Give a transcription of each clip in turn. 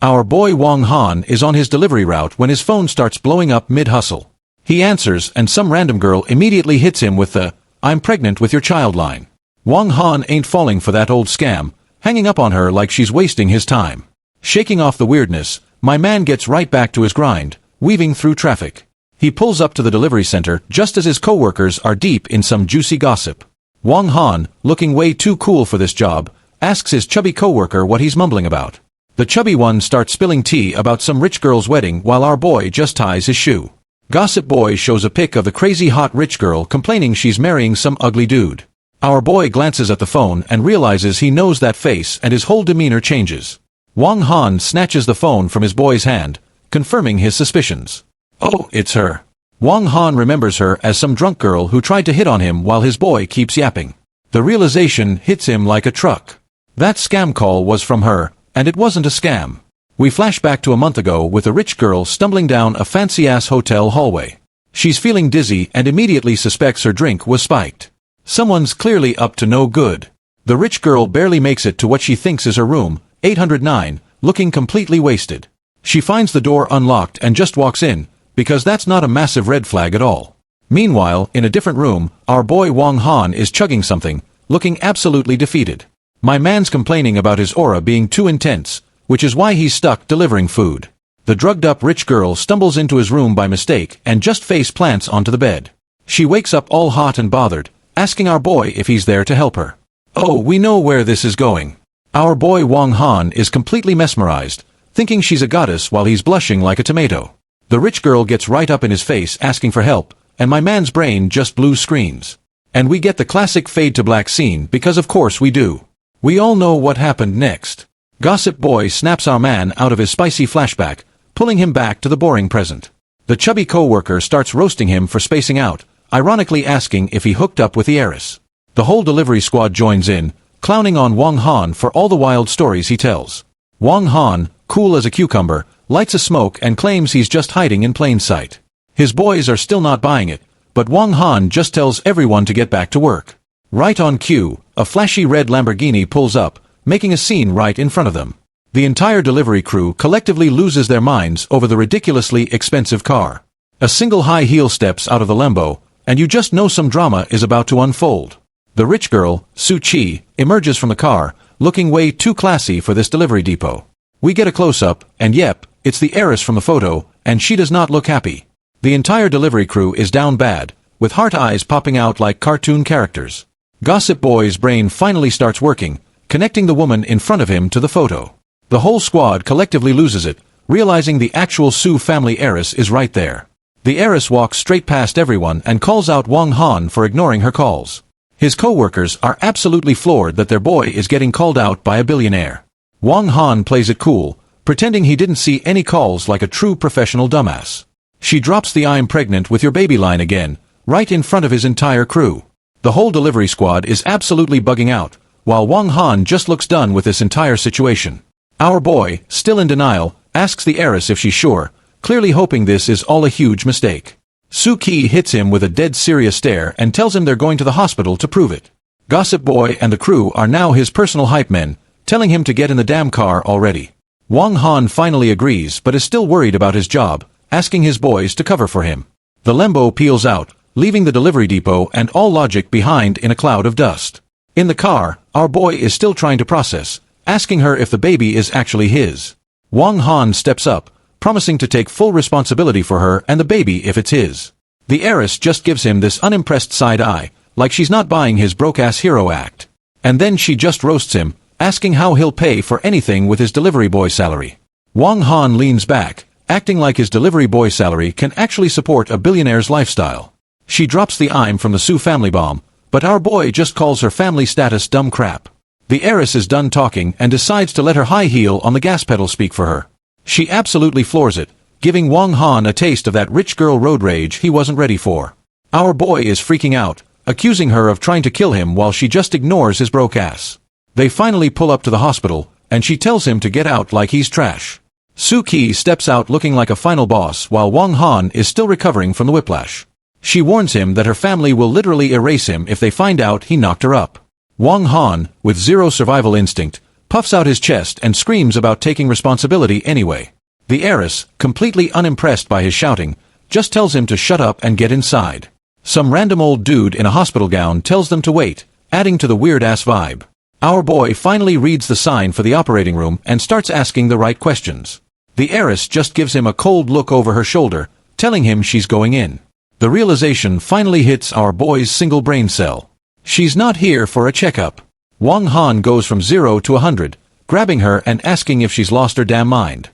Our boy Wong Han is on his delivery route when his phone starts blowing up mid-hustle. He answers and some random girl immediately hits him with the, "I'm pregnant with your child" line. Wong Han ain't falling for that old scam, hanging up on her like she's wasting his time. Shaking off the weirdness, my man gets right back to his grind, weaving through traffic. He pulls up to the delivery center just as his coworkers are deep in some juicy gossip. Wong Han, looking way too cool for this job, asks his chubby coworker what he's mumbling about. The chubby one starts spilling tea about some rich girl's wedding while our boy just ties his shoe. Gossip boy shows a pic of the crazy hot rich girl complaining she's marrying some ugly dude. Our boy glances at the phone and realizes he knows that face and his whole demeanor changes. Wong Han snatches the phone from his boy's hand, confirming his suspicions. Oh, it's her. Wong Han remembers her as some drunk girl who tried to hit on him while his boy keeps yapping. The realization hits him like a truck. That scam call was from her, and it wasn't a scam. We flash back to a month ago with a rich girl stumbling down a fancy-ass hotel hallway. She's feeling dizzy and immediately suspects her drink was spiked. Someone's clearly up to no good. The rich girl barely makes it to what she thinks is her room, 809, looking completely wasted. She finds the door unlocked and just walks in, because that's not a massive red flag at all. Meanwhile, in a different room, our boy Wong Han is chugging something, looking absolutely defeated. My man's complaining about his aura being too intense, which is why he's stuck delivering food. The drugged-up rich girl stumbles into his room by mistake and just face plants onto the bed. She wakes up all hot and bothered, asking our boy if he's there to help her. Oh, we know where this is going. Our boy Wong Han is completely mesmerized, thinking she's a goddess while he's blushing like a tomato. The rich girl gets right up in his face asking for help, and my man's brain just blue screens. And we get the classic fade to black scene because of course we do. We all know what happened next. Gossip boy snaps our man out of his spicy flashback, pulling him back to the boring present. The chubby coworker starts roasting him for spacing out, ironically asking if he hooked up with the heiress. The whole delivery squad joins in, clowning on Wong Han for all the wild stories he tells. Wong Han, cool as a cucumber, lights a smoke and claims he's just hiding in plain sight. His boys are still not buying it, but Wong Han just tells everyone to get back to work. Right on cue, a flashy red Lamborghini pulls up, making a scene right in front of them. The entire delivery crew collectively loses their minds over the ridiculously expensive car. A single high heel steps out of the Lambo, and you just know some drama is about to unfold. The rich girl, Su Chi, emerges from the car, looking way too classy for this delivery depot. We get a close-up, and yep, it's the heiress from the photo, and she does not look happy. The entire delivery crew is down bad, with heart eyes popping out like cartoon characters. Gossip boy's brain finally starts working, connecting the woman in front of him to the photo. The whole squad collectively loses it, realizing the actual Su family heiress is right there. The heiress walks straight past everyone and calls out Wong Han for ignoring her calls. His co-workers are absolutely floored that their boy is getting called out by a billionaire. Wong Han plays it cool, pretending he didn't see any calls like a true professional dumbass. She drops the "I'm pregnant with your baby" line again, right in front of his entire crew. The whole delivery squad is absolutely bugging out, while Wong Han just looks done with this entire situation. Our boy, still in denial, asks the heiress if she's sure, clearly hoping this is all a huge mistake. Su Ki hits him with a dead serious stare and tells him they're going to the hospital to prove it. Gossip boy and the crew are now his personal hype men, telling him to get in the damn car already. Wong Han finally agrees but is still worried about his job, asking his boys to cover for him. The Lambo peels out, leaving the delivery depot and all logic behind in a cloud of dust. In the car, our boy is still trying to process, asking her if the baby is actually his. Wong Han steps up, promising to take full responsibility for her and the baby if it's his. The heiress just gives him this unimpressed side eye, like she's not buying his broke-ass hero act. And then she just roasts him, asking how he'll pay for anything with his delivery boy salary. Wong Han leans back, acting like his delivery boy salary can actually support a billionaire's lifestyle. She drops the "I'm from the Su family" bomb, but our boy just calls her family status dumb crap. The heiress is done talking and decides to let her high heel on the gas pedal speak for her. She absolutely floors it, giving Wong Han a taste of that rich girl road rage he wasn't ready for. Our boy is freaking out, accusing her of trying to kill him while she just ignores his broke ass. They finally pull up to the hospital, and she tells him to get out like he's trash. Su Ki steps out looking like a final boss while Wong Han is still recovering from the whiplash. She warns him that her family will literally erase him if they find out he knocked her up. Wong Han, with zero survival instinct, puffs out his chest and screams about taking responsibility anyway. The heiress, completely unimpressed by his shouting, just tells him to shut up and get inside. Some random old dude in a hospital gown tells them to wait, adding to the weird-ass vibe. Our boy finally reads the sign for the operating room and starts asking the right questions. The heiress just gives him a cold look over her shoulder, telling him she's going in. The realization finally hits our boy's single brain cell. She's not here for a checkup. Wang Han goes from 0 to 100, grabbing her and asking if she's lost her damn mind.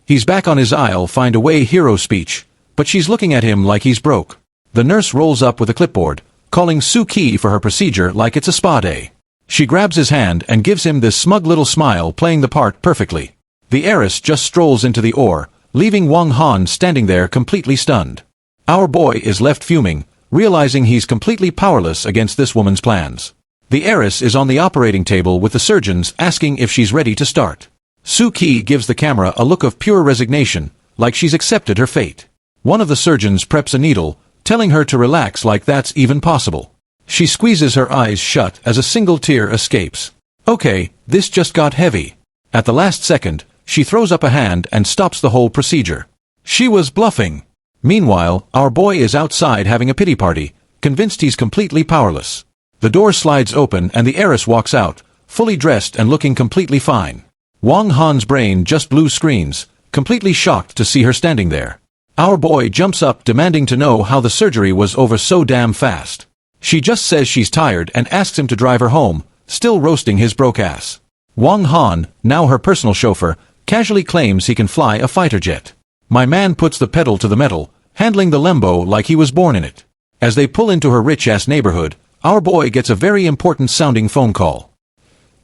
He's back on his I'll find a way hero speech, but she's looking at him like he's broke. The nurse rolls up with a clipboard, calling Suki for her procedure like it's a spa day. She grabs his hand and gives him this smug little smile, playing the part perfectly. The heiress just strolls into the OR, leaving Wang Han standing there completely stunned. Our boy is left fuming, realizing he's completely powerless against this woman's plans. The heiress is on the operating table with the surgeons asking if she's ready to start. Suki gives the camera a look of pure resignation, like she's accepted her fate. One of the surgeons preps a needle, telling her to relax like that's even possible. She squeezes her eyes shut as a single tear escapes. Okay, this just got heavy. At the last second, she throws up a hand and stops the whole procedure. She was bluffing. Meanwhile, our boy is outside having a pity party, convinced he's completely powerless. The door slides open and the heiress walks out, fully dressed and looking completely fine. Wang Han's brain just blue screens, completely shocked to see her standing there. Our boy jumps up demanding to know how the surgery was over so damn fast. She just says she's tired and asks him to drive her home, still roasting his broke ass. Wang Han, now her personal chauffeur, casually claims he can fly a fighter jet. My man puts the pedal to the metal, handling the Lambo like he was born in it. As they pull into her rich-ass neighborhood, our boy gets a very important-sounding phone call.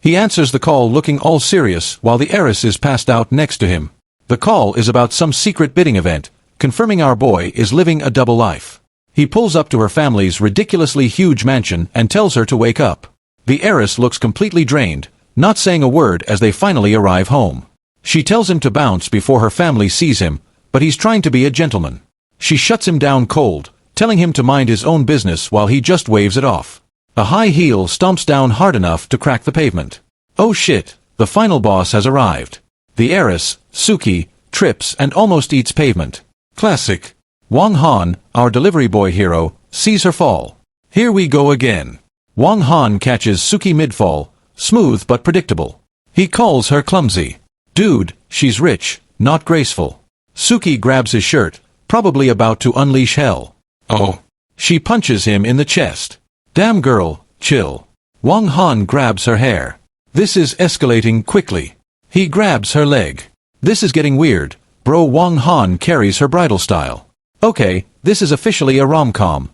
He answers the call looking all serious while the heiress is passed out next to him. The call is about some secret bidding event, confirming our boy is living a double life. He pulls up to her family's ridiculously huge mansion and tells her to wake up. The heiress looks completely drained, not saying a word as they finally arrive home. She tells him to bounce before her family sees him, but he's trying to be a gentleman. She shuts him down cold, telling him to mind his own business while he just waves it off. A high heel stomps down hard enough to crack the pavement. Oh shit, the final boss has arrived. The heiress, Suki, trips and almost eats pavement. Classic. Wang Han, our delivery boy hero, sees her fall. Here we go again. Wang Han catches Suki mid-fall, smooth but predictable. He calls her clumsy. Dude, she's rich, not graceful. Suki grabs his shirt, probably about to unleash hell. Oh. She punches him in the chest. Damn girl, chill. Wang Han grabs her hair. This is escalating quickly. He grabs her leg. This is getting weird, bro. Wang Han carries her bridal style. Okay, this is officially a rom-com.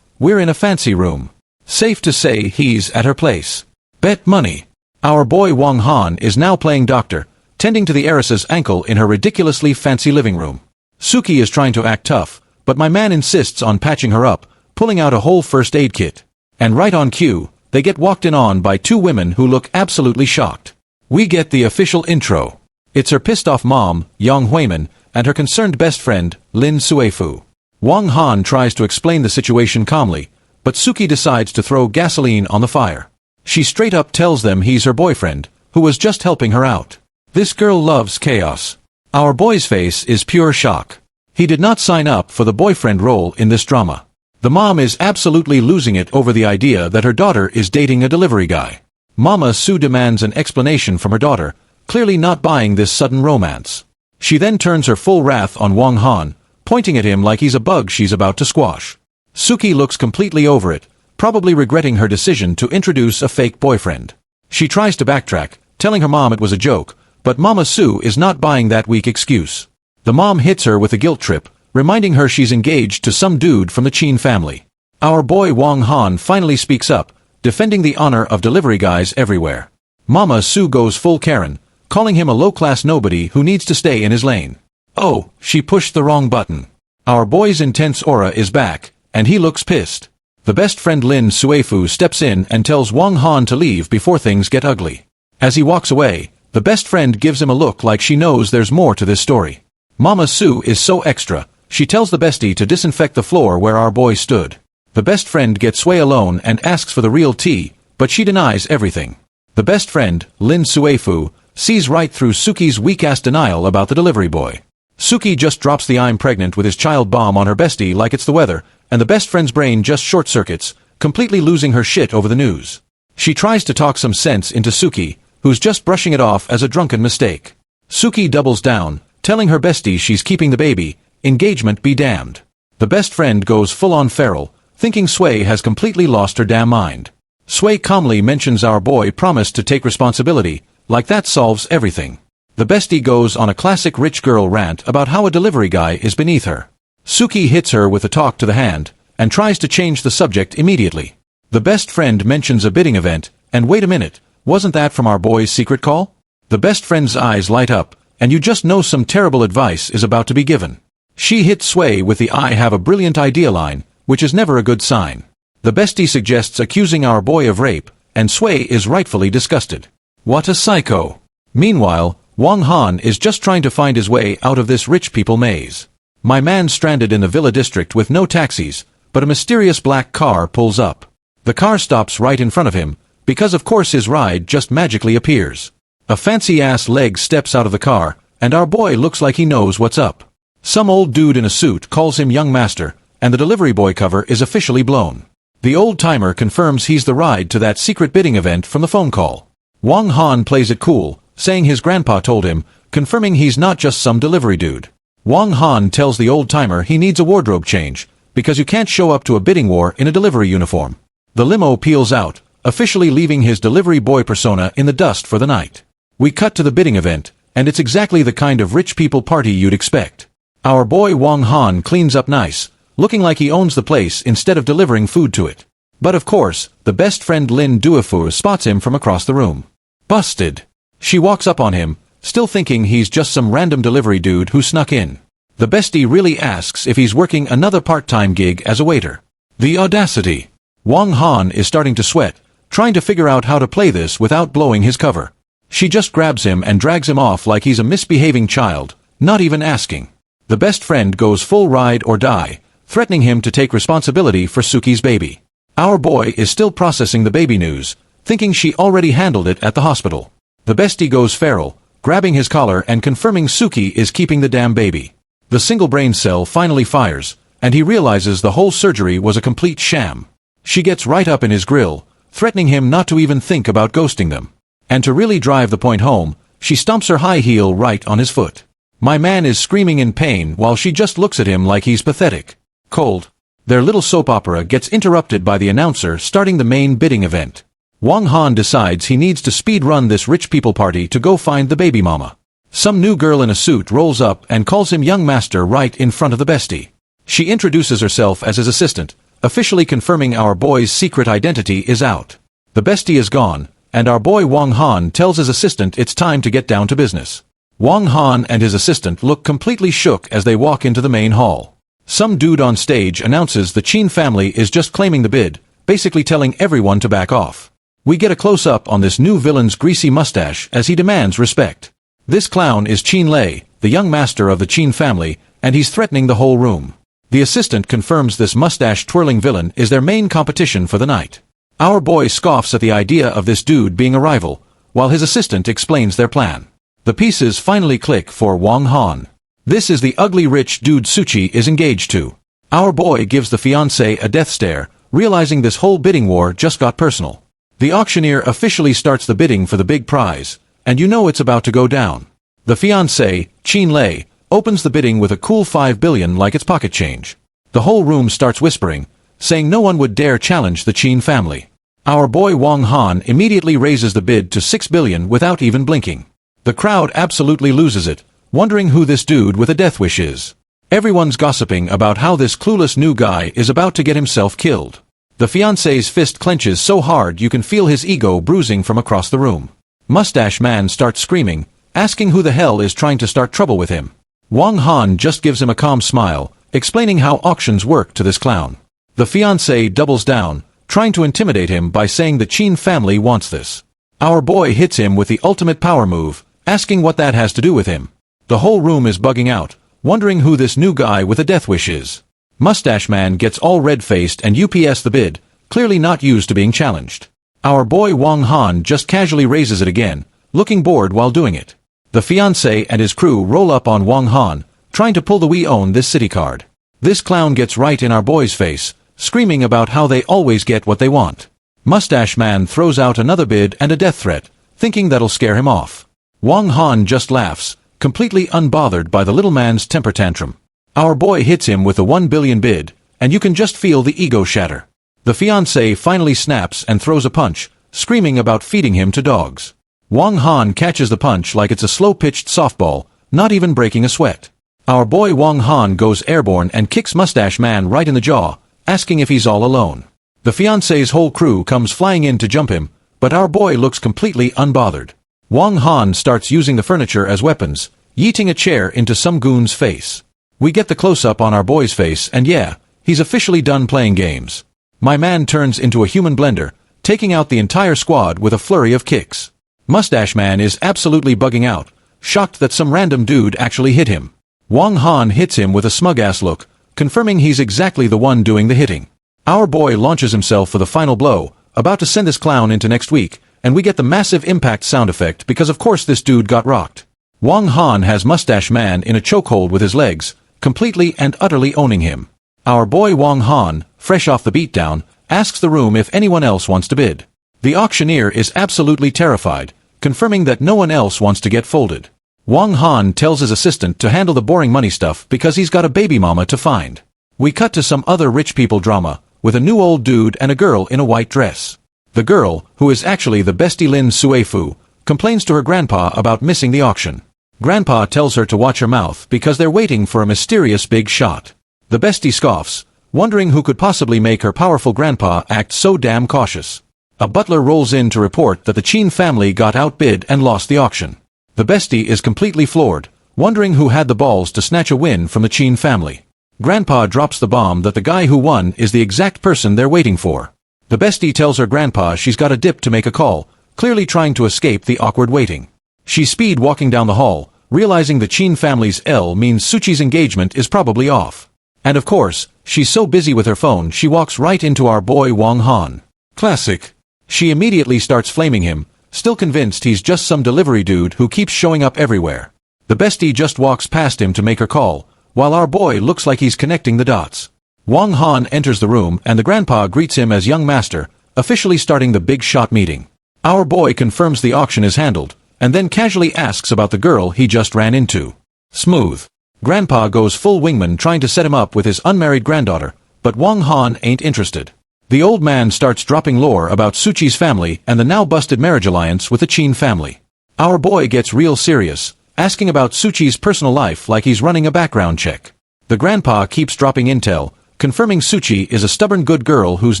We're in a fancy room. Safe to say he's at her place. Bet money. Our boy Wang Han is now playing doctor, tending to the heiress's ankle in her ridiculously fancy living room. Suki is trying to act tough, but my man insists on patching her up, pulling out a whole first aid kit. And right on cue, they get walked in on by two women who look absolutely shocked. We get the official intro. It's her pissed-off mom, Yang Huimin, and her concerned best friend, Lin Suefu. Wang Han tries to explain the situation calmly, but Suki decides to throw gasoline on the fire. She straight up tells them he's her boyfriend, who was just helping her out. This girl loves chaos. Our boy's face is pure shock. He did not sign up for the boyfriend role in this drama. The mom is absolutely losing it over the idea that her daughter is dating a delivery guy. Mama Su demands an explanation from her daughter, clearly not buying this sudden romance. She then turns her full wrath on Wang Han, pointing at him like he's a bug she's about to squash. Suki looks completely over it, probably regretting her decision to introduce a fake boyfriend. She tries to backtrack, telling her mom it was a joke, but Mama Su is not buying that weak excuse. The mom hits her with a guilt trip, reminding her she's engaged to some dude from the Qin family. Our boy Wang Han finally speaks up, defending the honor of delivery guys everywhere. Mama Su goes full Karen, calling him a low-class nobody who needs to stay in his lane. Oh, she pushed the wrong button. Our boy's intense aura is back, and he looks pissed. The best friend Lin Suefu steps in and tells Wang Han to leave before things get ugly. As he walks away, the best friend gives him a look like she knows there's more to this story. Mama Su is so extra, she tells the bestie to disinfect the floor where our boy stood. The best friend gets Sway alone and asks for the real tea, but she denies everything. The best friend, Lin Suefu, sees right through Suki's weak-ass denial about the delivery boy. Suki just drops the "I'm pregnant with his child" bomb on her bestie like it's the weather, and the best friend's brain just short-circuits, completely losing her shit over the news. She tries to talk some sense into Suki, who's just brushing it off as a drunken mistake. Suki doubles down, telling her bestie she's keeping the baby, engagement be damned. The best friend goes full-on feral, thinking Sui has completely lost her damn mind. Sui calmly mentions our boy promised to take responsibility, like that solves everything. The bestie goes on a classic rich girl rant about how a delivery guy is beneath her. Suki hits her with a talk to the hand, and tries to change the subject immediately. The best friend mentions a bidding event, and wait a minute, wasn't that from our boy's secret call? The best friend's eyes light up, and you just know some terrible advice is about to be given. She hits Sui with the "I have a brilliant idea" line, which is never a good sign. The bestie suggests accusing our boy of rape, and Sui is rightfully disgusted. What a psycho. Meanwhile, Wang Han is just trying to find his way out of this rich people maze. My man's stranded in the villa district with no taxis, but a mysterious black car pulls up. The car stops right in front of him, because of course his ride just magically appears. A fancy-ass leg steps out of the car, and our boy looks like he knows what's up. Some old dude in a suit calls him young master, and the delivery boy cover is officially blown. The old-timer confirms he's the ride to that secret bidding event from the phone call. Wang Han plays it cool, saying his grandpa told him, confirming he's not just some delivery dude. Wang Han tells the old-timer he needs a wardrobe change, because you can't show up to a bidding war in a delivery uniform. The limo peels out, officially leaving his delivery boy persona in the dust for the night. We cut to the bidding event, and it's exactly the kind of rich people party you'd expect. Our boy Wang Han cleans up nice, looking like he owns the place instead of delivering food to it. But of course, the best friend Lin Duofu spots him from across the room. Busted. She walks up on him, still thinking he's just some random delivery dude who snuck in. The bestie really asks if he's working another part-time gig as a waiter. The audacity. Wang Han is starting to sweat, trying to figure out how to play this without blowing his cover. She just grabs him and drags him off like he's a misbehaving child, not even asking. The best friend goes full ride or die, threatening him to take responsibility for Suki's baby. Our boy is still processing the baby news, thinking she already handled it at the hospital. The bestie goes feral, grabbing his collar and confirming Suki is keeping the damn baby. The single brain cell finally fires, and he realizes the whole surgery was a complete sham. She gets right up in his grill, threatening him not to even think about ghosting them. And to really drive the point home, she stomps her high heel right on his foot. My man is screaming in pain while she just looks at him like he's pathetic. Cold. Their little soap opera gets interrupted by the announcer starting the main bidding event. Wang Han decides he needs to speed-run this rich people party to go find the baby mama. Some new girl in a suit rolls up and calls him young master right in front of the bestie. She introduces herself as his assistant, officially confirming our boy's secret identity is out. The bestie is gone, and our boy Wang Han tells his assistant it's time to get down to business. Wang Han and his assistant look completely shook as they walk into the main hall. Some dude on stage announces the Qin family is just claiming the bid, basically telling everyone to back off. We get a close-up on this new villain's greasy mustache as he demands respect. This clown is Qin Lei, the young master of the Qin family, and he's threatening the whole room. The assistant confirms this mustache-twirling villain is their main competition for the night. Our boy scoffs at the idea of this dude being a rival, while his assistant explains their plan. The pieces finally click for Wang Han. This is the ugly rich dude Suchi is engaged to. Our boy gives the fiancé a death stare, realizing this whole bidding war just got personal. The auctioneer officially starts the bidding for the big prize, and you know it's about to go down. The fiancé, Qin Lei, opens the bidding with a cool 5 billion like it's pocket change. The whole room starts whispering, saying no one would dare challenge the Qin family. Our boy Wang Han immediately raises the bid to 6 billion without even blinking. The crowd absolutely loses it, wondering who this dude with a death wish is. Everyone's gossiping about how this clueless new guy is about to get himself killed. The fiancé's fist clenches so hard you can feel his ego bruising from across the room. Mustache Man starts screaming, asking who the hell is trying to start trouble with him. Wang Han just gives him a calm smile, explaining how auctions work to this clown. The fiancé doubles down, trying to intimidate him by saying the Qin family wants this. Our boy hits him with the ultimate power move, asking what that has to do with him. The whole room is bugging out, wondering who this new guy with a death wish is. Mustache Man gets all red-faced and UPS the bid, clearly not used to being challenged. Our boy Wang Han just casually raises it again, looking bored while doing it. The fiancé and his crew roll up on Wang Han, trying to pull the "we own this city" card. This clown gets right in our boy's face, screaming about how they always get what they want. Mustache Man throws out another bid and a death threat, thinking that'll scare him off. Wang Han just laughs, completely unbothered by the little man's temper tantrum. Our boy hits him with a 1 billion bid, and you can just feel the ego shatter. The fiancé finally snaps and throws a punch, screaming about feeding him to dogs. Wang Han catches the punch like it's a slow-pitched softball, not even breaking a sweat. Our boy Wang Han goes airborne and kicks Mustache Man right in the jaw, asking if he's all alone. The fiancé's whole crew comes flying in to jump him, but our boy looks completely unbothered. Wang Han starts using the furniture as weapons, yeeting a chair into some goon's face. We get the close-up on our boy's face and yeah, he's officially done playing games. My man turns into a human blender, taking out the entire squad with a flurry of kicks. Mustache Man is absolutely bugging out, shocked that some random dude actually hit him. Wang Han hits him with a smug-ass look, confirming he's exactly the one doing the hitting. Our boy launches himself for the final blow, about to send this clown into next week, and we get the massive impact sound effect because of course this dude got rocked. Wang Han has Mustache Man in a chokehold with his legs, completely and utterly owning him. Our boy Wang Han, fresh off the beatdown, asks the room if anyone else wants to bid. The auctioneer is absolutely terrified, confirming that no one else wants to get folded. Wang Han tells his assistant to handle the boring money stuff because he's got a baby mama to find. We cut to some other rich people drama, with a new old dude and a girl in a white dress. The girl, who is actually the bestie Lin Suefu, complains to her grandpa about missing the auction. Grandpa tells her to watch her mouth because they're waiting for a mysterious big shot. The bestie scoffs, wondering who could possibly make her powerful grandpa act so damn cautious. A butler rolls in to report that the Qin family got outbid and lost the auction. The bestie is completely floored, wondering who had the balls to snatch a win from the Qin family. Grandpa drops the bomb that the guy who won is the exact person they're waiting for. The bestie tells her grandpa she's got a dip to make a call, clearly trying to escape the awkward waiting. She's speed walking down the hall, realizing the Qin family's L means Suchi's engagement is probably off. And of course, she's so busy with her phone she walks right into our boy Wang Han. Classic. She immediately starts flaming him, still convinced he's just some delivery dude who keeps showing up everywhere. The bestie just walks past him to make her call, while our boy looks like he's connecting the dots. Wang Han enters the room and the grandpa greets him as young master, officially starting the big shot meeting. Our boy confirms the auction is handled, and then casually asks about the girl he just ran into. Smooth. Grandpa goes full wingman trying to set him up with his unmarried granddaughter, but Wang Han ain't interested. The old man starts dropping lore about Suchi's family and the now busted marriage alliance with the Qin family. Our boy gets real serious, asking about Suchi's personal life like he's running a background check. The grandpa keeps dropping intel, confirming Suchi is a stubborn good girl who's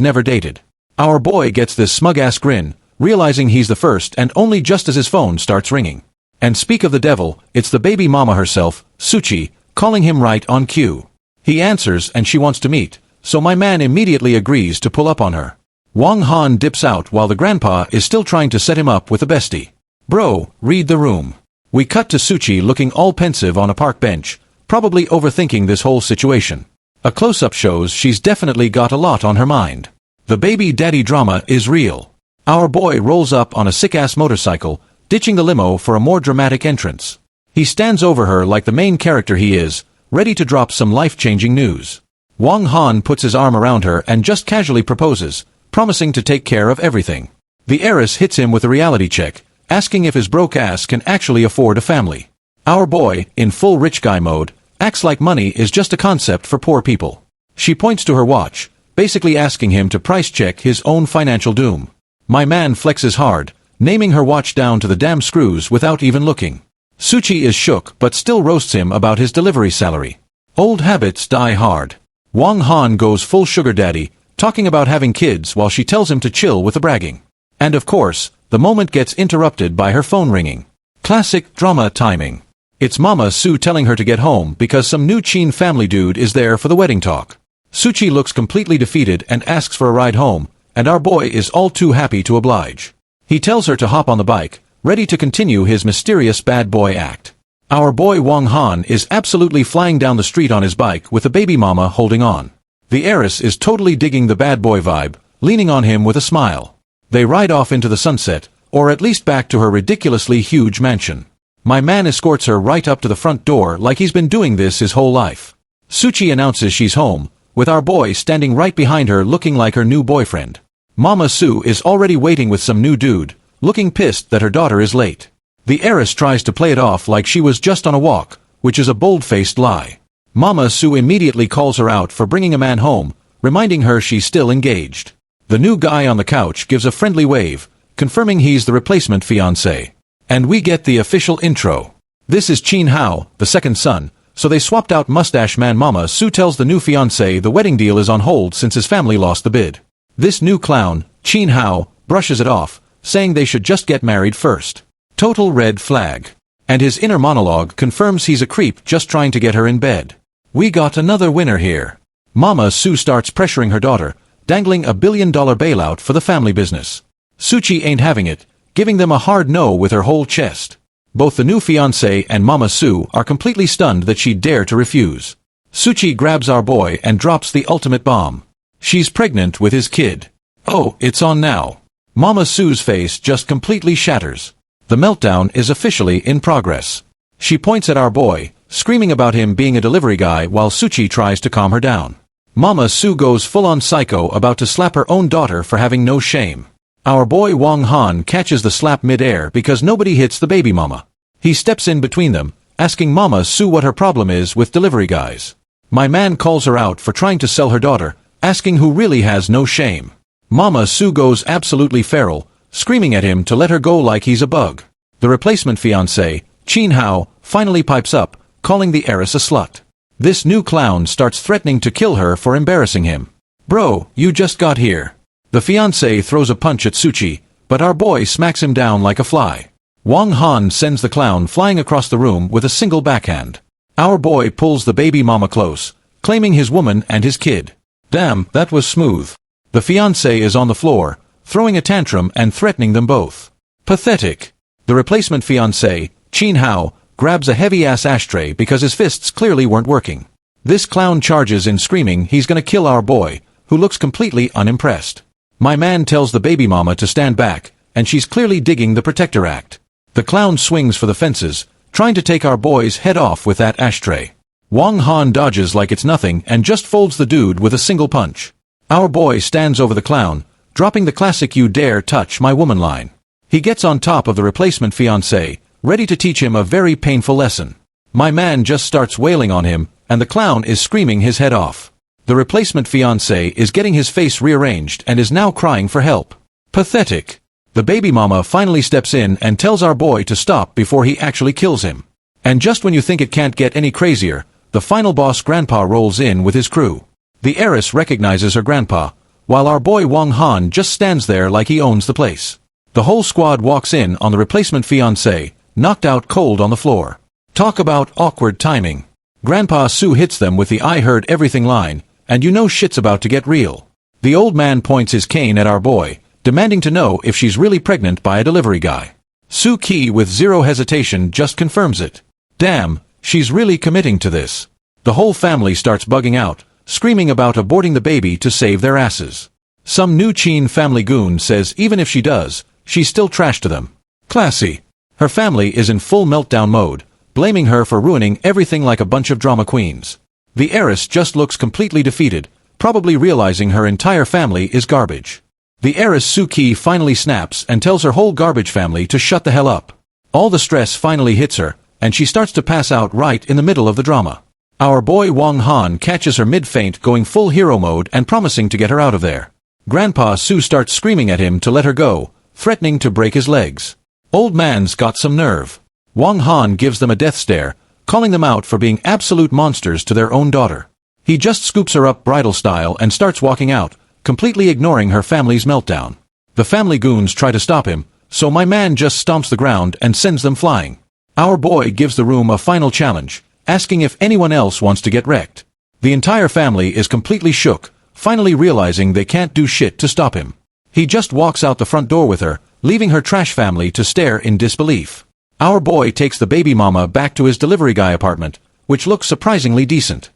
never dated. Our boy gets this smug-ass grin, realizing he's the first and only just as his phone starts ringing. And speak of the devil, it's the baby mama herself, Suchi, calling him right on cue. He answers and she wants to meet, so my man immediately agrees to pull up on her. Wang Han dips out while the grandpa is still trying to set him up with a bestie. Bro, read the room. We cut to Suchi looking all pensive on a park bench, probably overthinking this whole situation. A close-up shows she's definitely got a lot on her mind. The baby daddy drama is real. Our boy rolls up on a sick-ass motorcycle, ditching the limo for a more dramatic entrance. He stands over her like the main character he is, ready to drop some life-changing news. Wang Han puts his arm around her and just casually proposes, promising to take care of everything. The heiress hits him with a reality check, asking if his broke ass can actually afford a family. Our boy, in full rich guy mode, acts like money is just a concept for poor people. She points to her watch, basically asking him to price check his own financial doom. My man flexes hard, naming her watch down to the damn screws without even looking. Suchi is shook but still roasts him about his delivery salary. Old habits die hard. Wang Han goes full sugar daddy, talking about having kids while she tells him to chill with the bragging. And of course, the moment gets interrupted by her phone ringing. Classic drama timing. It's Mama Su telling her to get home because some new Qin family dude is there for the wedding talk. Suchi looks completely defeated and asks for a ride home, and our boy is all too happy to oblige. He tells her to hop on the bike, ready to continue his mysterious bad boy act. Our boy Wang Han is absolutely flying down the street on his bike with the baby mama holding on. The heiress is totally digging the bad boy vibe, leaning on him with a smile. They ride off into the sunset, or at least back to her ridiculously huge mansion. My man escorts her right up to the front door like he's been doing this his whole life. Suchi announces she's home, with our boy standing right behind her looking like her new boyfriend. Mama Sue is already waiting with some new dude, looking pissed that her daughter is late. The heiress tries to play it off like she was just on a walk, which is a bold-faced lie. Mama Sue immediately calls her out for bringing a man home, reminding her she's still engaged. The new guy on the couch gives a friendly wave, confirming he's the replacement fiancé. And we get the official intro. This is Chin Hao, the second son, so they swapped out Mustache Man. Mama Sue tells the new fiancé the wedding deal is on hold since his family lost the bid. This new clown, Chin Hao, brushes it off, saying they should just get married first. Total red flag. And his inner monologue confirms he's a creep just trying to get her in bed. We got another winner here. Mama Sue starts pressuring her daughter, dangling a $1 billion bailout for the family business. Suchi ain't having it, giving them a hard no with her whole chest. Both the new fiancé and Mama Sue are completely stunned that she'd dare to refuse. Suchi grabs our boy and drops the ultimate bomb. She's pregnant with his kid. Oh, it's on now. Mama Sue's face just completely shatters. The meltdown is officially in progress. She points at our boy, screaming about him being a delivery guy while Suchi tries to calm her down. Mama Sue goes full-on psycho, about to slap her own daughter for having no shame. Our boy Wang Han catches the slap mid-air because nobody hits the baby mama. He steps in between them, asking Mama Sue what her problem is with delivery guys. My man calls her out for trying to sell her daughter, asking who really has no shame. Mama Sue goes absolutely feral, screaming at him to let her go like he's a bug. The replacement fiancé, Chin Hao, finally pipes up, calling the heiress a slut. This new clown starts threatening to kill her for embarrassing him. Bro, you just got here. The fiancé throws a punch at Suchi, but our boy smacks him down like a fly. Wang Han sends the clown flying across the room with a single backhand. Our boy pulls the baby mama close, claiming his woman and his kid. Damn, that was smooth. The fiancé is on the floor, throwing a tantrum and threatening them both. Pathetic. The replacement fiancé, Chin Hao, grabs a heavy-ass ashtray because his fists clearly weren't working. This clown charges in screaming he's gonna kill our boy, who looks completely unimpressed. My man tells the baby mama to stand back, and she's clearly digging the protector act. The clown swings for the fences, trying to take our boy's head off with that ashtray. Wang Han dodges like it's nothing and just folds the dude with a single punch. Our boy stands over the clown, dropping the classic "you dare touch my woman" line. He gets on top of the replacement fiancé, ready to teach him a very painful lesson. My man just starts wailing on him, and the clown is screaming his head off. The replacement fiancé is getting his face rearranged and is now crying for help. Pathetic. The baby mama finally steps in and tells our boy to stop before he actually kills him. And just when you think it can't get any crazier, the final boss grandpa rolls in with his crew. The heiress recognizes her grandpa, while our boy Wang Han just stands there like he owns the place. The whole squad walks in on the replacement fiancé, knocked out cold on the floor. Talk about awkward timing. Grandpa Sue hits them with the "I heard everything" line, and you know shit's about to get real. The old man points his cane at our boy, demanding to know if she's really pregnant by a delivery guy. Sue Ki with zero hesitation just confirms it. Damn, she's really committing to this. The whole family starts bugging out, screaming about aborting the baby to save their asses. Some new Chin family goon says even if she does, she's still trash to them. Classy. Her family is in full meltdown mode, blaming her for ruining everything like a bunch of drama queens. The heiress just looks completely defeated, probably realizing her entire family is garbage. The heiress Sue Ki finally snaps and tells her whole garbage family to shut the hell up. All the stress finally hits her, and she starts to pass out right in the middle of the drama. Our boy Wang Han catches her mid-faint going full hero mode and promising to get her out of there. Grandpa Sue starts screaming at him to let her go, threatening to break his legs. Old man's got some nerve. Wang Han gives them a death stare, calling them out for being absolute monsters to their own daughter. He just scoops her up bridal style and starts walking out, completely ignoring her family's meltdown. The family goons try to stop him, so my man just stomps the ground and sends them flying. Our boy gives the room a final challenge, asking if anyone else wants to get wrecked. The entire family is completely shook, finally realizing they can't do shit to stop him. He just walks out the front door with her, leaving her trash family to stare in disbelief. Our boy takes the baby mama back to his delivery guy apartment, which looks surprisingly decent.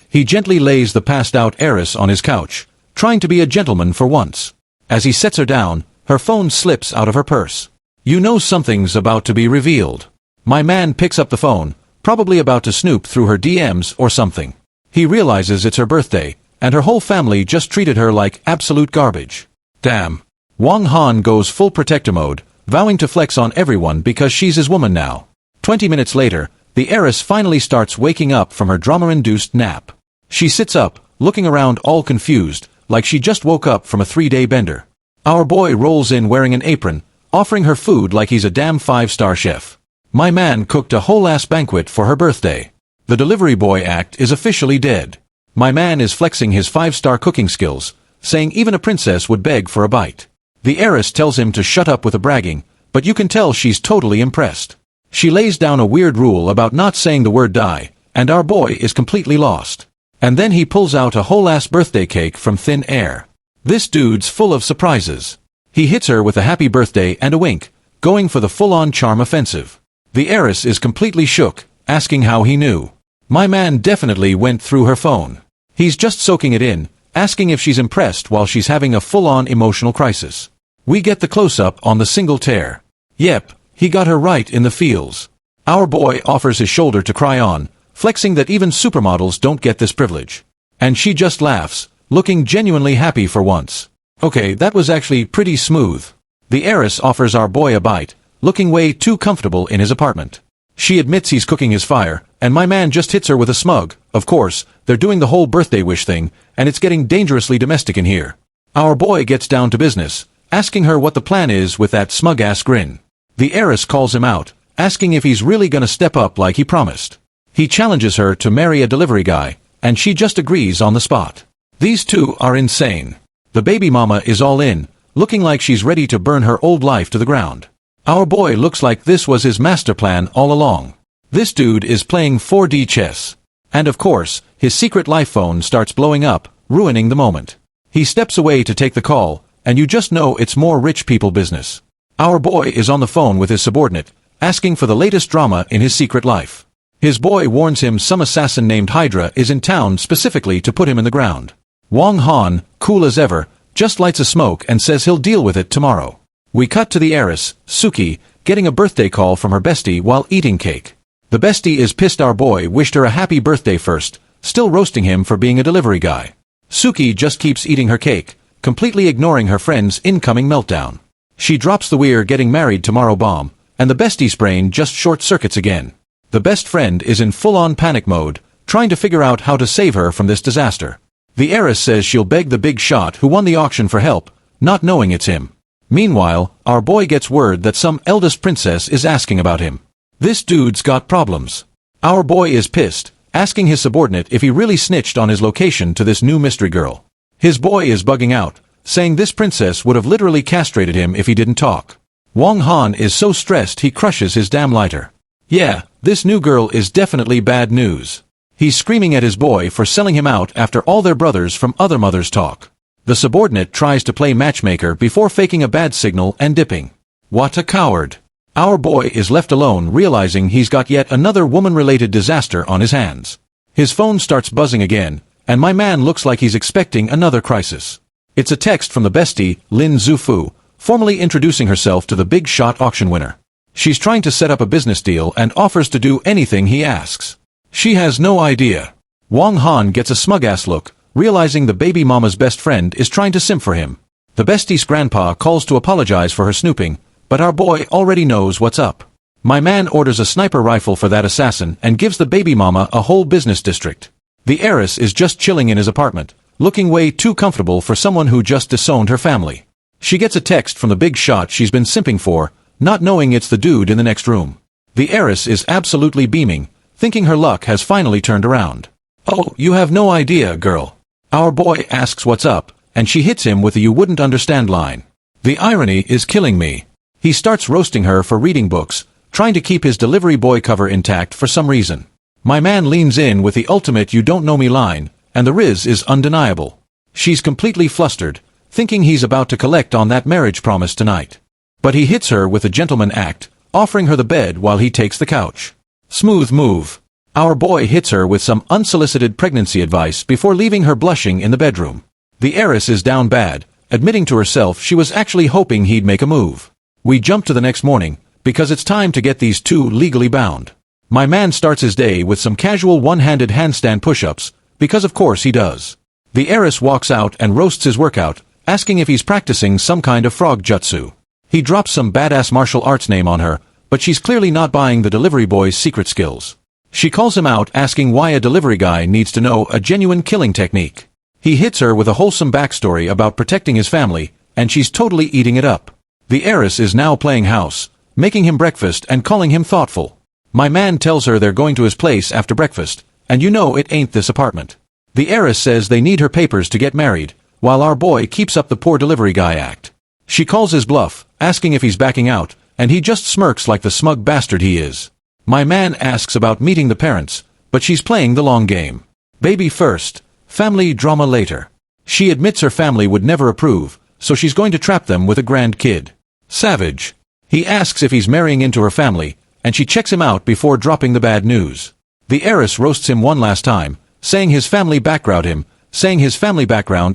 He gently lays the passed-out heiress on his couch, trying to be a gentleman for once. As he sets her down, Her phone slips out of her purse. You know something's about to be revealed. My man picks up the phone, probably about to snoop through her DMs or something. He realizes it's her birthday, and her whole family just treated her like absolute garbage. Damn. Wang Han goes full protector mode, vowing to flex on everyone because she's his woman now. 20 minutes later, the heiress finally starts waking up from her drama-induced nap. She sits up, looking around all confused, like she just woke up from a 3-day bender. Our boy rolls in wearing an apron, offering her food like he's a damn 5-star chef. My man cooked a whole-ass banquet for her birthday. The delivery boy act is officially dead. My man is flexing his 5-star cooking skills, saying even a princess would beg for a bite. The heiress tells him to shut up with the bragging, but you can tell she's totally impressed. She lays down a weird rule about not saying the word die, and our boy is completely lost. And then he pulls out a whole-ass birthday cake from thin air. This dude's full of surprises. He hits her with a happy birthday and a wink, going for the full-on charm offensive. The heiress is completely shook, asking how he knew. My man definitely went through her phone. He's just soaking it in, asking if she's impressed while she's having a full-on emotional crisis. We get the close-up on the single tear. Yep, he got her right in the feels. Our boy offers his shoulder to cry on, flexing that even supermodels don't get this privilege. And she just laughs, looking genuinely happy for once. Okay, that was actually pretty smooth. The heiress offers our boy a bite, looking way too comfortable in his apartment. She admits he's cooking his fire, and my man just hits her with a smug. Of course, they're doing the whole birthday wish thing, and it's getting dangerously domestic in here. Our boy gets down to business, asking her what the plan is with that smug-ass grin. The heiress calls him out, asking if he's really gonna step up like he promised. He challenges her to marry a delivery guy, and she just agrees on the spot. These two are insane. The baby mama is all in, looking like she's ready to burn her old life to the ground. Our boy looks like this was his master plan all along. This dude is playing 4D chess. And of course, his secret life phone starts blowing up, ruining the moment. He steps away to take the call, and you just know it's more rich people business. Our boy is on the phone with his subordinate, asking for the latest drama in his secret life. His boy warns him some assassin named Hydra is in town specifically to put him in the ground. Wang Han, cool as ever, just lights a smoke and says he'll deal with it tomorrow. We cut to the heiress, Suki, getting a birthday call from her bestie while eating cake. The bestie is pissed our boy wished her a happy birthday first, still roasting him for being a delivery guy. Suki just keeps eating her cake, completely ignoring her friend's incoming meltdown. She drops the "we're getting married tomorrow" bomb, and the bestie's brain just short-circuits again. The best friend is in full-on panic mode, trying to figure out how to save her from this disaster. The heiress says she'll beg the big shot who won the auction for help, not knowing it's him. Meanwhile, our boy gets word that some eldest princess is asking about him. This dude's got problems. Our boy is pissed, asking his subordinate if he really snitched on his location to this new mystery girl. His boy is bugging out, saying this princess would have literally castrated him if he didn't talk. Wang Han is so stressed he crushes his damn lighter. Yeah, this new girl is definitely bad news. He's screaming at his boy for selling him out after all their brothers from other mothers talk. The subordinate tries to play matchmaker before faking a bad signal and dipping. What a coward. Our boy is left alone realizing he's got yet another woman-related disaster on his hands. His phone starts buzzing again, and my man looks like he's expecting another crisis. It's a text from the bestie, Lin Zufu, formally introducing herself to the big shot auction winner. She's trying to set up a business deal and offers to do anything he asks. She has no idea. Wang Han gets a smug-ass look, realizing the baby mama's best friend is trying to simp for him. The bestie's grandpa calls to apologize for her snooping, but our boy already knows what's up. My man orders a sniper rifle for that assassin and gives the baby mama a whole business district. The heiress is just chilling in his apartment, looking way too comfortable for someone who just disowned her family. She gets a text from the big shot she's been simping for, not knowing it's the dude in the next room. The heiress is absolutely beaming, thinking her luck has finally turned around. Oh, you have no idea, girl. Our boy asks what's up, and she hits him with a "you wouldn't understand" line. The irony is killing me. He starts roasting her for reading books, trying to keep his delivery boy cover intact for some reason. My man leans in with the ultimate "you don't know me" line, and the riz is undeniable. She's completely flustered, thinking he's about to collect on that marriage promise tonight. But he hits her with a gentleman act, offering her the bed while he takes the couch. Smooth move. Our boy hits her with some unsolicited pregnancy advice before leaving her blushing in the bedroom. The heiress is down bad, admitting to herself she was actually hoping he'd make a move. We jump to the next morning, because it's time to get these two legally bound. My man starts his day with some casual one-handed handstand push-ups, because of course he does. The heiress walks out and roasts his workout, asking if he's practicing some kind of frog jutsu. He drops some badass martial arts name on her, but she's clearly not buying the delivery boy's secret skills. She calls him out, asking why a delivery guy needs to know a genuine killing technique. He hits her with a wholesome backstory about protecting his family, and she's totally eating it up. The heiress is now playing house, making him breakfast and calling him thoughtful. My man tells her they're going to his place after breakfast, and you know it ain't this apartment. The heiress says they need her papers to get married, while our boy keeps up the poor delivery guy act. She calls his bluff, asking if he's backing out, and he just smirks like the smug bastard he is. My man asks about meeting the parents, but she's playing the long game. Baby first, family drama later. She admits her family would never approve, so she's going to trap them with a grand kid. Savage. He asks if he's marrying into her family, and she checks him out before dropping the bad news. The heiress roasts him one last time, saying his family background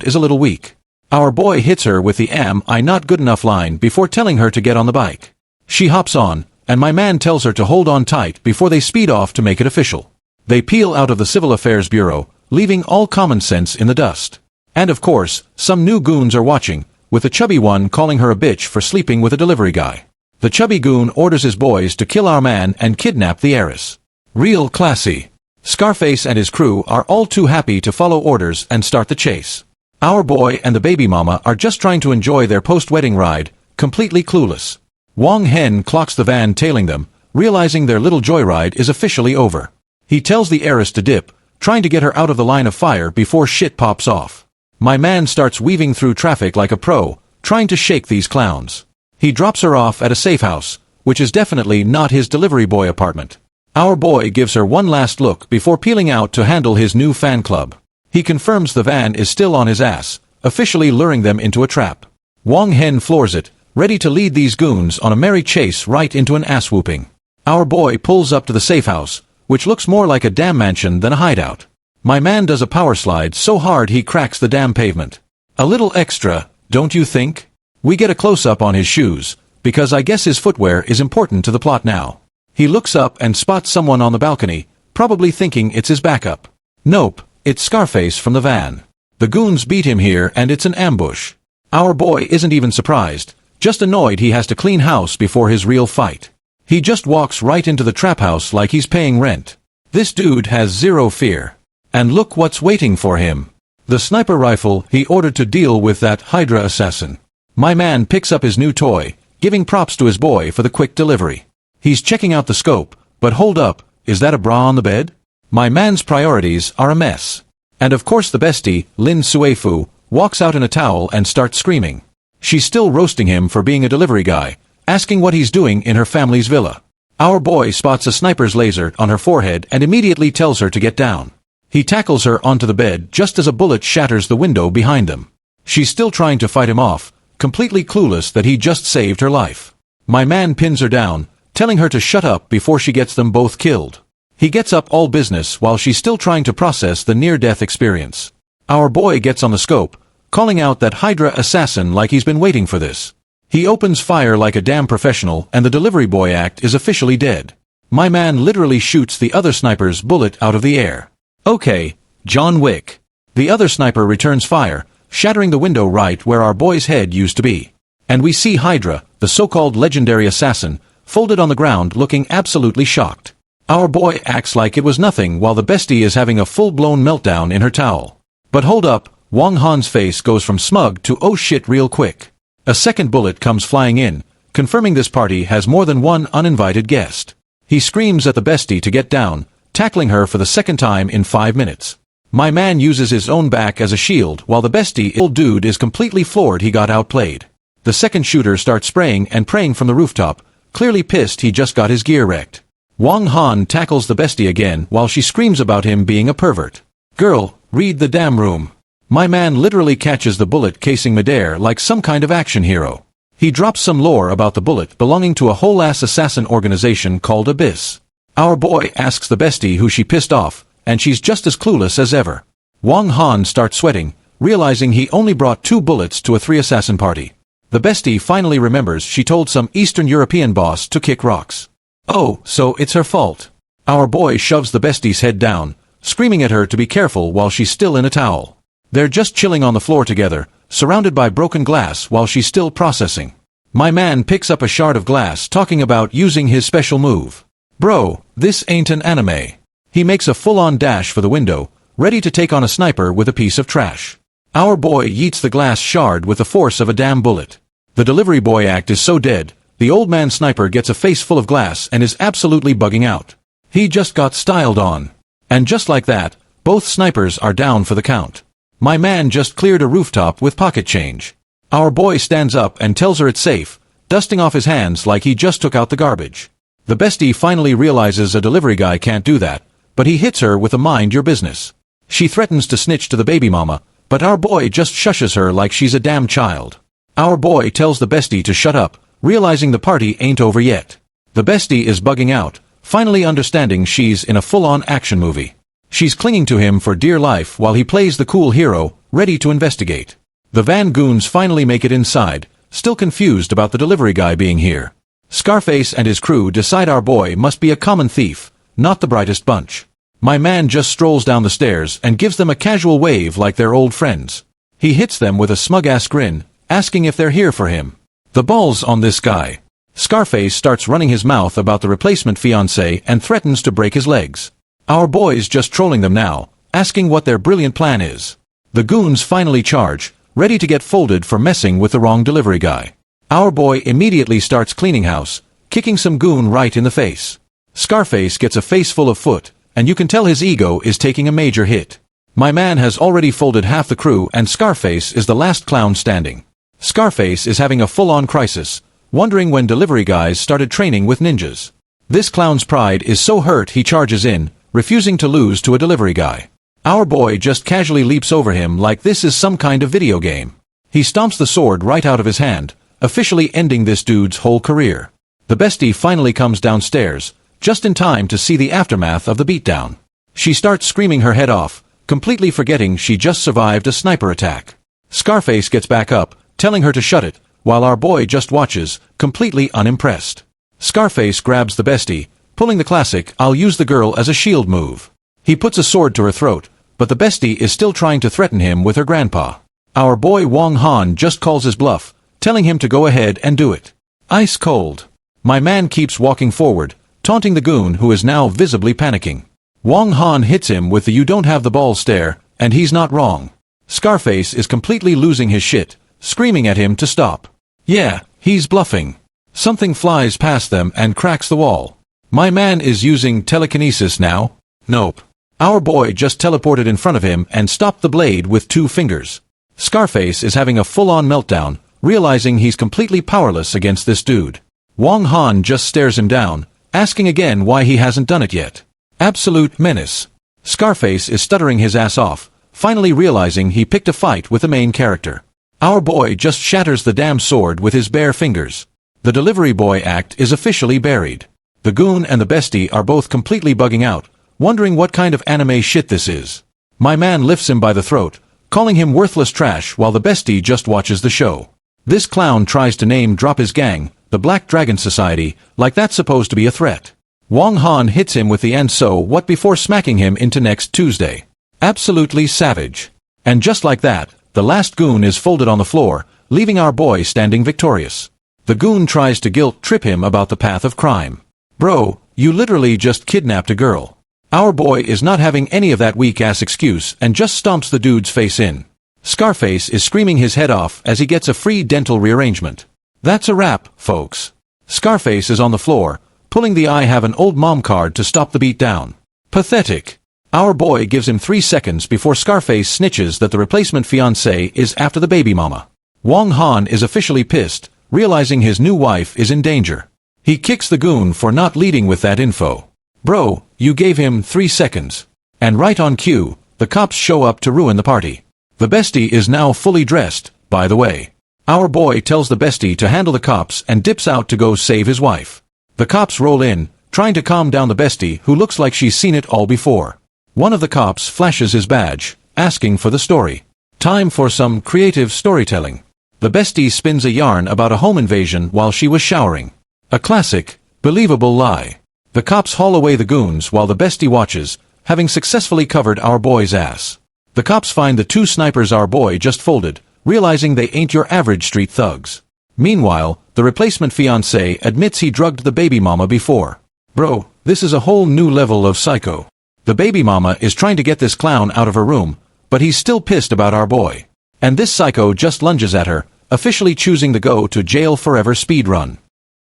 is a little weak. Our boy hits her with the "am I not good enough" line before telling her to get on the bike. She hops on, and my man tells her to hold on tight before they speed off to make it official. They peel out of the Civil Affairs Bureau, leaving all common sense in the dust. And of course, some new goons are watching, with the chubby one calling her a bitch for sleeping with a delivery guy. The chubby goon orders his boys to kill our man and kidnap the heiress. Real classy. Scarface and his crew are all too happy to follow orders and start the chase. Our boy and the baby mama are just trying to enjoy their post-wedding ride, completely clueless. Wang Hen clocks the van tailing them, realizing their little joyride is officially over. He tells the heiress to dip, trying to get her out of the line of fire before shit pops off. My man starts weaving through traffic like a pro, trying to shake these clowns. He drops her off at a safe house, which is definitely not his delivery boy apartment. Our boy gives her one last look before peeling out to handle his new fan club. He confirms the van is still on his ass, officially luring them into a trap. Wang Hen floors it, ready to lead these goons on a merry chase right into an ass-whooping. Our boy pulls up to the safe house, which looks more like a damn mansion than a hideout. My man does a power slide so hard he cracks the damn pavement. A little extra, don't you think? We get a close-up on his shoes, because I guess his footwear is important to the plot now. He looks up and spots someone on the balcony, probably thinking it's his backup. Nope, it's Scarface from the van. The goons beat him here and it's an ambush. Our boy isn't even surprised, just annoyed he has to clean house before his real fight. He just walks right into the trap house like he's paying rent. This dude has zero fear. And look what's waiting for him. The sniper rifle he ordered to deal with that Hydra assassin. My man picks up his new toy, giving props to his boy for the quick delivery. He's checking out the scope, but hold up, is that a bra on the bed? My man's priorities are a mess. And of course the bestie, Lin Suefu, walks out in a towel and starts screaming. She's still roasting him for being a delivery guy, asking what he's doing in her family's villa. Our boy spots a sniper's laser on her forehead and immediately tells her to get down. He tackles her onto the bed just as a bullet shatters the window behind them. She's still trying to fight him off, completely clueless that he just saved her life. My man pins her down, telling her to shut up before she gets them both killed. He gets up all business while she's still trying to process the near-death experience. Our boy gets on the scope, calling out that Hydra assassin like he's been waiting for this. He opens fire like a damn professional and the delivery boy act is officially dead. My man literally shoots the other sniper's bullet out of the air. Okay, John Wick. The other sniper returns fire, shattering the window right where our boy's head used to be. And we see Hydra, the so-called legendary assassin, folded on the ground looking absolutely shocked. Our boy acts like it was nothing while the bestie is having a full-blown meltdown in her towel. But hold up, Wang Han's face goes from smug to oh shit real quick. A second bullet comes flying in, confirming this party has more than one uninvited guest. He screams at the bestie to get down, tackling her for the second time in 5 minutes. My man uses his own back as a shield while the bestie old dude is completely floored he got outplayed. The second shooter starts spraying and praying from the rooftop, clearly pissed he just got his gear wrecked. Wang Han tackles the bestie again while she screams about him being a pervert. Girl, read the damn room. My man literally catches the bullet casing midair like some kind of action hero. He drops some lore about the bullet belonging to a whole-ass assassin organization called Abyss. Our boy asks the bestie who she pissed off, and she's just as clueless as ever. Wang Han starts sweating, realizing he only brought 2 bullets to a 3-assassin party. The bestie finally remembers she told some Eastern European boss to kick rocks. Oh, so it's her fault. Our boy shoves the bestie's head down, screaming at her to be careful while she's still in a towel. They're just chilling on the floor together, surrounded by broken glass while she's still processing. My man picks up a shard of glass talking about using his special move. Bro, this ain't an anime. He makes a full-on dash for the window, ready to take on a sniper with a piece of trash. Our boy yeets the glass shard with the force of a damn bullet. The delivery boy act is so dead, the old man sniper gets a face full of glass and is absolutely bugging out. He just got styled on. And just like that, both snipers are down for the count. My man just cleared a rooftop with pocket change. Our boy stands up and tells her it's safe, dusting off his hands like he just took out the garbage. The bestie finally realizes a delivery guy can't do that, but he hits her with a mind your business. She threatens to snitch to the baby mama, but our boy just shushes her like she's a damn child. Our boy tells the bestie to shut up, realizing the party ain't over yet. The bestie is bugging out, finally understanding she's in a full-on action movie. She's clinging to him for dear life while he plays the cool hero, ready to investigate. The Van Goons finally make it inside, still confused about the delivery guy being here. Scarface and his crew decide our boy must be a common thief, not the brightest bunch. My man just strolls down the stairs and gives them a casual wave like they're old friends. He hits them with a smug-ass grin, asking if they're here for him. The balls on this guy. Scarface starts running his mouth about the replacement fiancé and threatens to break his legs. Our boy's just trolling them now, asking what their brilliant plan is. The goons finally charge, ready to get folded for messing with the wrong delivery guy. Our boy immediately starts cleaning house, kicking some goon right in the face. Scarface gets a face full of foot, and you can tell his ego is taking a major hit. My man has already folded half the crew and Scarface is the last clown standing. Scarface is having a full-on crisis, wondering when delivery guys started training with ninjas. This clown's pride is so hurt he charges in, refusing to lose to a delivery guy. Our boy just casually leaps over him like this is some kind of video game. He stomps the sword right out of his hand, officially ending this dude's whole career. The bestie finally comes downstairs, just in time to see the aftermath of the beatdown. She starts screaming her head off, completely forgetting she just survived a sniper attack. Scarface gets back up, telling her to shut it, while our boy just watches, completely unimpressed. Scarface grabs the bestie, pulling the classic "I'll use the girl as a shield" move. He puts a sword to her throat, but the bestie is still trying to threaten him with her grandpa. Our boy Wong Han just calls his bluff, telling him to go ahead and do it. Ice cold. My man keeps walking forward, taunting the goon who is now visibly panicking. Wong Han hits him with the "you don't have the balls" stare, and he's not wrong. Scarface is completely losing his shit, screaming at him to stop. Yeah, he's bluffing. Something flies past them and cracks the wall. My man is using telekinesis now? Nope. Our boy just teleported in front of him and stopped the blade with 2 fingers. Scarface is having a full-on meltdown, realizing he's completely powerless against this dude. Wong Han just stares him down, asking again why he hasn't done it yet. Absolute menace. Scarface is stuttering his ass off, finally realizing he picked a fight with the main character. Our boy just shatters the damn sword with his bare fingers. The delivery boy act is officially buried. The goon and the bestie are both completely bugging out, wondering what kind of anime shit this is. My man lifts him by the throat, calling him worthless trash while the bestie just watches the show. This clown tries to name drop his gang, the Black Dragon Society, like that's supposed to be a threat. Wong Han hits him with the "and so what" before smacking him into next Tuesday. Absolutely savage. And just like that, the last goon is folded on the floor, leaving our boy standing victorious. The goon tries to guilt trip him about the path of crime. Bro, you literally just kidnapped a girl. Our boy is not having any of that weak-ass excuse and just stomps the dude's face in. Scarface is screaming his head off as he gets a free dental rearrangement. That's a wrap, folks. Scarface is on the floor, pulling the "I have an old mom" card to stop the beat down. Pathetic. Our boy gives him 3 seconds before Scarface snitches that the replacement fiancé is after the baby mama. Wong Han is officially pissed, realizing his new wife is in danger. He kicks the goon for not leading with that info. Bro, you gave him 3 seconds. And right on cue, the cops show up to ruin the party. The bestie is now fully dressed, by the way. Our boy tells the bestie to handle the cops and dips out to go save his wife. The cops roll in, trying to calm down the bestie who looks like she's seen it all before. One of the cops flashes his badge, asking for the story. Time for some creative storytelling. The bestie spins a yarn about a home invasion while she was showering. A classic, believable lie. The cops haul away the goons while the bestie watches, having successfully covered our boy's ass. The cops find the two snipers our boy just folded, realizing they ain't your average street thugs. Meanwhile, the replacement fiancé admits he drugged the baby mama before. Bro, this is a whole new level of psycho. The baby mama is trying to get this clown out of her room, but he's still pissed about our boy. And this psycho just lunges at her, officially choosing the go to jail forever speed run.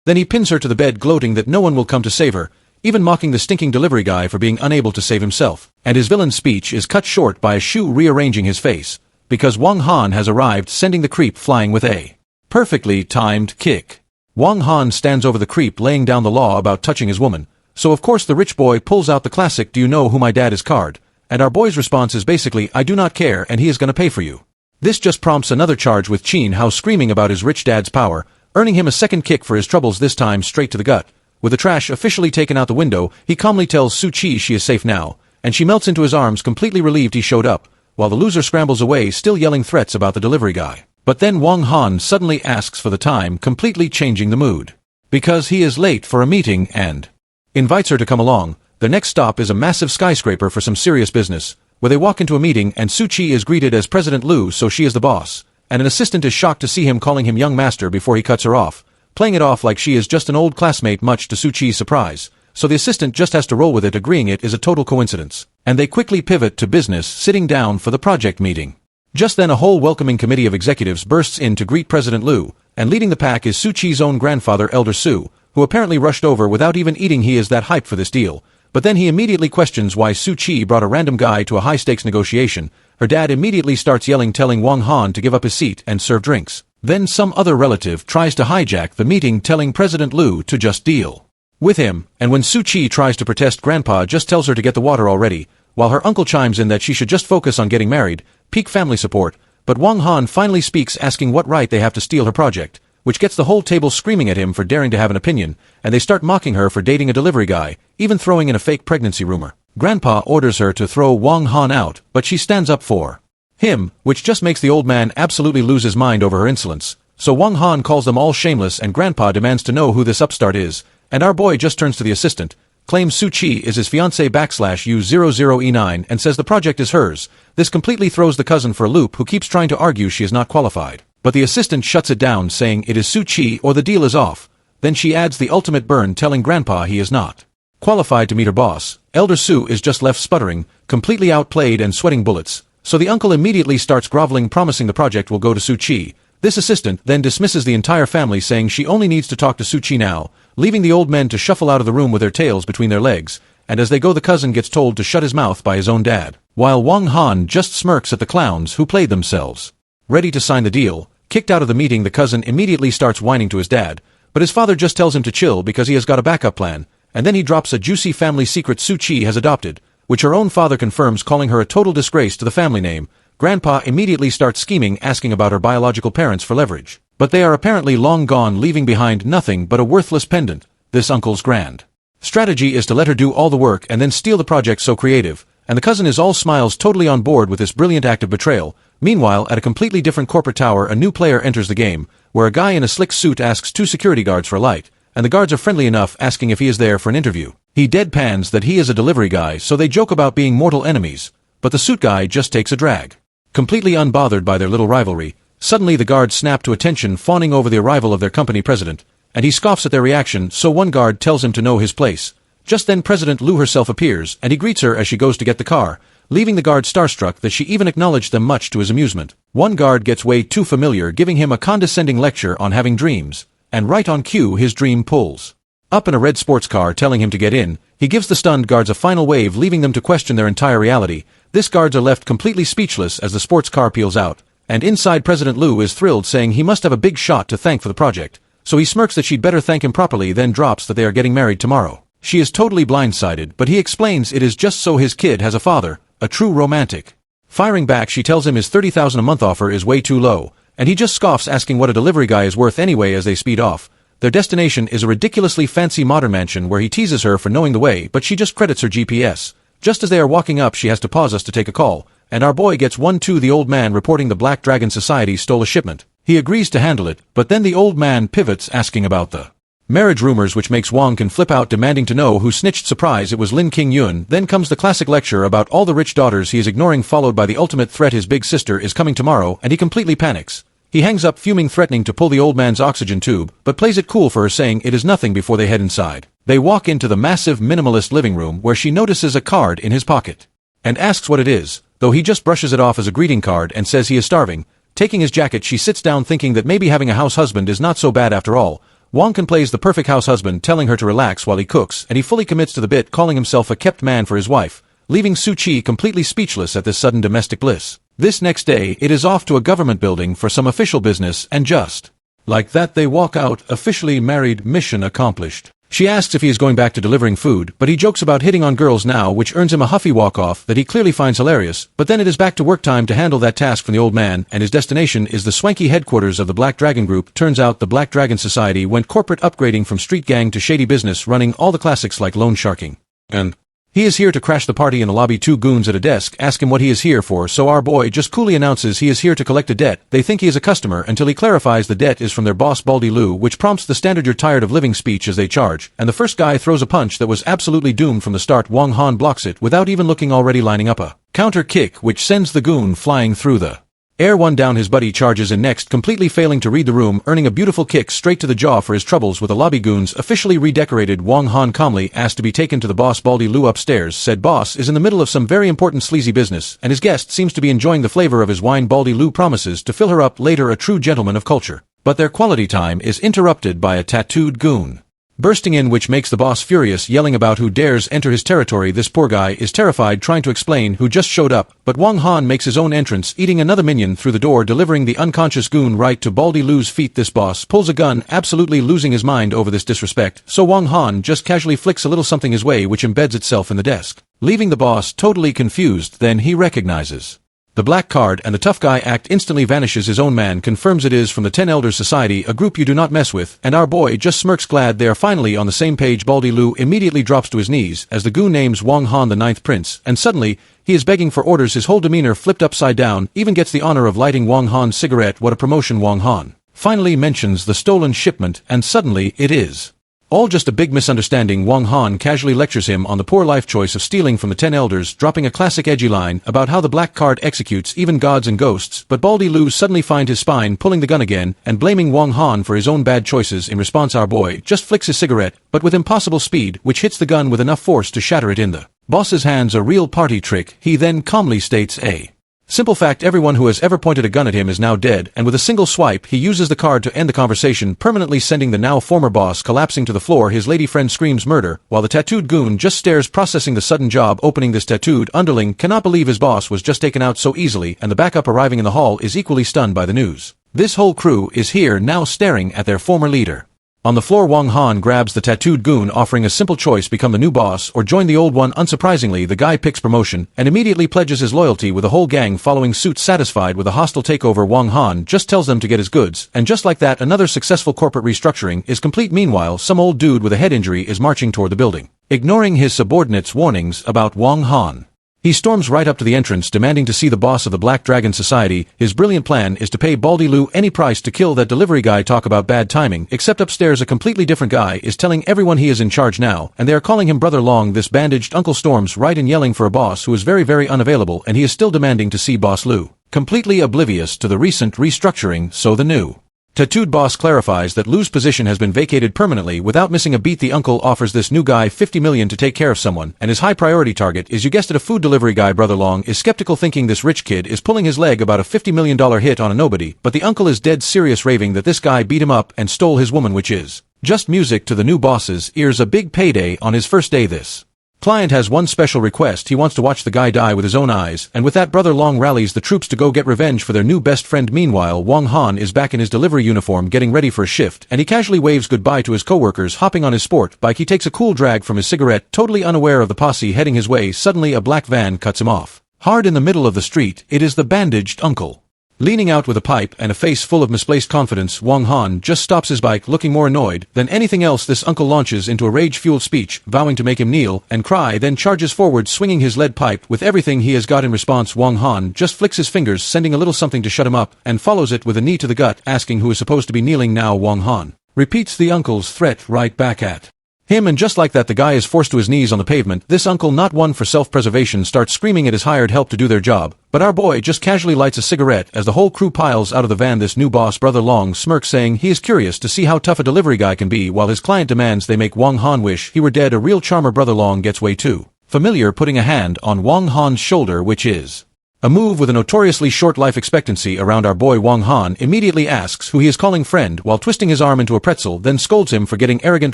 Then he pins her to the bed, gloating that no one will come to save her, even mocking the stinking delivery guy for being unable to save himself. And his villain's speech is cut short by a shoe rearranging his face, because Wang Han has arrived, sending the creep flying with a perfectly timed kick. Wang Han stands over the creep, laying down the law about touching his woman, so of course the rich boy pulls out the classic "Do you know who my dad is" card, and our boy's response is basically "I do not care and he is gonna pay for you." This just prompts another charge with Chin Hao screaming about his rich dad's power, earning him a second kick for his troubles, this time straight to the gut. With the trash officially taken out the window, he calmly tells Su Chi she is safe now, and she melts into his arms, completely relieved he showed up, while the loser scrambles away, still yelling threats about the delivery guy. But then Wang Han suddenly asks for the time, completely changing the mood. Because he is late for a meeting and invites her to come along. Their next stop is a massive skyscraper for some serious business, where they walk into a meeting and Su Chi is greeted as President Lu, so she is the boss, and an assistant is shocked to see him calling him young master before he cuts her off, playing it off like she is just an old classmate, much to Su Chi's surprise, so the assistant just has to roll with it, agreeing it is a total coincidence. And they quickly pivot to business, sitting down for the project meeting. Just then a whole welcoming committee of executives bursts in to greet President Lu, and leading the pack is Su Chi's own grandfather, Elder Su, who apparently rushed over without even eating. He is that hyped for this deal, but then he immediately questions why Su Chi brought a random guy to a high-stakes negotiation. Her dad immediately starts yelling, telling Wang Han to give up his seat and serve drinks. Then some other relative tries to hijack the meeting, telling President Lu to just deal with him, and when Su Chi tries to protest, Grandpa just tells her to get the water already, while her uncle chimes in that she should just focus on getting married, peak family support, but Wang Han finally speaks, asking what right they have to steal her project, which gets the whole table screaming at him for daring to have an opinion, and they start mocking her for dating a delivery guy, even throwing in a fake pregnancy rumor. Grandpa orders her to throw Wang Han out, but she stands up for him, which just makes the old man absolutely lose his mind over her insolence. So Wang Han calls them all shameless, and Grandpa demands to know who this upstart is, and our boy just turns to the assistant, claims Su Chi is his fiancée /U00E9, and says the project is hers. This completely throws the cousin for a loop, who keeps trying to argue she is not qualified. But the assistant shuts it down, saying it is Su Chi or the deal is off. Then she adds the ultimate burn, telling Grandpa he is not qualified to meet her boss. Elder Su is just left sputtering, completely outplayed and sweating bullets. So the uncle immediately starts groveling, promising the project will go to Su Chi. This assistant then dismisses the entire family, saying she only needs to talk to Su Chi now, leaving the old men to shuffle out of the room with their tails between their legs, and as they go the cousin gets told to shut his mouth by his own dad, while Wang Han just smirks at the clowns who played themselves. Ready to sign the deal, kicked out of the meeting, the cousin immediately starts whining to his dad, but his father just tells him to chill because he has got a backup plan, and then he drops a juicy family secret Su Chi has adopted, which her own father confirms, calling her a total disgrace to the family name. Grandpa immediately starts scheming, asking about her biological parents for leverage, but they are apparently long gone, leaving behind nothing but a worthless pendant. This uncle's grand strategy is to let her do all the work and then steal the project. So creative, and the cousin is all smiles, totally on board with this brilliant act of betrayal. Meanwhile, at a completely different corporate tower, a new player enters the game, where a guy in a slick suit asks two security guards for a light, and the guards are friendly enough, asking if he is there for an interview. He deadpans that he is a delivery guy, so they joke about being mortal enemies, but the suit guy just takes a drag. Completely unbothered by their little rivalry, suddenly the guards snap to attention, fawning over the arrival of their company president, and he scoffs at their reaction, so one guard tells him to know his place. Just then President Lu herself appears, and he greets her as she goes to get the car, leaving the guard starstruck that she even acknowledged them, much to his amusement. One guard gets way too familiar, giving him a condescending lecture on having dreams, and right on cue his dream pulls up in a red sports car, telling him to get in. He gives the stunned guards a final wave, leaving them to question their entire reality. This guards are left completely speechless as the sports car peels out, and inside President Lu is thrilled, saying he must have a big shot to thank for the project, so he smirks that she'd better thank him properly, then drops that they are getting married tomorrow. She is totally blindsided, but he explains it is just so his kid has a father, a true romantic. Firing back, she tells him his $30,000 a month offer is way too low, and he just scoffs, asking what a delivery guy is worth anyway. As they speed off, their destination is a ridiculously fancy modern mansion, where he teases her for knowing the way, but she just credits her GPS. Just as they are walking up, she has to pause us to take a call, and our boy gets one to the old man reporting the Black Dragon Society stole a shipment. He agrees to handle it, but then the old man pivots asking about the marriage rumors, which makes Wong can flip out, demanding to know who snitched. Surprise, it was Lin King Yun. Then comes the classic lecture about all the rich daughters he is ignoring, followed by the ultimate threat: his big sister is coming tomorrow, and he completely panics. He hangs up fuming, threatening to pull the old man's oxygen tube, but plays it cool for her, saying it is nothing before they head inside. They walk into the massive minimalist living room, where she notices a card in his pocket and asks what it is, though he just brushes it off as a greeting card and says he is starving. Taking his jacket, she sits down, thinking that maybe having a house husband is not so bad after all. Wong Can plays the perfect house husband, telling her to relax while he cooks, and he fully commits to the bit, calling himself a kept man for his wife, leaving Su Chi completely speechless at this sudden domestic bliss. This next day, it is off to a government building for some official business, and just like that they walk out, officially married, mission accomplished. She asks if he is going back to delivering food, but he jokes about hitting on girls now, which earns him a huffy walk-off that he clearly finds hilarious. But then it is back to work time to handle that task from the old man, and his destination is the swanky headquarters of the Black Dragon Group. Turns out the Black Dragon Society went corporate, upgrading from street gang to shady business, running all the classics like loan sharking. And he is here to crash the party. In the lobby, two goons at a desk ask him what he is here for, so our boy just coolly announces he is here to collect a debt. They think he is a customer until he clarifies the debt is from their boss Baldy Lou, which prompts the standard "you're tired of living" speech as they charge, and the first guy throws a punch that was absolutely doomed from the start. Wong Han blocks it without even looking, already lining up a counter kick which sends the goon flying through the air. One down, his buddy charges in next, completely failing to read the room, earning a beautiful kick straight to the jaw for his troubles with the lobby goons officially redecorated. Wong Han calmly asked to be taken to the boss Baldy Lou upstairs. Said boss is in the middle of some very important sleazy business, and his guest seems to be enjoying the flavor of his wine. Baldy Lou promises to fill her up later, a true gentleman of culture. But their quality time is interrupted by a tattooed goon bursting in, which makes the boss furious, yelling about who dares enter his territory. This poor guy is terrified, trying to explain who just showed up, but Wong Han makes his own entrance, eating another minion through the door, delivering the unconscious goon right to Baldy Lou's feet. This boss pulls a gun, absolutely losing his mind over this disrespect, so Wong Han just casually flicks a little something his way, which embeds itself in the desk, leaving the boss totally confused. Then he recognizes the black card, and the tough guy act instantly vanishes. His own man confirms it is from the 10 Elders Society, a group you do not mess with, and our boy just smirks, glad they are finally on the same page. Baldy Lou immediately drops to his knees as the goon names Wong Han the 9th Prince, and suddenly he is begging for orders, his whole demeanor flipped upside down, even gets the honor of lighting Wong Han's cigarette. What a promotion. Wong Han finally mentions the stolen shipment, and suddenly it is all just a big misunderstanding. Wong Han casually lectures him on the poor life choice of stealing from the 10 Elders, dropping a classic edgy line about how the black card executes even gods and ghosts, but Baldy Lou suddenly finds his spine, pulling the gun again, and blaming Wong Han for his own bad choices. In response, our boy just flicks his cigarette, but with impossible speed, which hits the gun with enough force to shatter it in the boss's hands, a real party trick. He then calmly states a simple fact: everyone who has ever pointed a gun at him is now dead, and with a single swipe he uses the card to end the conversation, permanently sending the now former boss collapsing to the floor. His lady friend screams murder, while the tattooed goon just stares, processing the sudden job opening. This tattooed underling cannot believe his boss was just taken out so easily, and the backup arriving in the hall is equally stunned by the news. This whole crew is here now, staring at their former leader. On the floor, Wong Han grabs the tattooed goon, offering a simple choice: become the new boss or join the old one. Unsurprisingly, the guy picks promotion and immediately pledges his loyalty, with the whole gang following suit. Satisfied with a hostile takeover, Wong Han just tells them to get his goods, and just like that, another successful corporate restructuring is complete. Meanwhile, some old dude with a head injury is marching toward the building, ignoring his subordinates' warnings about Wong Han. He storms right up to the entrance, demanding to see the boss of the Black Dragon Society. His brilliant plan is to pay Baldy Lou any price to kill that delivery guy. Talk about bad timing, except upstairs a completely different guy is telling everyone he is in charge now, and they are calling him Brother Long. This bandaged uncle storms right in, yelling for a boss who is very unavailable, and he is still demanding to see Boss Lou, completely oblivious to the recent restructuring. So the new tattooed boss clarifies that Lou's position has been vacated permanently. Without missing a beat, the uncle offers this new guy $50 million to take care of someone, and his high priority target is, you guessed it, a food delivery guy. Brother Long is skeptical, thinking this rich kid is pulling his leg about a $50 million hit on a nobody, but the uncle is dead serious, raving that this guy beat him up and stole his woman, which is just music to the new boss's ears. A big payday on his first day. This client has one special request: he wants to watch the guy die with his own eyes, and with that, Brother Long rallies the troops to go get revenge for their new best friend. Meanwhile, Wong Han is back in his delivery uniform, getting ready for a shift, and he casually waves goodbye to his coworkers. Hopping on his sport bike, he takes a cool drag from his cigarette, totally unaware of the posse heading his way. Suddenly, a black van cuts him off hard in the middle of the street. It is the bandaged uncle. Leaning out with a pipe and a face full of misplaced confidence, Wang Han just stops his bike looking more annoyed than anything else. This uncle launches into a rage-fueled speech, vowing to make him kneel and cry, then charges forward swinging his lead pipe with everything he has got. In response, Wang Han just flicks his fingers, sending a little something to shut him up, and follows it with a knee to the gut, asking who is supposed to be kneeling now. Wang Han repeats the uncle's threat right back at him, and just like that the guy is forced to his knees on the pavement. This uncle, not one for self-preservation, starts screaming at his hired help to do their job, but our boy just casually lights a cigarette as the whole crew piles out of the van. This new boss, Brother Long, smirks, saying he is curious to see how tough a delivery guy can be, while his client demands they make Wang Han wish he were dead. A real charmer. Brother Long gets way too familiar, putting a hand on Wang Han's shoulder, which is a move with a notoriously short life expectancy around. Our boy Wang Han immediately asks who he is calling friend while twisting his arm into a pretzel, then scolds him for getting arrogant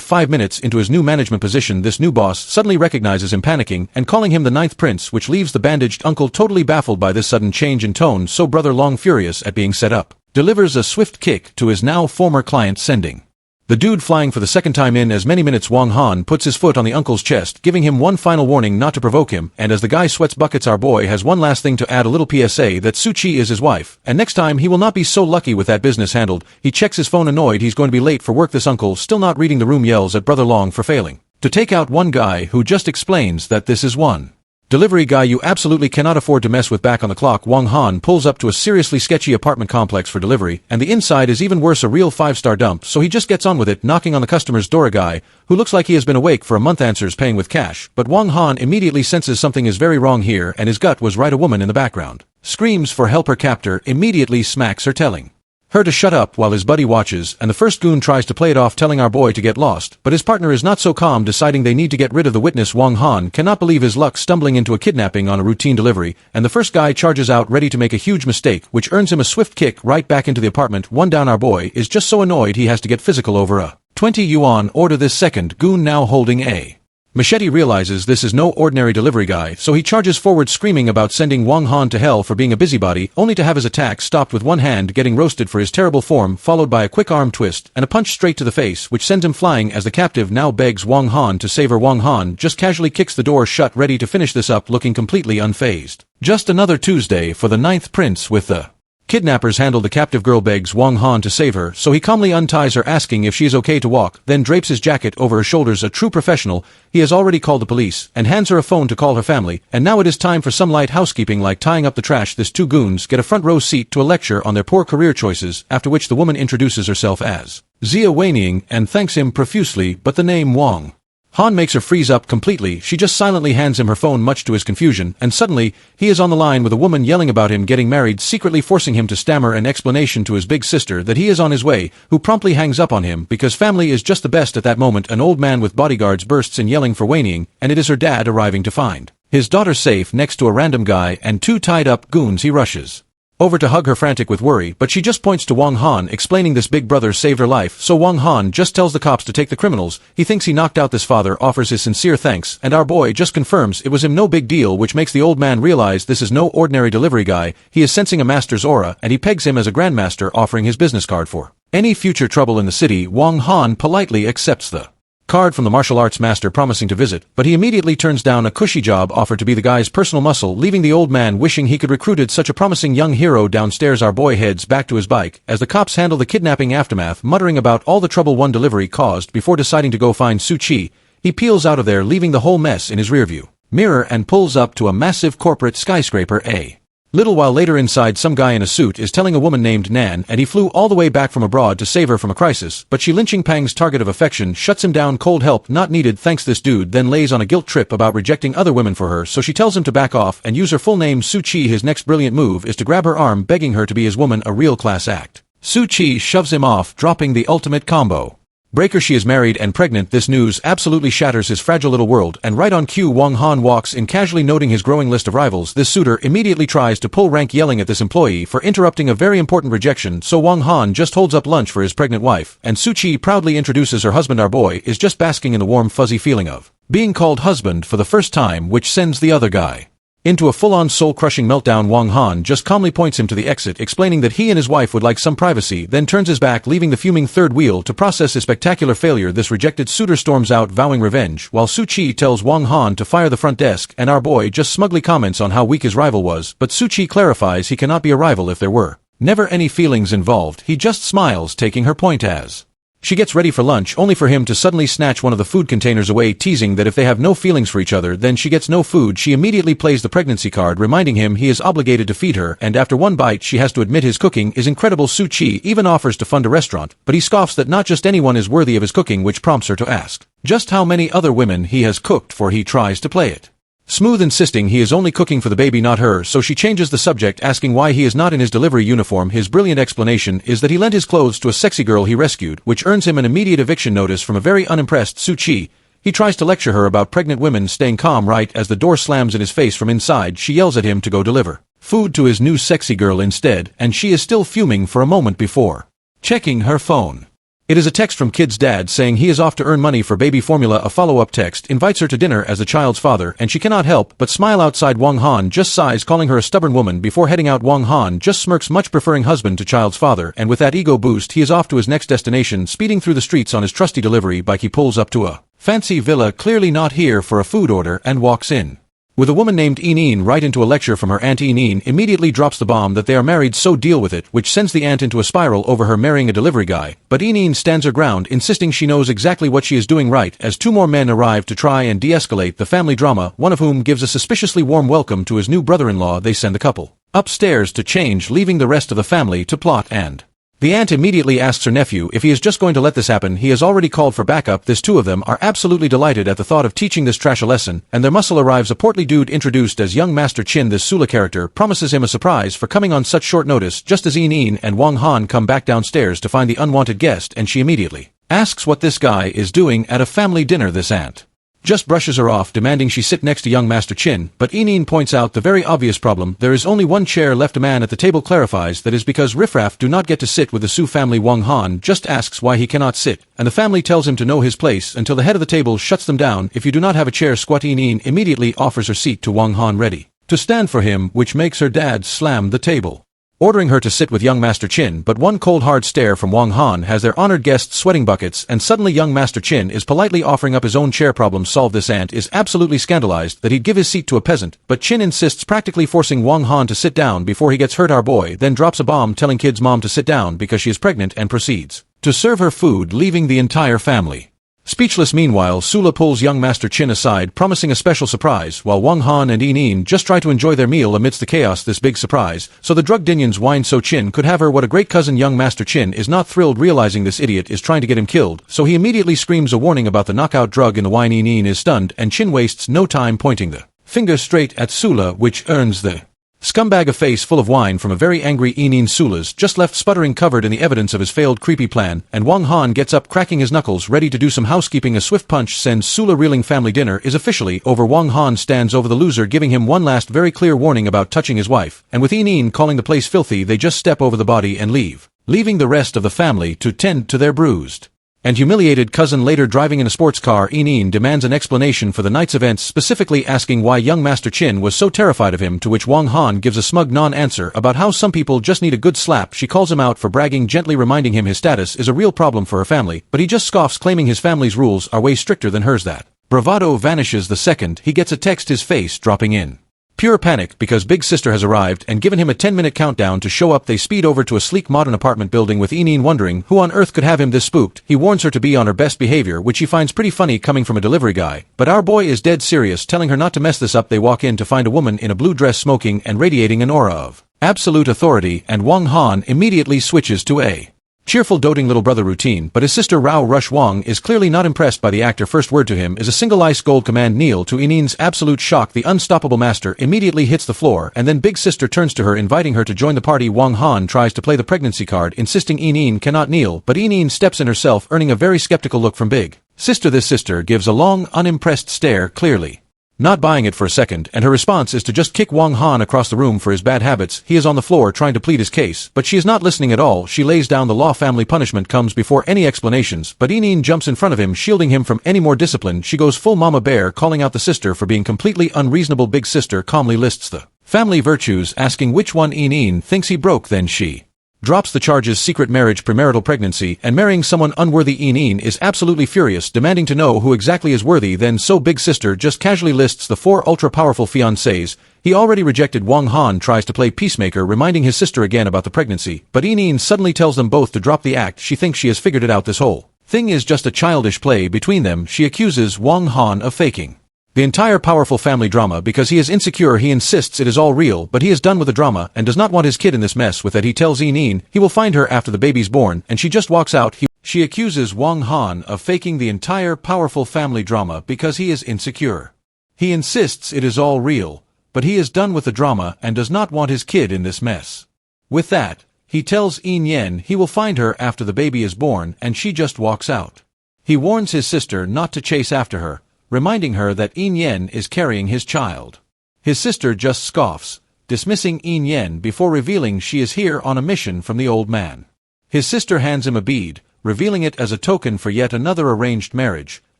5 minutes into his new management position. This new boss suddenly recognizes him, panicking and calling him the ninth prince, which leaves the bandaged uncle totally baffled by this sudden change in tone. So Brother Long, furious at being set up, delivers a swift kick to his now former client, sending the dude flying for the second time in as many minutes. Wang Han puts his foot on the uncle's chest, giving him one final warning not to provoke him, and as the guy sweats buckets, our boy has one last thing to add, a little PSA that Su-Chi is his wife, and next time he will not be so lucky with that business handled. He checks his phone, annoyed he's going to be late for work. This uncle, still not reading the room, yells at Brother Long for failing to take out one guy who just explains that this is one delivery guy you absolutely cannot afford to mess with. Back on the clock, Wang Han pulls up to a seriously sketchy apartment complex for delivery, and the inside is even worse, a real 5-star dump, so he just gets on with it, knocking on the customer's door. A guy who looks like he has been awake for a month answers, paying with cash, but Wang Han immediately senses something is very wrong here, and his gut was right. A woman in the background screams for help. Her captor immediately smacks her, telling her to shut up, while his buddy watches, and the first goon tries to play it off, telling our boy to get lost, but his partner is not so calm, deciding they need to get rid of the witness. Wang Han cannot believe his luck, stumbling into a kidnapping on a routine delivery, and the first guy charges out ready to make a huge mistake, which earns him a swift kick right back into the apartment. One down. Our boy is just so annoyed he has to get physical over a 20 yuan order. This second goon, now holding a machete, realizes this is no ordinary delivery guy, so he charges forward, screaming about sending Wang Han to hell for being a busybody, only to have his attack stopped with one hand, getting roasted for his terrible form, followed by a quick arm twist and a punch straight to the face, which sends him flying as the captive now begs Wang Han to save her. Wang Han just casually kicks the door shut, ready to finish this up, looking completely unfazed. Just another Tuesday for the ninth prince. With the kidnappers handled, the captive girl begs Wang Han to save her, so he calmly unties her, asking if she is okay to walk, then drapes his jacket over her shoulders. A true professional, he has already called the police, and hands her a phone to call her family, and now it is time for some light housekeeping like tying up the trash. This two goons get a front row seat to a lecture on their poor career choices, after which the woman introduces herself as Zia Weining and thanks him profusely, but the name Wang Han makes her freeze up completely. She just silently hands him her phone, much to his confusion, and suddenly, he is on the line with a woman yelling about him getting married, secretly forcing him to stammer an explanation to his big sister that he is on his way, who promptly hangs up on him because family is just the best. At that moment, an old man with bodyguards bursts in yelling for Weining, and it is her dad, arriving to find his daughter safe next to a random guy and two tied-up goons. He rushes over to hug her, frantic with worry, but she just points to Wang Han, explaining this big brother saved her life, so Wang Han just tells the cops to take the criminals. He thinks he knocked out this father, offers his sincere thanks, and our boy just confirms it was him, no big deal, which makes the old man realize this is no ordinary delivery guy. He is sensing a master's aura, and he pegs him as a grandmaster, offering his business card for any future trouble in the city. Wang Han politely accepts the card from the martial arts master, promising to visit, but he immediately turns down a cushy job offer to be the guy's personal muscle, leaving the old man wishing he could recruited such a promising young hero. Downstairs, our boy heads back to his bike as the cops handle the kidnapping aftermath, muttering about all the trouble one delivery caused before deciding to go find Su-Chi. He peels out of there, leaving the whole mess in his rearview mirror, and pulls up to a massive corporate skyscraper. A little while later, inside, some guy in a suit is telling a woman named Nan, and he flew all the way back from abroad to save her from a crisis, but she, lynching Pang's target of affection, shuts him down. Cold help not needed, thanks. This dude then lays on a guilt trip about rejecting other women for her, so she tells him to back off and use her full name, Su-Chi. His next brilliant move is to grab her arm, begging her to be his woman, a real class act. Su-Chi shoves him off, dropping the ultimate combo breaker. She is married and pregnant. This news absolutely shatters his fragile little world, and right on cue, Wang Han walks in, casually noting his growing list of rivals. This suitor immediately tries to pull rank, yelling at this employee for interrupting a very important rejection, so Wang Han just holds up lunch for his pregnant wife, and Su-Chi proudly introduces her husband. Our boy is just basking in the warm, fuzzy feeling of being called husband for the first time, which sends the other guy into a full-on soul-crushing meltdown. Wang Han just calmly points him to the exit, explaining that he and his wife would like some privacy, then turns his back, leaving the fuming third wheel to process his spectacular failure. This rejected suitor storms out, vowing revenge, while Su-Chi tells Wang Han to fire the front desk, and our boy just smugly comments on how weak his rival was, but Su-Chi clarifies he cannot be a rival if there were Never any feelings involved, he just smiles, taking her point as she gets ready for lunch, only for him to suddenly snatch one of the food containers away, teasing that if they have no feelings for each other then she gets no food. She immediately plays the pregnancy card, reminding him he is obligated to feed her, and after one bite she has to admit his cooking is incredible. Suchi even offers to fund a restaurant, but he scoffs that not just anyone is worthy of his cooking, which prompts her to ask just how many other women he has cooked for. He tries to play it smooth, insisting he is only cooking for the baby, not her, so she changes the subject, asking why he is not in his delivery uniform. His brilliant explanation is that he lent his clothes to a sexy girl he rescued, which earns him an immediate eviction notice from a very unimpressed Suchi. He tries to lecture her about pregnant women staying calm right as the door slams in his face from inside. She yells at him to go deliver food to his new sexy girl instead, and she is still fuming for a moment before checking her phone. It is a text from kid's dad saying he is off to earn money for baby formula. A follow-up text invites her to dinner as the child's father, and she cannot help but smile. Outside, Wang Han just sighs, calling her a stubborn woman before heading out. Wang Han just smirks, much preferring husband to child's father, and with that ego boost he is off to his next destination, speeding through the streets on his trusty delivery bike. He pulls up to a fancy villa, clearly not here for a food order, and walks in with a woman named Eneen right into a lecture from her aunt. Eneen immediately drops the bomb that they are married, so deal with it, which sends the aunt into a spiral over her marrying a delivery guy, but Eneen stands her ground, insisting she knows exactly what she is doing right, as two more men arrive to try and de-escalate the family drama, one of whom gives a suspiciously warm welcome to his new brother-in-law. They send the couple upstairs to change, leaving the rest of the family to plot, and the aunt immediately asks her nephew if he is just going to let this happen. He has already called for backup. This two of them are absolutely delighted at the thought of teaching this trash a lesson, and their muscle arrives, a portly dude introduced as young Master Chin. This Sula character promises him a surprise for coming on such short notice, just as Eneen and Wang Han come back downstairs to find the unwanted guest, and she immediately asks what this guy is doing at a family dinner. This aunt just brushes her off, demanding she sit next to young Master Chin, but Eneen points out the very obvious problem. There is only one chair left. A man at the table clarifies that is because riffraff do not get to sit with the Su family. Wang Han just asks why he cannot sit, and the family tells him to know his place until the head of the table shuts them down. If you do not have a chair, squat. Eneen immediately offers her seat to Wang Han, ready to stand for him, which makes her dad slam the table, ordering her to sit with young Master Chin, but one cold hard stare from Wang Han has their honored guests sweating buckets, and suddenly young Master Chin is politely offering up his own chair. Problem solved. This aunt is absolutely scandalized that he'd give his seat to a peasant, but Chin insists, practically forcing Wang Han to sit down before he gets hurt. Our boy then drops a bomb, telling kid's mom to sit down because she is pregnant, and proceeds to serve her food, leaving the entire family speechless. Meanwhile, Sula pulls young Master Chin aside, promising a special surprise, while Wang Han and Eneen just try to enjoy their meal amidst the chaos. This big surprise, so the drug dinions whine so Chin could have her. What a great cousin. Young Master Chin is not thrilled, realizing this idiot is trying to get him killed, so he immediately screams a warning about the knockout drug in the wine. Eneen is stunned, and Chin wastes no time pointing the finger straight at Sula, which earns the scumbag a face full of wine from a very angry Eneen. Sula's just left sputtering, covered in the evidence of his failed creepy plan, and Wang Han gets up, cracking his knuckles, ready to do some housekeeping. A swift punch sends Sula reeling. Family dinner is officially over. Wang Han stands over the loser, giving him one last very clear warning about touching his wife, and with Eneen calling the place filthy, they just step over the body and leave, leaving the rest of the family to tend to their bruised and humiliated cousin. Later, driving in a sports car, Eneen demands an explanation for the night's events, specifically asking why young Master Chin was so terrified of him, to which Wang Han gives a smug non-answer about how some people just need a good slap. She calls him out for bragging, gently reminding him his status is a real problem for her family, but he just scoffs, claiming his family's rules are way stricter than hers. That bravado vanishes the second he gets a text, his face dropping in pure panic because big sister has arrived and given him a 10-minute countdown to show up. They speed over to a sleek modern apartment building, with Eneen wondering who on earth could have him this spooked. He warns her to be on her best behavior, which she finds pretty funny coming from a delivery guy, but our boy is dead serious, telling her not to mess this up. They walk in to find a woman in a blue dress smoking and radiating an aura of absolute authority, and Wang Han immediately switches to a cheerful, doting little brother routine, but his sister Rao Rush Wang is clearly not impressed by the actor. First word to him is a single ice gold command. Kneel. To Eneen's absolute shock, the unstoppable master immediately hits the floor, and then big sister turns to her, inviting her to join the party. Wang Han tries to play the pregnancy card, insisting Eneen cannot kneel, but Eneen steps in herself, earning a very skeptical look from big sister. This sister gives a long, unimpressed stare, clearly not buying it for a second, and her response is to just kick Wang Han across the room for his bad habits. He is on the floor trying to plead his case, but she is not listening at all. She lays down the law. Family punishment comes before any explanations, but Eneen jumps in front of him, shielding him from any more discipline. She goes full mama bear, calling out the sister for being completely unreasonable. Big sister calmly lists the family virtues, asking which one Eneen thinks he broke. Then she drops the charges: secret marriage, premarital pregnancy, and marrying someone unworthy. Eneen is absolutely furious, demanding to know who exactly is worthy. Then so big sister just casually lists the 4 ultra-powerful fiancés, He already rejected. Wang Han tries to play peacemaker, reminding his sister again about the pregnancy, but Yin suddenly tells them both to drop the act. She thinks she has figured it out. This whole thing is just a childish play between them. She accuses Wang Han of faking the entire powerful family drama because he is insecure. He insists it is all real, but he is done with the drama and does not want his kid in this mess with it. He tells Yin he will find her after the baby's born, and she just walks out. She accuses Wang Han of faking the entire powerful family drama because he is insecure. He insists it is all real, but he is done with the drama and does not want his kid in this mess. With that, he tells Yin he will find her after the baby is born, and she just walks out. He warns his sister not to chase after her, reminding her that Yin is carrying his child. His sister just scoffs, dismissing Yin before revealing she is here on a mission from the old man. His sister hands him a bead, revealing it as a token for yet another arranged marriage,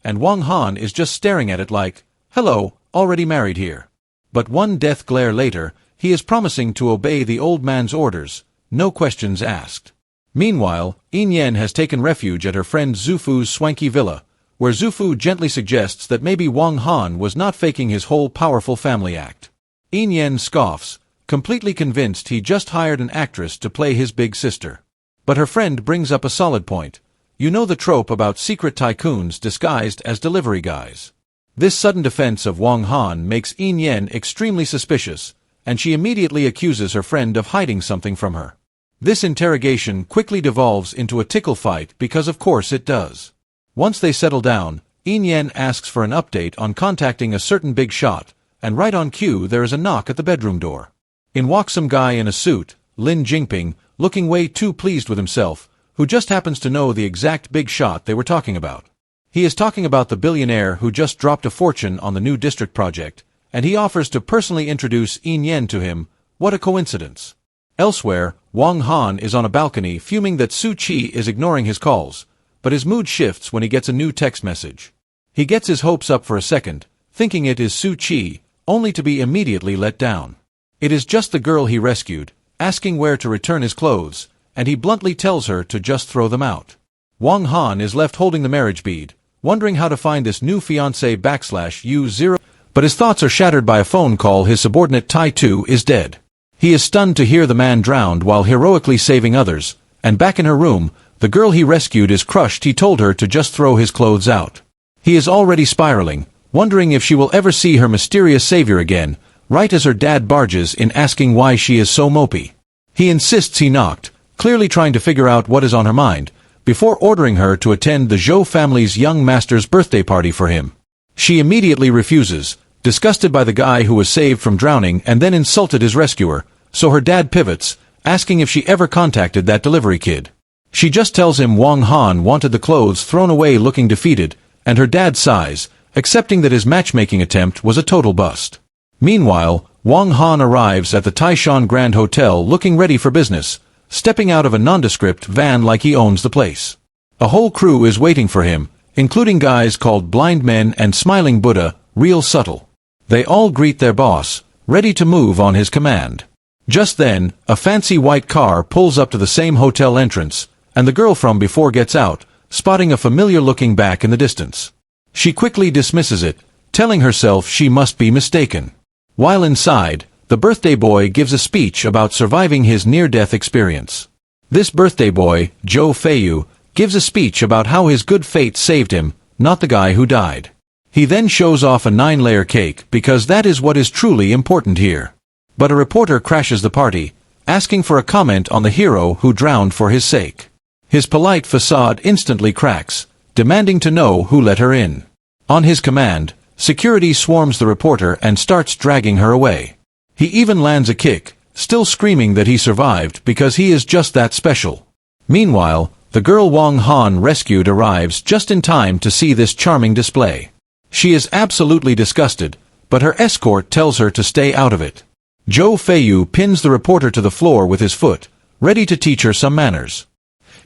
and Wang Han is just staring at it like, "Hello, already married here." But one death glare later, he is promising to obey the old man's orders, no questions asked. Meanwhile, Yin has taken refuge at her friend Zufu's swanky villa, where Zufu gently suggests that maybe Wang Han was not faking his whole powerful family act. Yin scoffs, completely convinced he just hired an actress to play his big sister. But her friend brings up a solid point. You know the trope about secret tycoons disguised as delivery guys. This sudden defense of Wang Han makes Yin extremely suspicious, and she immediately accuses her friend of hiding something from her. This interrogation quickly devolves into a tickle fight because of course it does. Once they settle down, Yin asks for an update on contacting a certain big shot, and right on cue there is a knock at the bedroom door. In walks some guy in a suit, Lin Jingping, looking way too pleased with himself, who just happens to know the exact big shot they were talking about. He is talking about the billionaire who just dropped a fortune on the new district project, and he offers to personally introduce Yin to him. What a coincidence. Elsewhere, Wang Han is on a balcony fuming that Su Qi is ignoring his calls, but his mood shifts when he gets a new text message. He gets his hopes up for a second, thinking it is Su Qi, only to be immediately let down. It is just the girl he rescued, asking where to return his clothes, and he bluntly tells her to just throw them out. Wang Han is left holding the marriage bead, wondering how to find this new fiancé /U0, but his thoughts are shattered by a phone call. His subordinate Tai Tu is dead. He is stunned to hear the man drowned while heroically saving others, and back in her room, the girl he rescued is crushed. He told her to just throw his clothes out. He is already spiraling, wondering if she will ever see her mysterious savior again, right as her dad barges in asking why she is so mopey. He insists he knocked, clearly trying to figure out what is on her mind, before ordering her to attend the Zhou family's young master's birthday party for him. She immediately refuses, disgusted by the guy who was saved from drowning and then insulted his rescuer, so her dad pivots, asking if she ever contacted that delivery kid. She just tells him Wang Han wanted the clothes thrown away, looking defeated, and her dad sighs, accepting that his matchmaking attempt was a total bust. Meanwhile, Wang Han arrives at the Taishan Grand Hotel looking ready for business, stepping out of a nondescript van like he owns the place. A whole crew is waiting for him, including guys called Blind Men and Smiling Buddha, real subtle. They all greet their boss, ready to move on his command. Just then, a fancy white car pulls up to the same hotel entrance, and the girl from before gets out, spotting a familiar-looking back in the distance. She quickly dismisses it, telling herself she must be mistaken. While inside, the birthday boy gives a speech about surviving his near-death experience. This birthday boy, Zhou Feiyu, gives a speech about how his good fate saved him, not the guy who died. He then shows off a 9-layer cake because that is what is truly important here. But a reporter crashes the party, asking for a comment on the hero who drowned for his sake. His polite facade instantly cracks, demanding to know who let her in. On his command, security swarms the reporter and starts dragging her away. He even lands a kick, still screaming that he survived because he is just that special. Meanwhile, the girl Wang Han rescued arrives just in time to see this charming display. She is absolutely disgusted, but her escort tells her to stay out of it. Zhou Feiyu pins the reporter to the floor with his foot, ready to teach her some manners.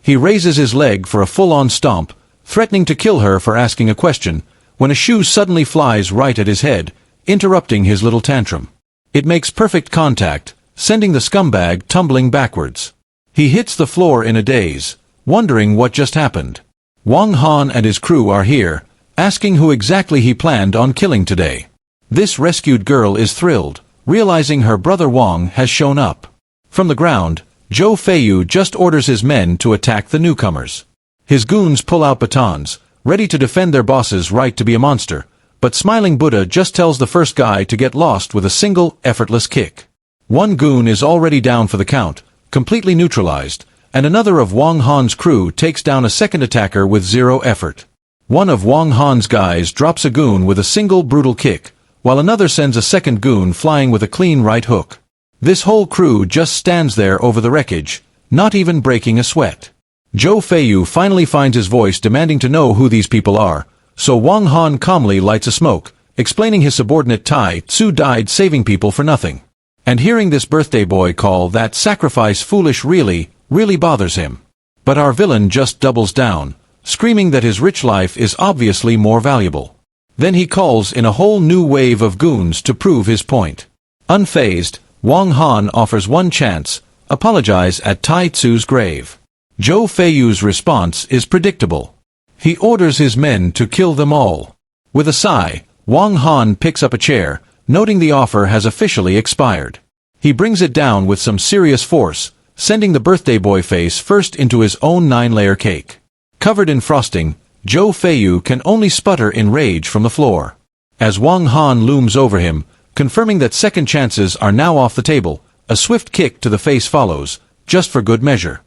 He raises his leg for a full-on stomp, threatening to kill her for asking a question, when a shoe suddenly flies right at his head, interrupting his little tantrum. It makes perfect contact, sending the scumbag tumbling backwards. He hits the floor in a daze, wondering what just happened. Wang Han and his crew are here, asking who exactly he planned on killing today. This rescued girl is thrilled, realizing her brother Wang has shown up. From the ground, Zhou Feiyu just orders his men to attack the newcomers. His goons pull out batons, ready to defend their boss's right to be a monster, but Smiling Buddha just tells the first guy to get lost with a single, effortless kick. One goon is already down for the count, completely neutralized, and another of Wang Han's crew takes down a second attacker with zero effort. One of Wang Han's guys drops a goon with a single brutal kick, while another sends a second goon flying with a clean right hook. This whole crew just stands there over the wreckage, not even breaking a sweat. Zhou Feiyu finally finds his voice demanding to know who these people are, so Wang Han calmly lights a smoke, explaining his subordinate Tai Tzu died saving people for nothing. And hearing this birthday boy call that sacrifice foolish really bothers him. But our villain just doubles down, screaming that his rich life is obviously more valuable. Then he calls in a whole new wave of goons to prove his point. Unfazed, Wang Han offers one chance, apologize at Tai Tzu's grave. Zhou Feiyu's response is predictable. He orders his men to kill them all. With a sigh, Wang Han picks up a chair, noting the offer has officially expired. He brings it down with some serious force, sending the birthday boy face first into his own 9-layer cake. Covered in frosting, Zhou Feiyu can only sputter in rage from the floor. As Wang Han looms over him, confirming that second chances are now off the table, a swift kick to the face follows, just for good measure.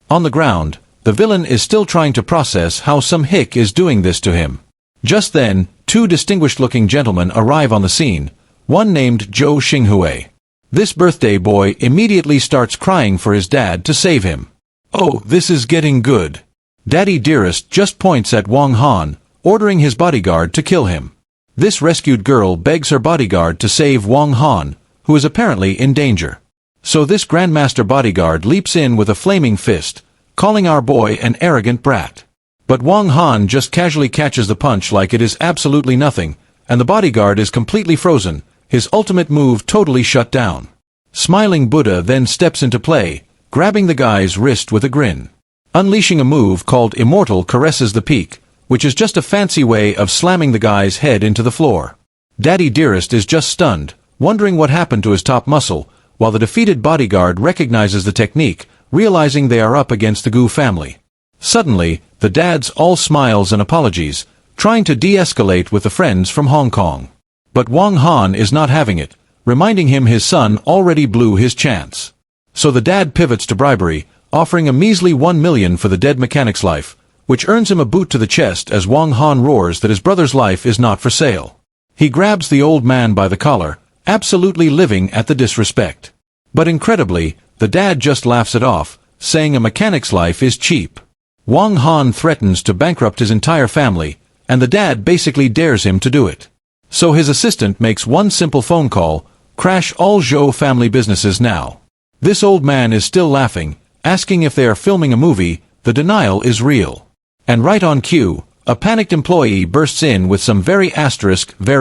On the ground, the villain is still trying to process how some hick is doing this to him. Just then, two distinguished-looking gentlemen arrive on the scene, one named Zhou Xinghui. This birthday boy immediately starts crying for his dad to save him. Oh, this is getting good. Daddy Dearest just points at Wang Han, ordering his bodyguard to kill him. This rescued girl begs her bodyguard to save Wang Han, who is apparently in danger. So this Grandmaster bodyguard leaps in with a flaming fist, calling our boy an arrogant brat. But Wang Han just casually catches the punch like it is absolutely nothing, and the bodyguard is completely frozen, his ultimate move totally shut down. Smiling Buddha then steps into play, grabbing the guy's wrist with a grin. Unleashing a move called Immortal Caresses the Peak, which is just a fancy way of slamming the guy's head into the floor. Daddy Dearest is just stunned, wondering what happened to his top muscle, while the defeated bodyguard recognizes the technique, realizing they are up against the Gu family. Suddenly, the dads all smiles and apologies, trying to de-escalate with the friends from Hong Kong. But Wang Han is not having it, reminding him his son already blew his chance. So the dad pivots to bribery, offering a measly 1 million for the dead mechanic's life, which earns him a boot to the chest as Wang Han roars that his brother's life is not for sale. He grabs the old man by the collar, absolutely living at the disrespect. But incredibly, the dad just laughs it off, saying a mechanic's life is cheap. Wang Han threatens to bankrupt his entire family, and the dad basically dares him to do it. So his assistant makes one simple phone call, crash all Zhou family businesses now. This old man is still laughing, asking if they are filming a movie, the denial is real. And right on cue, a panicked employee bursts in with some very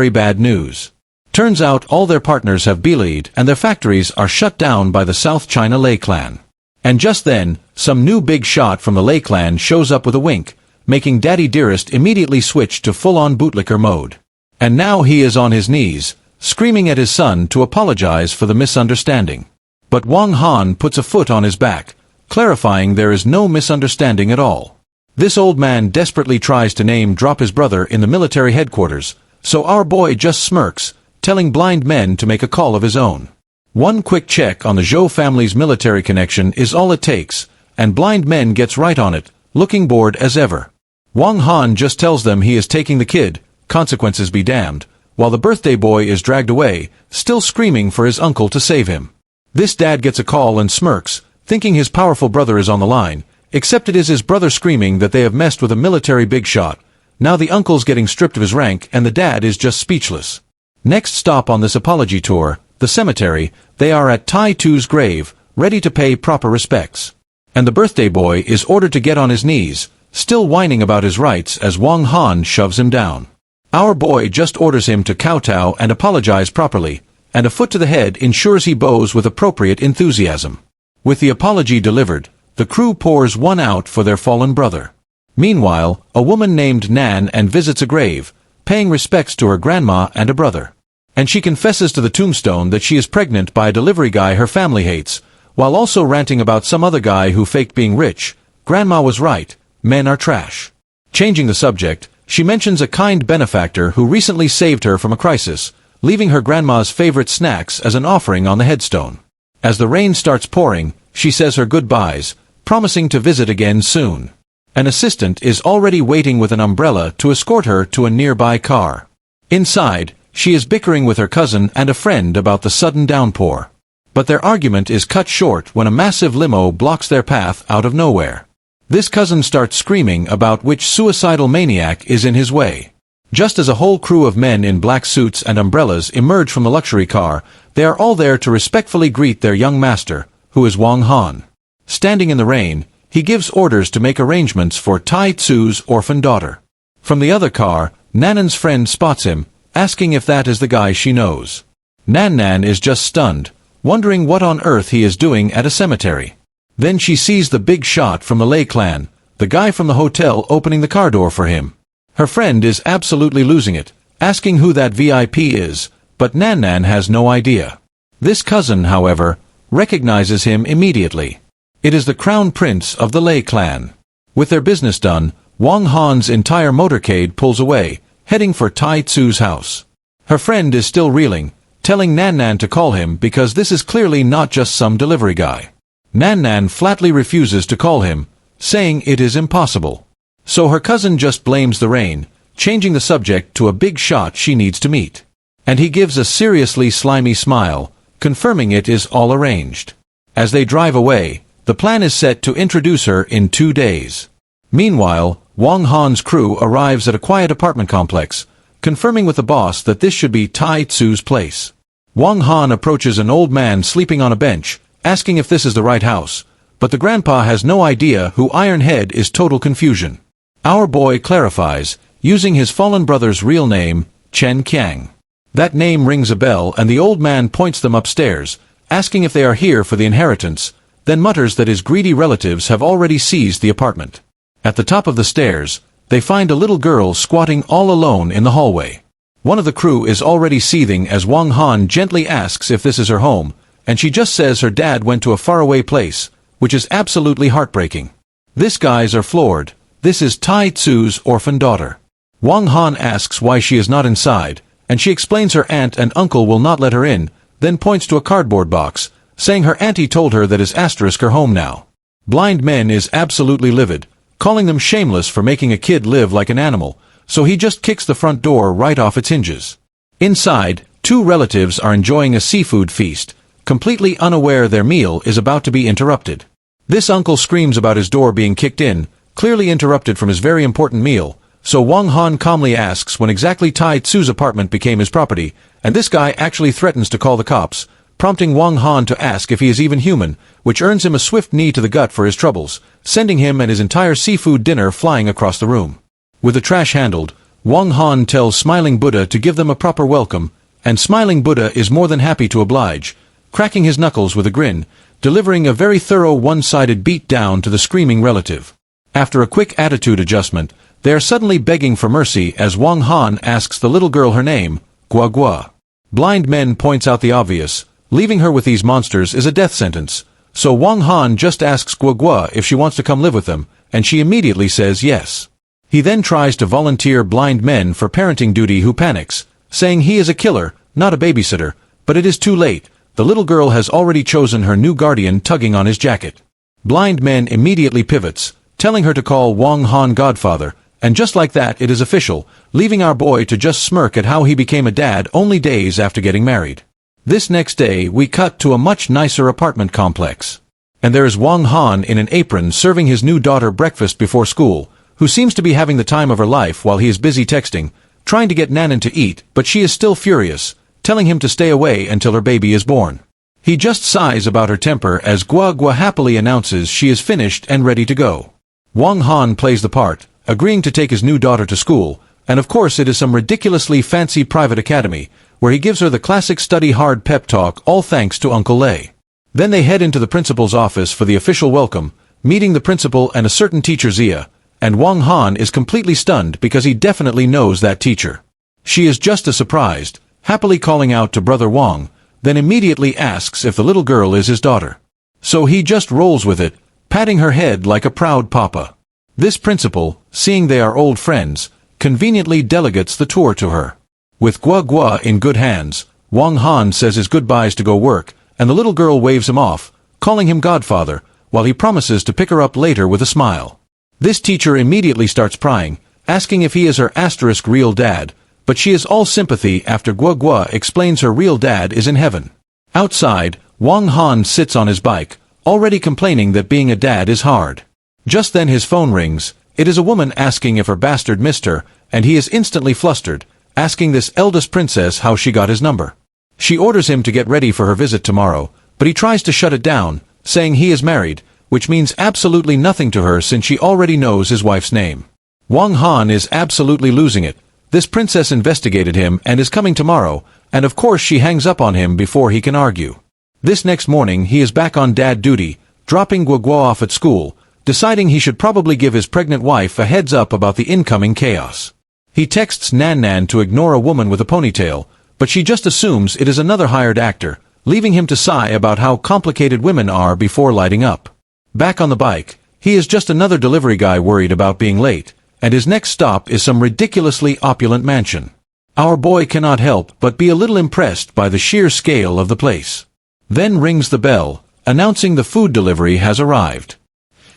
bad news. Turns out all their partners have belied and their factories are shut down by the South China Lei clan. And just then, some new big shot from the Lei clan shows up with a wink, making Daddy Dearest immediately switch to full-on bootlicker mode. And now he is on his knees, screaming at his son to apologize for the misunderstanding. But Wang Han puts a foot on his back, clarifying there is no misunderstanding at all. This old man desperately tries to name-drop his brother in the military headquarters, so our boy just smirks, telling blind men to make a call of his own. One quick check on the Zhou family's military connection is all it takes, and blind men gets right on it, looking bored as ever. Wang Han just tells them he is taking the kid, consequences be damned, while the birthday boy is dragged away, still screaming for his uncle to save him. This dad gets a call and smirks, thinking his powerful brother is on the line, except it is his brother screaming that they have messed with a military big shot. Now the uncle's getting stripped of his rank and the dad is just speechless. Next stop on this apology tour, the cemetery, they are at Tai Tzu's grave, ready to pay proper respects. And the birthday boy is ordered to get on his knees, still whining about his rights as Wang Han shoves him down. Our boy just orders him to kowtow and apologize properly, and a foot to the head ensures he bows with appropriate enthusiasm. With the apology delivered, the crew pours one out for their fallen brother. Meanwhile, a woman named Nan and visits a grave, paying respects to her grandma and a brother. And she confesses to the tombstone that she is pregnant by a delivery guy her family hates, while also ranting about some other guy who faked being rich. Grandma was right, men are trash. Changing the subject, she mentions a kind benefactor who recently saved her from a crisis, leaving her grandma's favorite snacks as an offering on the headstone. As the rain starts pouring, she says her goodbyes, promising to visit again soon. An assistant is already waiting with an umbrella to escort her to a nearby car. Inside, she is bickering with her cousin and a friend about the sudden downpour. But their argument is cut short when a massive limo blocks their path out of nowhere. This cousin starts screaming about which suicidal maniac is in his way. Just as a whole crew of men in black suits and umbrellas emerge from the luxury car, they are all there to respectfully greet their young master, who is Wang Han. Standing in the rain, he gives orders to make arrangements for Tai Tsu's orphan daughter. From the other car, Nanan's friend spots him, asking if that is the guy she knows. Nan is just stunned, wondering what on earth he is doing at a cemetery. Then she sees the big shot from the Lei clan, the guy from the hotel opening the car door for him. Her friend is absolutely losing it, asking who that VIP is, but Nan has no idea. This cousin, however, recognizes him immediately. It is the crown prince of the Lei clan. With their business done, Wang Han's entire motorcade pulls away, heading for Tai Tsu's house. Her friend is still reeling, telling Nan to call him because this is clearly not just some delivery guy. Nan flatly refuses to call him, saying it is impossible. So her cousin just blames the rain, changing the subject to a big shot she needs to meet. And he gives a seriously slimy smile, confirming it is all arranged. As they drive away, the plan is set to introduce her in 2 days. Meanwhile, Wang Han's crew arrives at a quiet apartment complex, confirming with the boss that this should be Tai Tsu's place. Wang Han approaches an old man sleeping on a bench, asking if this is the right house, but the grandpa has no idea who Iron Head is. Total confusion. Our boy clarifies, using his fallen brother's real name, Chen Qiang. That name rings a bell and the old man points them upstairs, asking if they are here for the inheritance, then mutters that his greedy relatives have already seized the apartment. At the top of the stairs, they find a little girl squatting all alone in the hallway. One of the crew is already seething as Wang Han gently asks if this is her home, and she just says her dad went to a faraway place, which is absolutely heartbreaking. These guys are floored. This is Tai Tsu's orphan daughter. Wang Han asks why she is not inside, and she explains her aunt and uncle will not let her in, then points to a cardboard box, saying her auntie told her that is asterisk her home now. Blind Men is absolutely livid, calling them shameless for making a kid live like an animal, so he just kicks the front door right off its hinges. Inside, 2 relatives are enjoying a seafood feast, completely unaware their meal is about to be interrupted. This uncle screams about his door being kicked in, clearly interrupted from his very important meal, so Wang Han calmly asks when exactly Tai Tsu's apartment became his property, and this guy actually threatens to call the cops, prompting Wang Han to ask if he is even human, which earns him a swift knee to the gut for his troubles, sending him and his entire seafood dinner flying across the room. With the trash handled, Wang Han tells Smiling Buddha to give them a proper welcome, and Smiling Buddha is more than happy to oblige, cracking his knuckles with a grin, delivering a very thorough one-sided beat down to the screaming relative. After a quick attitude adjustment, they are suddenly begging for mercy as Wang Han asks the little girl her name, Gua Gua. Blind Men points out the obvious, leaving her with these monsters is a death sentence, so Wang Han just asks Gua Gua if she wants to come live with them, and she immediately says yes. He then tries to volunteer Blind Men for parenting duty who panics, saying he is a killer, not a babysitter, but it is too late. The little girl has already chosen her new guardian tugging on his jacket. Blind Men immediately pivots, telling her to call Wang Han godfather, and just like that it is official, leaving our boy to just smirk at how he became a dad only days after getting married. This next day we cut to a much nicer apartment complex. And there is Wang Han in an apron serving his new daughter breakfast before school, who seems to be having the time of her life while he is busy texting, trying to get Nanan to eat, but she is still furious, telling him to stay away until her baby is born. He just sighs about her temper as Gua Gua happily announces she is finished and ready to go. Wang Han plays the part, agreeing to take his new daughter to school, and of course it is some ridiculously fancy private academy, where he gives her the classic study hard pep talk all thanks to Uncle Lei. Then they head into the principal's office for the official welcome, meeting the principal and a certain teacher Zia, and Wang Han is completely stunned because he definitely knows that teacher. She is just as surprised, happily calling out to Brother Wang, then immediately asks if the little girl is his daughter. So he just rolls with it, patting her head like a proud papa. This principal, seeing they are old friends, conveniently delegates the tour to her. With Gua Gua in good hands, Wang Han says his goodbyes to go work, and the little girl waves him off, calling him godfather, while he promises to pick her up later with a smile. This teacher immediately starts prying, asking if he is her * real dad, but she is all sympathy after Gua Gua explains her real dad is in heaven. Outside, Wang Han sits on his bike, already complaining that being a dad is hard. Just then his phone rings. It is a woman asking if her bastard missed her, and he is instantly flustered, asking this eldest princess how she got his number. She orders him to get ready for her visit tomorrow, but he tries to shut it down, saying he is married, which means absolutely nothing to her since she already knows his wife's name. Wang Han is absolutely losing it. This princess investigated him and is coming tomorrow, and of course she hangs up on him before he can argue. This next morning he is back on dad duty, dropping Gua Gua off at school, deciding he should probably give his pregnant wife a heads up about the incoming chaos. He texts Nan Nan to ignore a woman with a ponytail, but she just assumes it is another hired actor, leaving him to sigh about how complicated women are before lighting up. Back on the bike, he is just another delivery guy worried about being late, and his next stop is some ridiculously opulent mansion. Our boy cannot help but be a little impressed by the sheer scale of the place. Then rings the bell, announcing the food delivery has arrived.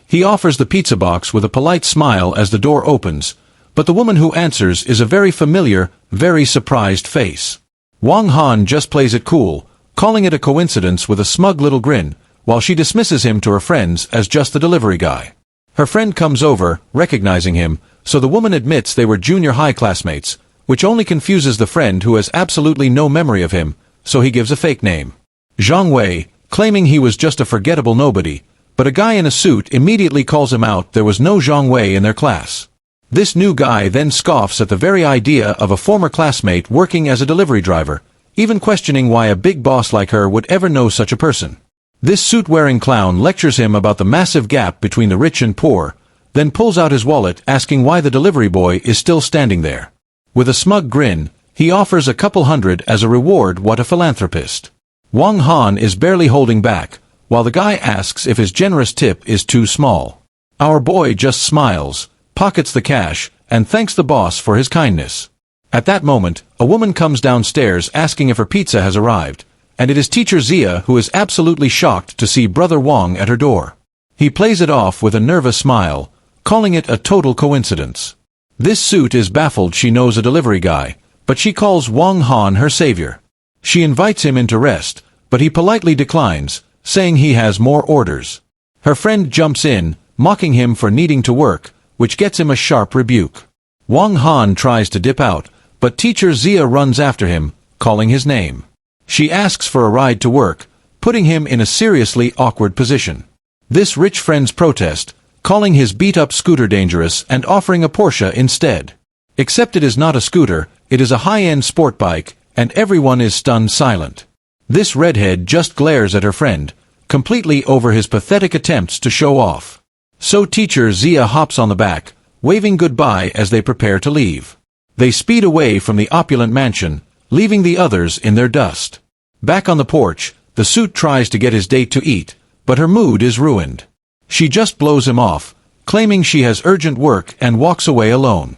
He offers the pizza box with a polite smile as the door opens, but the woman who answers is a very familiar, very surprised face. Wang Han just plays it cool, calling it a coincidence with a smug little grin, while she dismisses him to her friends as just the delivery guy. Her friend comes over, recognizing him, so the woman admits they were junior high classmates, which only confuses the friend who has absolutely no memory of him, so he gives a fake name. Zhang Wei, claiming he was just a forgettable nobody, but a guy in a suit immediately calls him out there was no Zhang Wei in their class. This new guy then scoffs at the very idea of a former classmate working as a delivery driver, even questioning why a big boss like her would ever know such a person. This suit-wearing clown lectures him about the massive gap between the rich and poor, then pulls out his wallet asking why the delivery boy is still standing there. With a smug grin, he offers a couple hundred as a reward. What a philanthropist. Wang Han is barely holding back, while the guy asks if his generous tip is too small. Our boy just smiles, pockets the cash, and thanks the boss for his kindness. At that moment, a woman comes downstairs asking if her pizza has arrived, and it is teacher Zia who is absolutely shocked to see Brother Wang at her door. He plays it off with a nervous smile, calling it a total coincidence. This suit is baffled she knows a delivery guy, but she calls Wang Han her savior. She invites him in to rest, but he politely declines, saying he has more orders. Her friend jumps in, mocking him for needing to work, which gets him a sharp rebuke. Wang Han tries to dip out, but teacher Zia runs after him, calling his name. She asks for a ride to work, putting him in a seriously awkward position. This rich friend's protest, calling his beat-up scooter dangerous and offering a Porsche instead. Except it is not a scooter, it is a high-end sport bike, and everyone is stunned silent. This redhead just glares at her friend, completely over his pathetic attempts to show off. So teacher Zia hops on the back, waving goodbye as they prepare to leave. They speed away from the opulent mansion, leaving the others in their dust. Back on the porch, the suit tries to get his date to eat, but her mood is ruined. She just blows him off, claiming she has urgent work and walks away alone.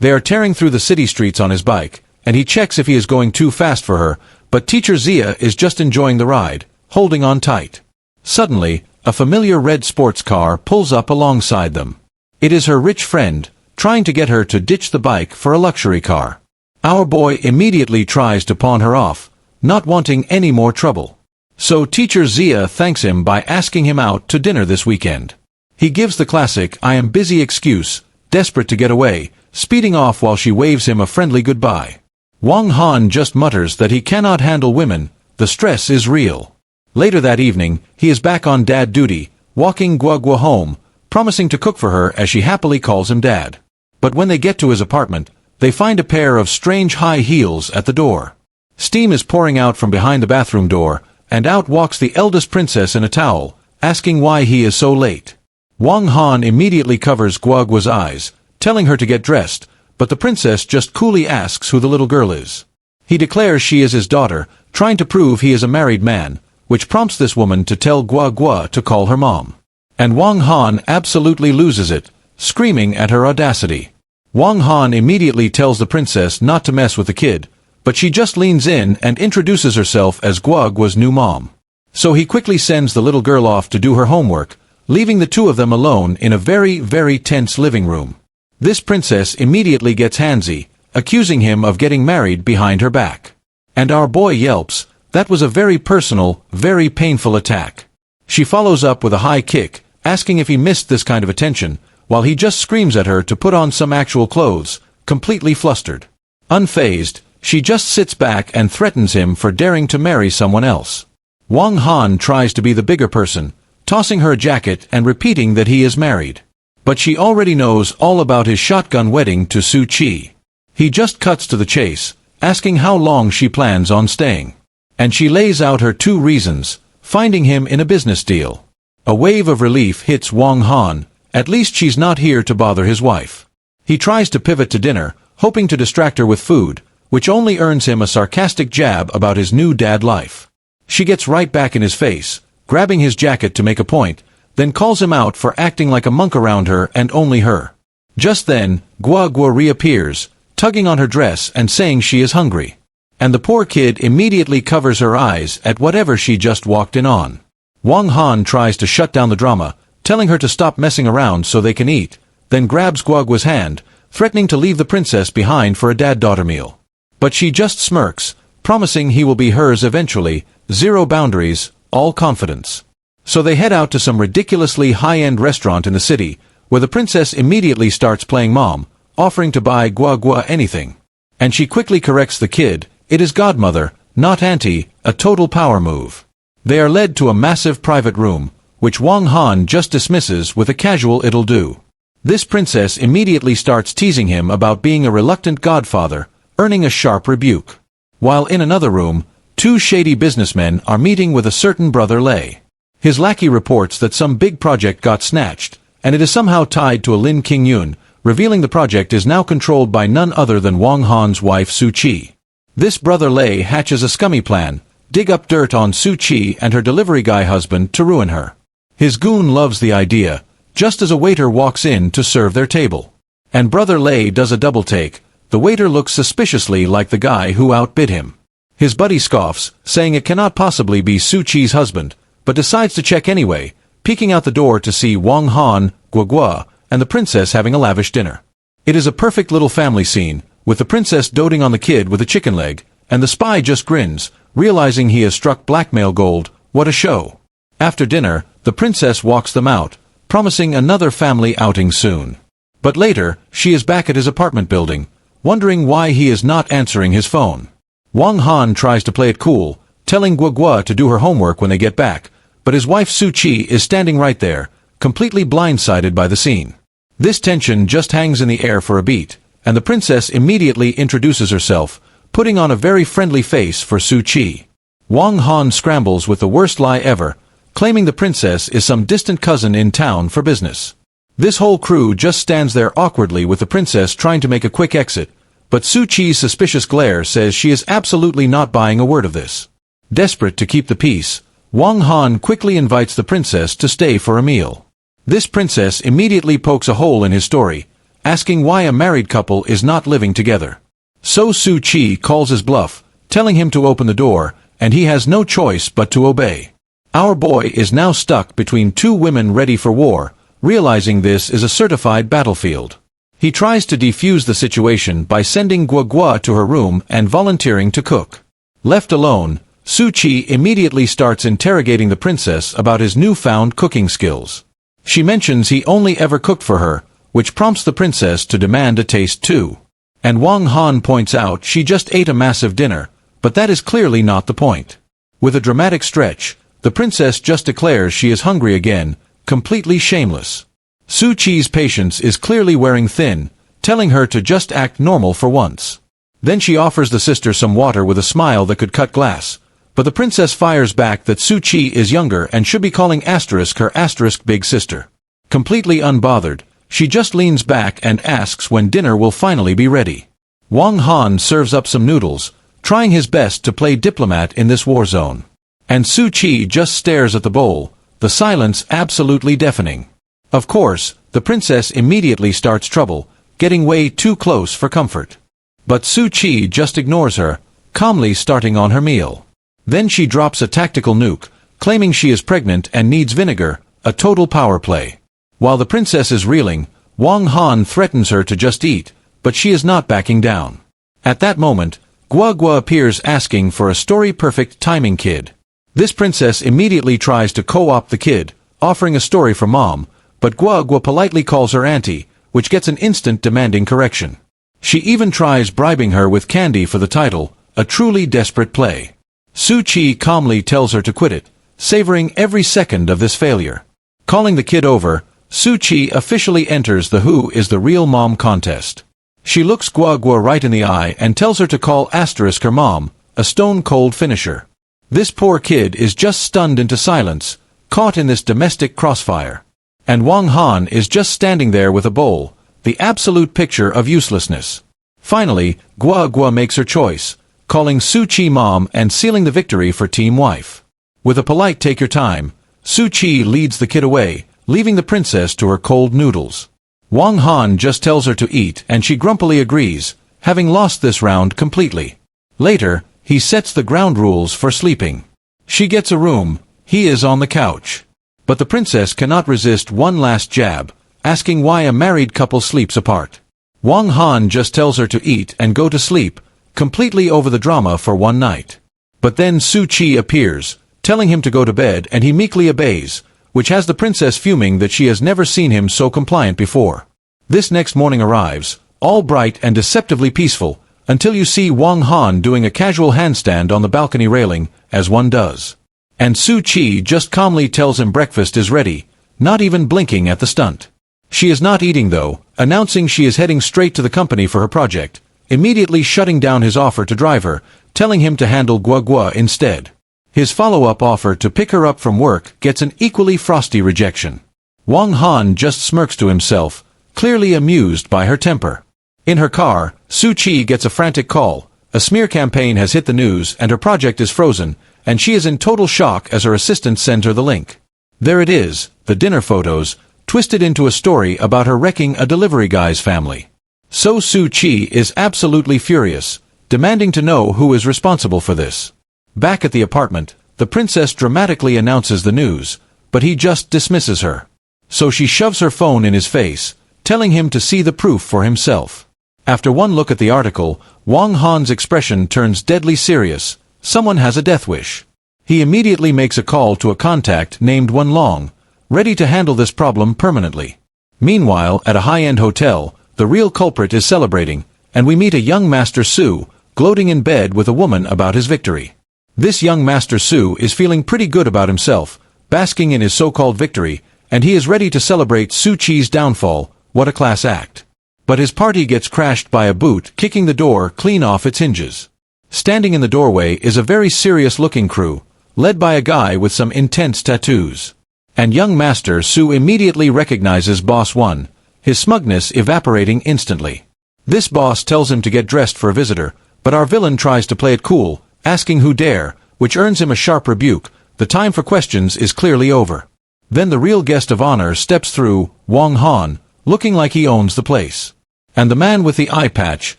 They are tearing through the city streets on his bike, and he checks if he is going too fast for her, but teacher Zia is just enjoying the ride, holding on tight. Suddenly, a familiar red sports car pulls up alongside them. It is her rich friend, trying to get her to ditch the bike for a luxury car. Our boy immediately tries to pawn her off, not wanting any more trouble. So teacher Zia thanks him by asking him out to dinner this weekend. He gives the classic "I am busy" excuse, desperate to get away, speeding off while she waves him a friendly goodbye. Wang Han just mutters that he cannot handle women, the stress is real. Later that evening, he is back on dad duty, walking Gua Gua home, promising to cook for her as she happily calls him dad. But when they get to his apartment, they find a pair of strange high heels at the door. Steam is pouring out from behind the bathroom door, and out walks the eldest princess in a towel, asking why he is so late. Wang Han immediately covers Gua Gua's eyes, telling her to get dressed, but the princess just coolly asks who the little girl is. He declares she is his daughter, trying to prove he is a married man, which prompts this woman to tell Gua Gua to call her mom. And Wang Han absolutely loses it, screaming at her audacity. Wang Han immediately tells the princess not to mess with the kid, but she just leans in and introduces herself as Gua Gua's new mom. So he quickly sends the little girl off to do her homework, leaving the two of them alone in a very, very tense living room. This princess immediately gets handsy, accusing him of getting married behind her back. And our boy yelps, "That was a very personal, very painful attack." She follows up with a high kick, asking if he missed this kind of attention, while he just screams at her to put on some actual clothes, completely flustered. Unfazed, she just sits back and threatens him for daring to marry someone else. Wang Han tries to be the bigger person, tossing her a jacket and repeating that he is married. But she already knows all about his shotgun wedding to Su Qi. He just cuts to the chase, asking how long she plans on staying. And she lays out her 2 reasons, finding him in a business deal. A wave of relief hits Wang Han, at least she's not here to bother his wife. He tries to pivot to dinner, hoping to distract her with food, which only earns him a sarcastic jab about his new dad life. She gets right back in his face, grabbing his jacket to make a point, then calls him out for acting like a monk around her and only her. Just then, Gua Gua reappears, tugging on her dress and saying she is hungry. And the poor kid immediately covers her eyes at whatever she just walked in on. Wang Han tries to shut down the drama, telling her to stop messing around so they can eat, then grabs Gua Gua's hand, threatening to leave the princess behind for a dad-daughter meal. But she just smirks, promising he will be hers eventually, 0 boundaries, all confidence. So they head out to some ridiculously high-end restaurant in the city, where the princess immediately starts playing mom, offering to buy Gua Gua anything. And she quickly corrects the kid, it is godmother, not auntie, a total power move. They are led to a massive private room, which Wang Han just dismisses with a casual it'll do. This princess immediately starts teasing him about being a reluctant godfather, earning a sharp rebuke. While in another room, 2 shady businessmen are meeting with a certain brother Lei. His lackey reports that some big project got snatched, and it is somehow tied to a Lin Qingyun, revealing the project is now controlled by none other than Wang Han's wife Su Qi. This brother Lei hatches a scummy plan, dig up dirt on Su Qi and her delivery guy husband to ruin her. His goon loves the idea, just as a waiter walks in to serve their table. And brother Lei does a double take, the waiter looks suspiciously like the guy who outbid him. His buddy scoffs, saying it cannot possibly be Su Qi's husband, but decides to check anyway, peeking out the door to see Wang Han, Gua Gua, and the princess having a lavish dinner. It is a perfect little family scene, with the princess doting on the kid with a chicken leg, and the spy just grins, realizing he has struck blackmail gold. What a show. After dinner, the princess walks them out, promising another family outing soon. But later, she is back at his apartment building, wondering why he is not answering his phone. Wang Han tries to play it cool, telling Gua Gua to do her homework when they get back, but his wife Su Qi is standing right there, completely blindsided by the scene. This tension just hangs in the air for a beat, and the princess immediately introduces herself, putting on a very friendly face for Su Qi. Wang Han scrambles with the worst lie ever, claiming the princess is some distant cousin in town for business. This whole crew just stands there awkwardly with the princess trying to make a quick exit, but Su Qi's suspicious glare says she is absolutely not buying a word of this. Desperate to keep the peace, Wang Han quickly invites the princess to stay for a meal. This princess immediately pokes a hole in his story, asking why a married couple is not living together. So Su Qi calls his bluff, telling him to open the door, and he has no choice but to obey. Our boy is now stuck between 2 women ready for war, realizing this is a certified battlefield. He tries to defuse the situation by sending Gua Gua to her room and volunteering to cook. Left alone, Su Qi immediately starts interrogating the princess about his newfound cooking skills. She mentions he only ever cooked for her, which prompts the princess to demand a taste too. And Wang Han points out she just ate a massive dinner, but that is clearly not the point. With a dramatic stretch, the princess just declares she is hungry again, completely shameless. Su Qi's patience is clearly wearing thin, telling her to just act normal for once. Then she offers the sister some water with a smile that could cut glass, but the princess fires back that Su Qi is younger and should be calling asterisk her asterisk big sister. Completely unbothered, she just leans back and asks when dinner will finally be ready. Wang Han serves up some noodles, trying his best to play diplomat in this war zone. And Su Chi just stares at the bowl, the silence absolutely deafening. Of course, the princess immediately starts trouble, getting way too close for comfort. But Su Chi just ignores her, calmly starting on her meal. Then she drops a tactical nuke, claiming she is pregnant and needs vinegar, a total power play. While the princess is reeling, Wang Han threatens her to just eat, but she is not backing down. At that moment, Gua Gua appears asking for a story-perfect timing kid. This princess immediately tries to co-opt the kid, offering a story for mom, but Gua Gua politely calls her auntie, which gets an instant demanding correction. She even tries bribing her with candy for the title, a truly desperate play. Su Chi calmly tells her to quit it, savoring every second of this failure. Calling the kid over, Su Chi officially enters the Who is the Real Mom contest. She looks Gua Gua right in the eye and tells her to call asterisk her mom, a stone-cold finisher. This poor kid is just stunned into silence, caught in this domestic crossfire. And Wang Han is just standing there with a bowl, the absolute picture of uselessness. Finally, Gua Gua makes her choice, calling Su Chi mom and sealing the victory for Team Wife. With a polite take your time, Su Chi leads the kid away, leaving the princess to her cold noodles. Wang Han just tells her to eat and she grumpily agrees, having lost this round completely. Later, he sets the ground rules for sleeping. She gets a room, he is on the couch. But the princess cannot resist one last jab, asking why a married couple sleeps apart. Wang Han just tells her to eat and go to sleep, completely over the drama for one night. But then Su Chi appears, telling him to go to bed, and he meekly obeys, which has the princess fuming that she has never seen him so compliant before. This next morning arrives, all bright and deceptively peaceful, until you see Wang Han doing a casual handstand on the balcony railing, as one does. And Su Chi just calmly tells him breakfast is ready, not even blinking at the stunt. She is not eating though, announcing she is heading straight to the company for her project, immediately shutting down his offer to drive her, telling him to handle Gua Gua instead. His follow-up offer to pick her up from work gets an equally frosty rejection. Wang Han just smirks to himself, clearly amused by her temper. In her car, Su Chi gets a frantic call. A smear campaign has hit the news and her project is frozen, and she is in total shock as her assistant sends her the link. There it is, the dinner photos, twisted into a story about her wrecking a delivery guy's family. So Su Chi is absolutely furious, demanding to know who is responsible for this. Back at the apartment, the princess dramatically announces the news, but he just dismisses her. So she shoves her phone in his face, telling him to see the proof for himself. After one look at the article, Wang Han's expression turns deadly serious. Someone has a death wish. He immediately makes a call to a contact named Wen Long, ready to handle this problem permanently. Meanwhile, at a high-end hotel, the real culprit is celebrating, and we meet a young Master Su, gloating in bed with a woman about his victory. This young Master Su is feeling pretty good about himself, basking in his so-called victory, and he is ready to celebrate Su Chi's downfall. What a class act. But his party gets crashed by a boot kicking the door clean off its hinges. Standing in the doorway is a very serious-looking crew, led by a guy with some intense tattoos. And young Master Su immediately recognizes Boss 1, his smugness evaporating instantly. This boss tells him to get dressed for a visitor, but our villain tries to play it cool, asking who dare, which earns him a sharp rebuke. The time for questions is clearly over. Then the real guest of honor steps through, Wang Han, looking like he owns the place. And the man with the eye patch,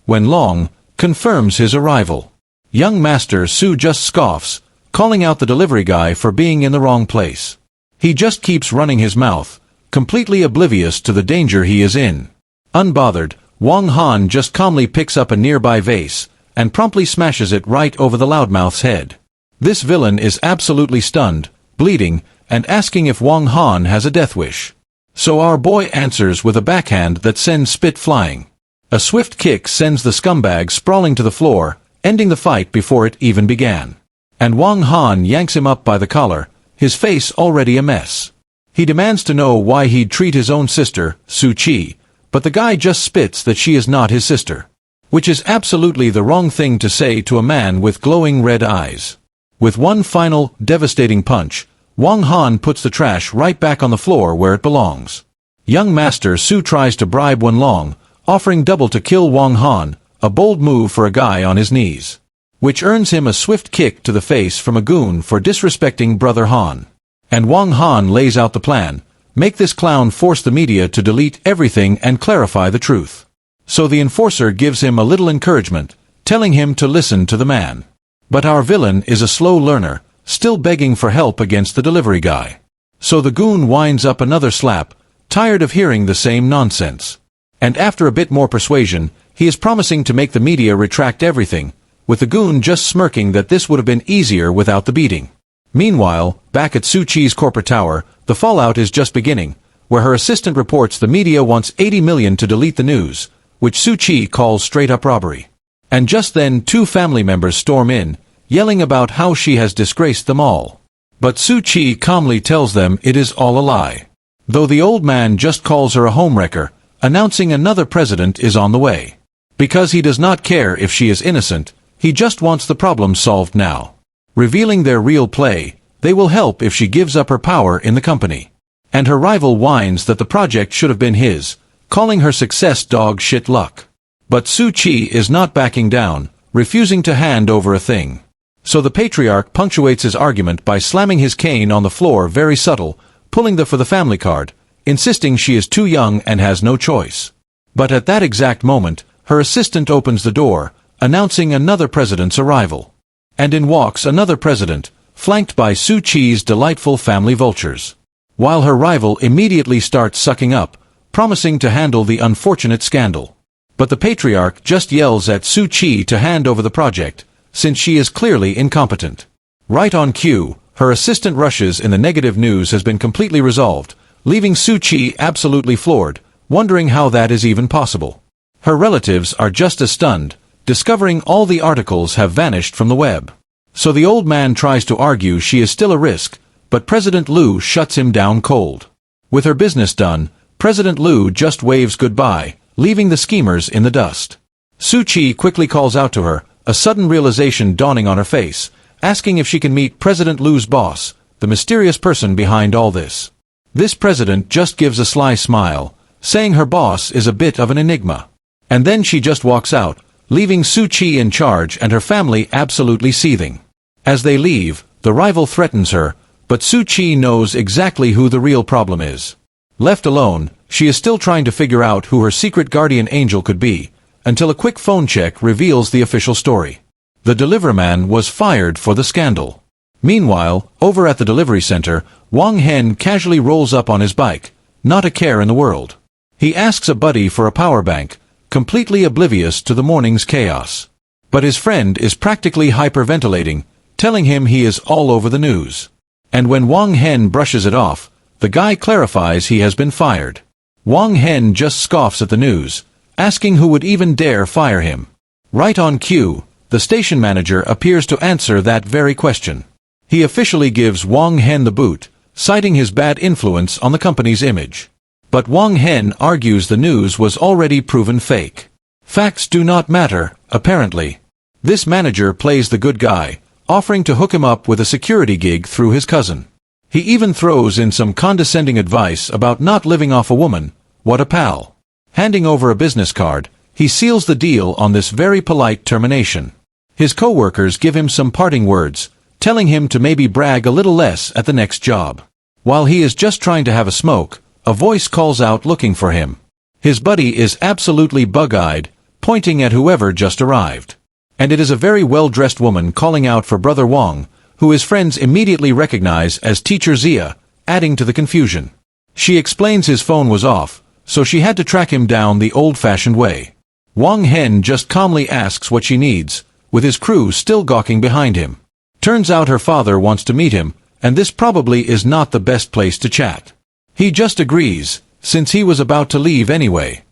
Wen Long, confirms his arrival. Young Master Su just scoffs, calling out the delivery guy for being in the wrong place. He just keeps running his mouth, completely oblivious to the danger he is in. Unbothered, Wang Han just calmly picks up a nearby vase, and promptly smashes it right over the loudmouth's head. This villain is absolutely stunned, bleeding, and asking if Wang Han has a death wish. So our boy answers with a backhand that sends spit flying. A swift kick sends the scumbag sprawling to the floor, ending the fight before it even began. And Wang Han yanks him up by the collar, his face already a mess. He demands to know why he'd treat his own sister, Su Chi, but the guy just spits that she is not his sister. Which is absolutely the wrong thing to say to a man with glowing red eyes. With one final, devastating punch, Wang Han puts the trash right back on the floor where it belongs. Young Master Su tries to bribe Wen Long, offering double to kill Wang Han, a bold move for a guy on his knees. which earns him a swift kick to the face from a goon for disrespecting Brother Han. And Wang Han lays out the plan: make this clown force the media to delete everything and clarify the truth. So the enforcer gives him a little encouragement, telling him to listen to the man. But our villain is a slow learner, still begging for help against the delivery guy. So the goon winds up another slap, tired of hearing the same nonsense. And after a bit more persuasion, he is promising to make the media retract everything, with the goon just smirking that this would have been easier without the beating. Meanwhile, back at Su Chi's corporate tower, the fallout is just beginning, where her assistant reports the media wants 80 million to delete the news, which Su Chi calls straight-up robbery. And just then 2 family members storm in, yelling about how she has disgraced them all. But Su Chi calmly tells them it is all a lie. Though the old man just calls her a homewrecker, announcing another president is on the way. Because he does not care if she is innocent, he just wants the problem solved now. Revealing their real play, they will help if she gives up her power in the company. And her rival whines that the project should have been his, calling her success dog shit luck. But Su Chi is not backing down, refusing to hand over a thing. So the patriarch punctuates his argument by slamming his cane on the floor very subtle, pulling the for the family card, insisting she is too young and has no choice. But at that exact moment, her assistant opens the door, announcing another president's arrival. And in walks another president, flanked by Su Chi's delightful family vultures. While her rival immediately starts sucking up, promising to handle the unfortunate scandal. But the patriarch just yells at Su Chi to hand over the project, since she is clearly incompetent. Right on cue, her assistant rushes in the negative news has been completely resolved, leaving Su Chi absolutely floored, wondering how that is even possible. Her relatives are just as stunned, discovering all the articles have vanished from the web. So the old man tries to argue she is still a risk, but President Liu shuts him down cold. With her business done, President Liu just waves goodbye, leaving the schemers in the dust. Su Chi quickly calls out to her, a sudden realization dawning on her face, asking if she can meet President Liu's boss, the mysterious person behind all this. This president just gives a sly smile, saying her boss is a bit of an enigma. And then she just walks out, leaving Su Chi in charge and her family absolutely seething. As they leave, the rival threatens her, but Su Chi knows exactly who the real problem is. Left alone, she is still trying to figure out who her secret guardian angel could be, until a quick phone check reveals the official story. The deliverman was fired for the scandal. Meanwhile, over at the delivery center, Wang Hen casually rolls up on his bike, not a care in the world. He asks a buddy for a power bank, completely oblivious to the morning's chaos. But his friend is practically hyperventilating, telling him he is all over the news. And when Wang Hen brushes it off, the guy clarifies he has been fired. Wang Hen just scoffs at the news, asking who would even dare fire him. Right on cue, the station manager appears to answer that very question. He officially gives Wang Hen the boot, citing his bad influence on the company's image. But Wang Hen argues the news was already proven fake. Facts do not matter, apparently. This manager plays the good guy, offering to hook him up with a security gig through his cousin. He even throws in some condescending advice about not living off a woman. What a pal. Handing over a business card, he seals the deal on this very polite termination. His co-workers give him some parting words, telling him to maybe brag a little less at the next job. While he is just trying to have a smoke, a voice calls out looking for him. His buddy is absolutely bug-eyed, pointing at whoever just arrived. And it is a very well-dressed woman calling out for Brother Wang, who his friends immediately recognize as Teacher Zia, adding to the confusion. She explains his phone was off, so she had to track him down the old-fashioned way. Wang Hen just calmly asks what she needs, with his crew still gawking behind him. Turns out her father wants to meet him, and this probably is not the best place to chat. He just agrees, since he was about to leave anyway.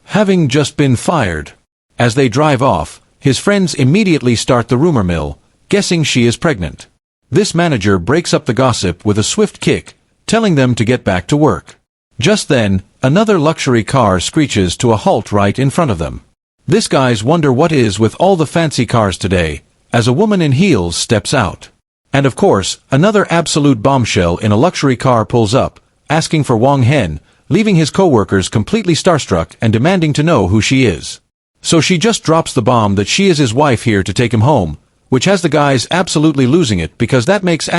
Having just been fired. As they drive off, his friends immediately start the rumor mill, guessing she is pregnant. This manager breaks up the gossip with a swift kick, telling them to get back to work. Just then, another luxury car screeches to a halt right in front of them. This guys wonder what is with all the fancy cars today, as a woman in heels steps out. And of course, another absolute bombshell in a luxury car pulls up, asking for Wang Hen, leaving his co-workers completely starstruck and demanding to know who she is. So she just drops the bomb that she is his wife here to take him home, which has the guys absolutely losing it because that makes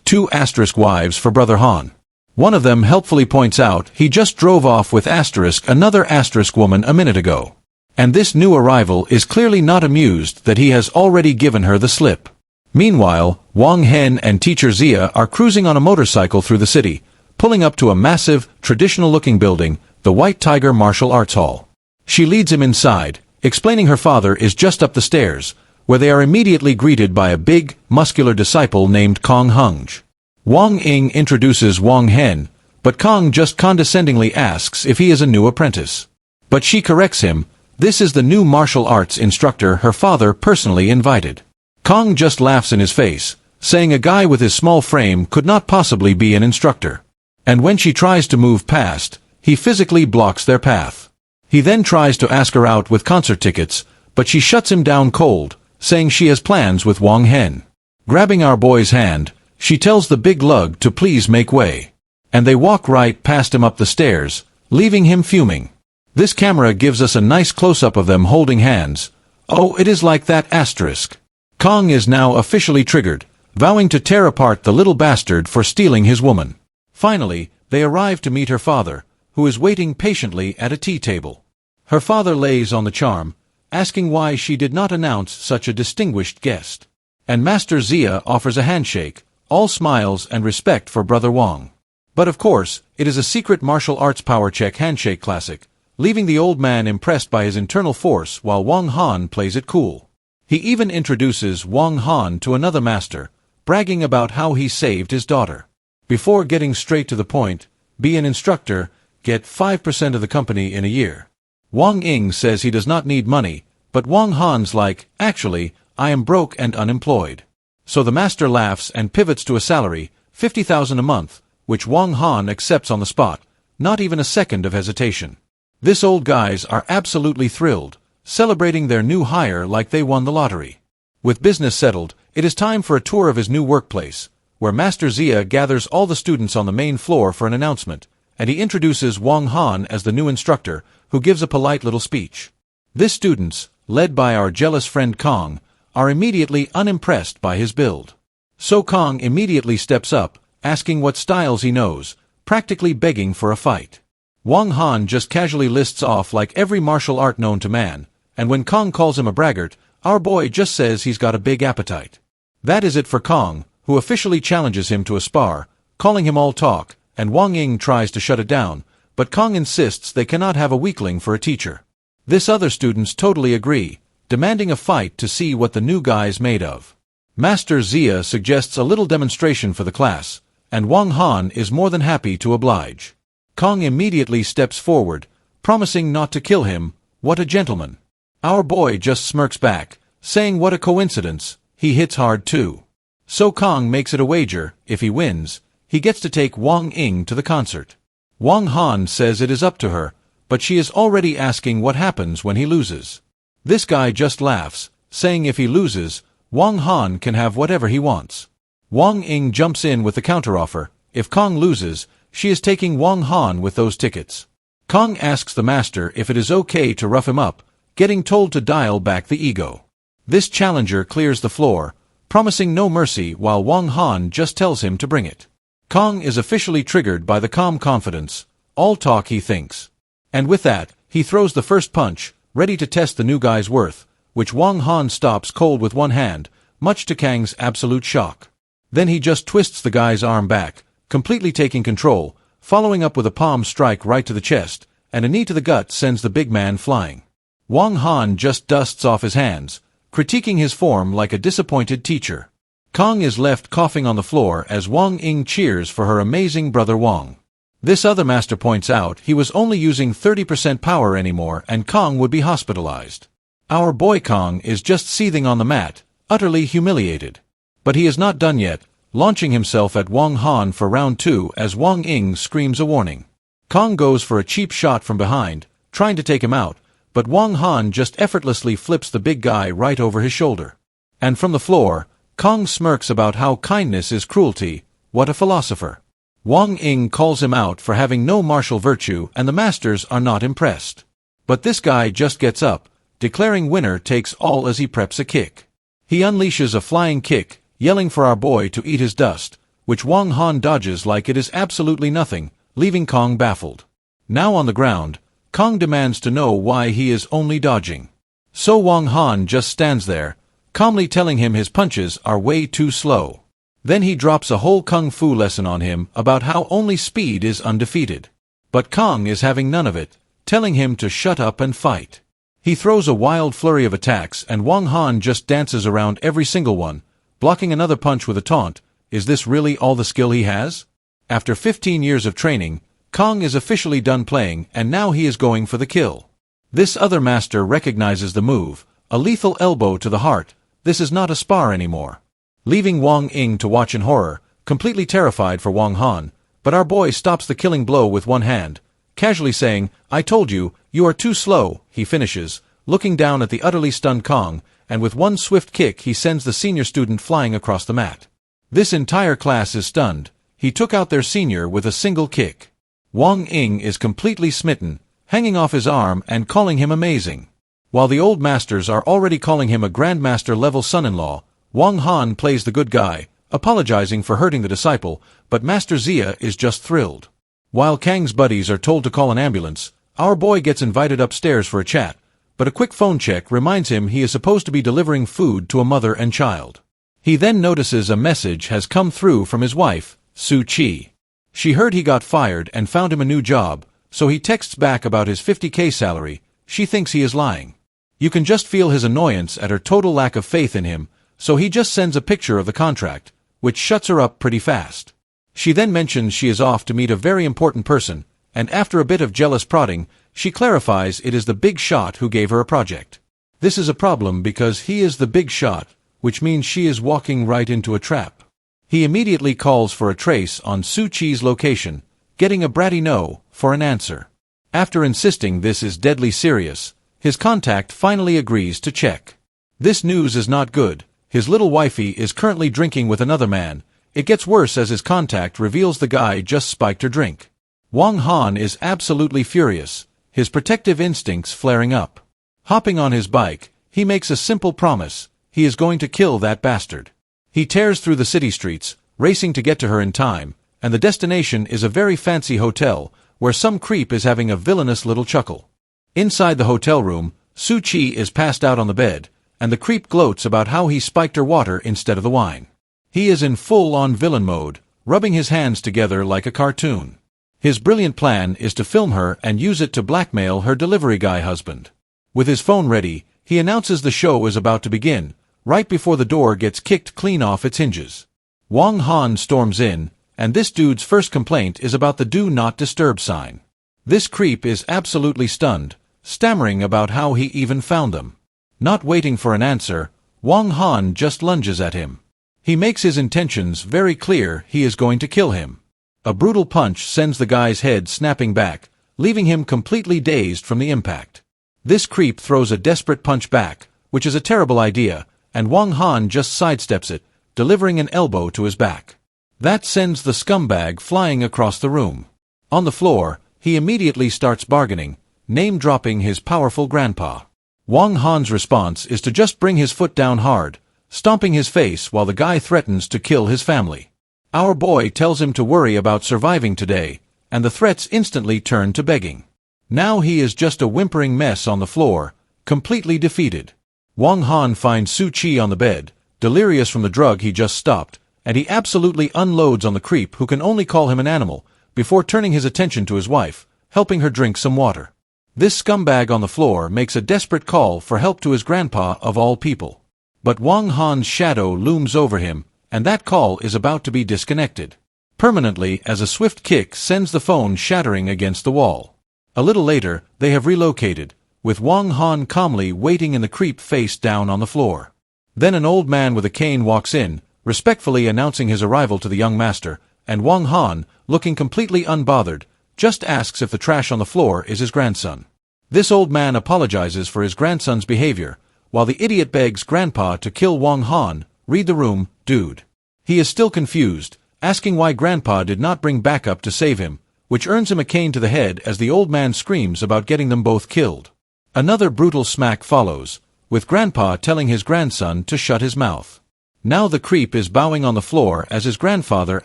two wives for Brother Han. One of them helpfully points out he just drove off with another woman a minute ago. And this new arrival is clearly not amused that he has already given her the slip. Meanwhile, Wang Hen and teacher Zia are cruising on a motorcycle through the city, pulling up to a massive, traditional-looking building, the White Tiger Martial Arts Hall. She leads him inside, explaining her father is just up the stairs, where they are immediately greeted by a big, muscular disciple named Kong Hungj. Wang Ying introduces Wang Hen, but Kong just condescendingly asks if he is a new apprentice. But she corrects him, this is the new martial arts instructor her father personally invited. Kong just laughs in his face, saying a guy with his small frame could not possibly be an instructor. And when she tries to move past, he physically blocks their path. He then tries to ask her out with concert tickets, but she shuts him down cold, saying she has plans with Wang Hen. Grabbing our boy's hand, she tells the big lug to please make way. And they walk right past him up the stairs, leaving him fuming. This camera gives us a nice close-up of them holding hands. Oh, it is like that asterisk. Kong is now officially triggered, vowing to tear apart the little bastard for stealing his woman. Finally, they arrive to meet her father, who is waiting patiently at a tea table. Her father lays on the charm, asking why she did not announce such a distinguished guest. And Master Zia offers a handshake, all smiles and respect for Brother Wang. But of course, it is a secret martial arts power check handshake classic, leaving the old man impressed by his internal force while Wang Han plays it cool. He even introduces Wang Han to another master, bragging about how he saved his daughter. Before getting straight to the point, be an instructor, get 5% of the company in a year. Wang Ying says he does not need money, but Wang Han's like, actually, I am broke and unemployed. So the master laughs and pivots to a salary, 50,000 a month, which Wang Han accepts on the spot, not even a second of hesitation. This old guys are absolutely thrilled, celebrating their new hire like they won the lottery. With business settled, it is time for a tour of his new workplace, where Master Zia gathers all the students on the main floor for an announcement, and he introduces Wang Han as the new instructor, who gives a polite little speech. These students, led by our jealous friend Kong, are immediately unimpressed by his build. So Kong immediately steps up, asking what styles he knows, practically begging for a fight. Wang Han just casually lists off like every martial art known to man, and when Kong calls him a braggart, our boy just says he's got a big appetite. That is it for Kong, who officially challenges him to a spar, calling him all talk, and Wang Ying tries to shut it down, but Kong insists they cannot have a weakling for a teacher. This other students totally agree, demanding a fight to see what the new guy's made of. Master Zia suggests a little demonstration for the class, and Wang Han is more than happy to oblige. Kong immediately steps forward, promising not to kill him. What a gentleman. Our boy just smirks back, saying what a coincidence, he hits hard too. So Kong makes it a wager, if he wins, he gets to take Wang Ying to the concert. Wang Han says it is up to her, but she is already asking what happens when he loses. This guy just laughs, saying if he loses, Wang Han can have whatever he wants. Wang Ying jumps in with the counteroffer, if Kong loses, she is taking Wang Han with those tickets. Kong asks the master if it is okay to rough him up, getting told to dial back the ego. This challenger clears the floor, promising no mercy while Wang Han just tells him to bring it. Kong is officially triggered by the calm confidence, all talk he thinks. And with that, he throws the first punch, ready to test the new guy's worth, which Wang Han stops cold with one hand, much to Kang's absolute shock. Then he just twists the guy's arm back, completely taking control, following up with a palm strike right to the chest, and a knee to the gut sends the big man flying. Wang Han just dusts off his hands, critiquing his form like a disappointed teacher. Kong is left coughing on the floor as Wang Ying cheers for her amazing brother Wang. This other master points out he was only using 30% power anymore and Kong would be hospitalized. Our boy Kong is just seething on the mat, utterly humiliated. But he is not done yet, launching himself at Wang Han for round 2 as Wang Ying screams a warning. Kong goes for a cheap shot from behind, trying to take him out, but Wang Han just effortlessly flips the big guy right over his shoulder. And from the floor, Kong smirks about how kindness is cruelty, what a philosopher. Wang Ying calls him out for having no martial virtue and the masters are not impressed. But this guy just gets up, declaring winner takes all as he preps a kick. He unleashes a flying kick, yelling for our boy to eat his dust, which Wang Han dodges like it is absolutely nothing, leaving Kong baffled. Now on the ground, Kong demands to know why he is only dodging. So Wang Han just stands there, calmly telling him his punches are way too slow. Then he drops a whole kung fu lesson on him about how only speed is undefeated. But Kong is having none of it, telling him to shut up and fight. He throws a wild flurry of attacks and Wang Han just dances around every single one, blocking another punch with a taunt. Is this really all the skill he has? After 15 years of training, Kong is officially done playing and now he is going for the kill. This other master recognizes the move, a lethal elbow to the heart. This is not a spar anymore. Leaving Wang Ying to watch in horror, completely terrified for Wang Han, but our boy stops the killing blow with one hand, casually saying, "I told you, you are too slow," he finishes, looking down at the utterly stunned Kong, and with one swift kick he sends the senior student flying across the mat. This entire class is stunned. He took out their senior with a single kick. Wang Ying is completely smitten, hanging off his arm and calling him amazing. While the old masters are already calling him a grandmaster-level son-in-law, Wang Han plays the good guy, apologizing for hurting the disciple, but Master Zia is just thrilled. While Kang's buddies are told to call an ambulance, our boy gets invited upstairs for a chat, but a quick phone check reminds him he is supposed to be delivering food to a mother and child. He then notices a message has come through from his wife, Su Chi. She heard he got fired and found him a new job, so he texts back about his 50K salary. She thinks he is lying. You can just feel his annoyance at her total lack of faith in him, so he just sends a picture of the contract, which shuts her up pretty fast. She then mentions she is off to meet a very important person, and after a bit of jealous prodding, she clarifies it is the big shot who gave her a project. This is a problem because he is the big shot, which means she is walking right into a trap. He immediately calls for a trace on Su Chi's location, getting a bratty no for an answer. After insisting this is deadly serious, his contact finally agrees to check. This news is not good. His little wifey is currently drinking with another man. It gets worse as his contact reveals the guy just spiked her drink. Wang Han is absolutely furious, his protective instincts flaring up. Hopping on his bike, he makes a simple promise: he is going to kill that bastard. He tears through the city streets, racing to get to her in time, and the destination is a very fancy hotel, where some creep is having a villainous little chuckle. Inside the hotel room, Su Chi is passed out on the bed, and the creep gloats about how he spiked her water instead of the wine. He is in full-on villain mode, rubbing his hands together like a cartoon. His brilliant plan is to film her and use it to blackmail her delivery guy husband. With his phone ready, he announces the show is about to begin, right before the door gets kicked clean off its hinges. Wang Han storms in, and this dude's first complaint is about the Do Not Disturb sign. This creep is absolutely stunned, stammering about how he even found them. Not waiting for an answer, Wang Han just lunges at him. He makes his intentions very clear: he is going to kill him. A brutal punch sends the guy's head snapping back, leaving him completely dazed from the impact. This creep throws a desperate punch back, which is a terrible idea, and Wang Han just sidesteps it, delivering an elbow to his back. That sends the scumbag flying across the room. On the floor, he immediately starts bargaining, name-dropping his powerful grandpa. Wang Han's response is to just bring his foot down hard, stomping his face while the guy threatens to kill his family. Our boy tells him to worry about surviving today, and the threats instantly turn to begging. Now he is just a whimpering mess on the floor, completely defeated. Wang Han finds Su Chi on the bed, delirious from the drug he just stopped, and he absolutely unloads on the creep who can only call him an animal, before turning his attention to his wife, helping her drink some water. This scumbag on the floor makes a desperate call for help to his grandpa of all people. But Wang Han's shadow looms over him, and that call is about to be disconnected permanently as a swift kick sends the phone shattering against the wall. A little later, they have relocated, with Wang Han calmly waiting in the creep face down on the floor. Then an old man with a cane walks in, respectfully announcing his arrival to the young master, and Wang Han, looking completely unbothered, just asks if the trash on the floor is his grandson. This old man apologizes for his grandson's behavior, while the idiot begs Grandpa to kill Wang Han. Read the room, dude. He is still confused, asking why Grandpa did not bring backup to save him, which earns him a cane to the head as the old man screams about getting them both killed. Another brutal smack follows, with Grandpa telling his grandson to shut his mouth. Now the creep is bowing on the floor as his grandfather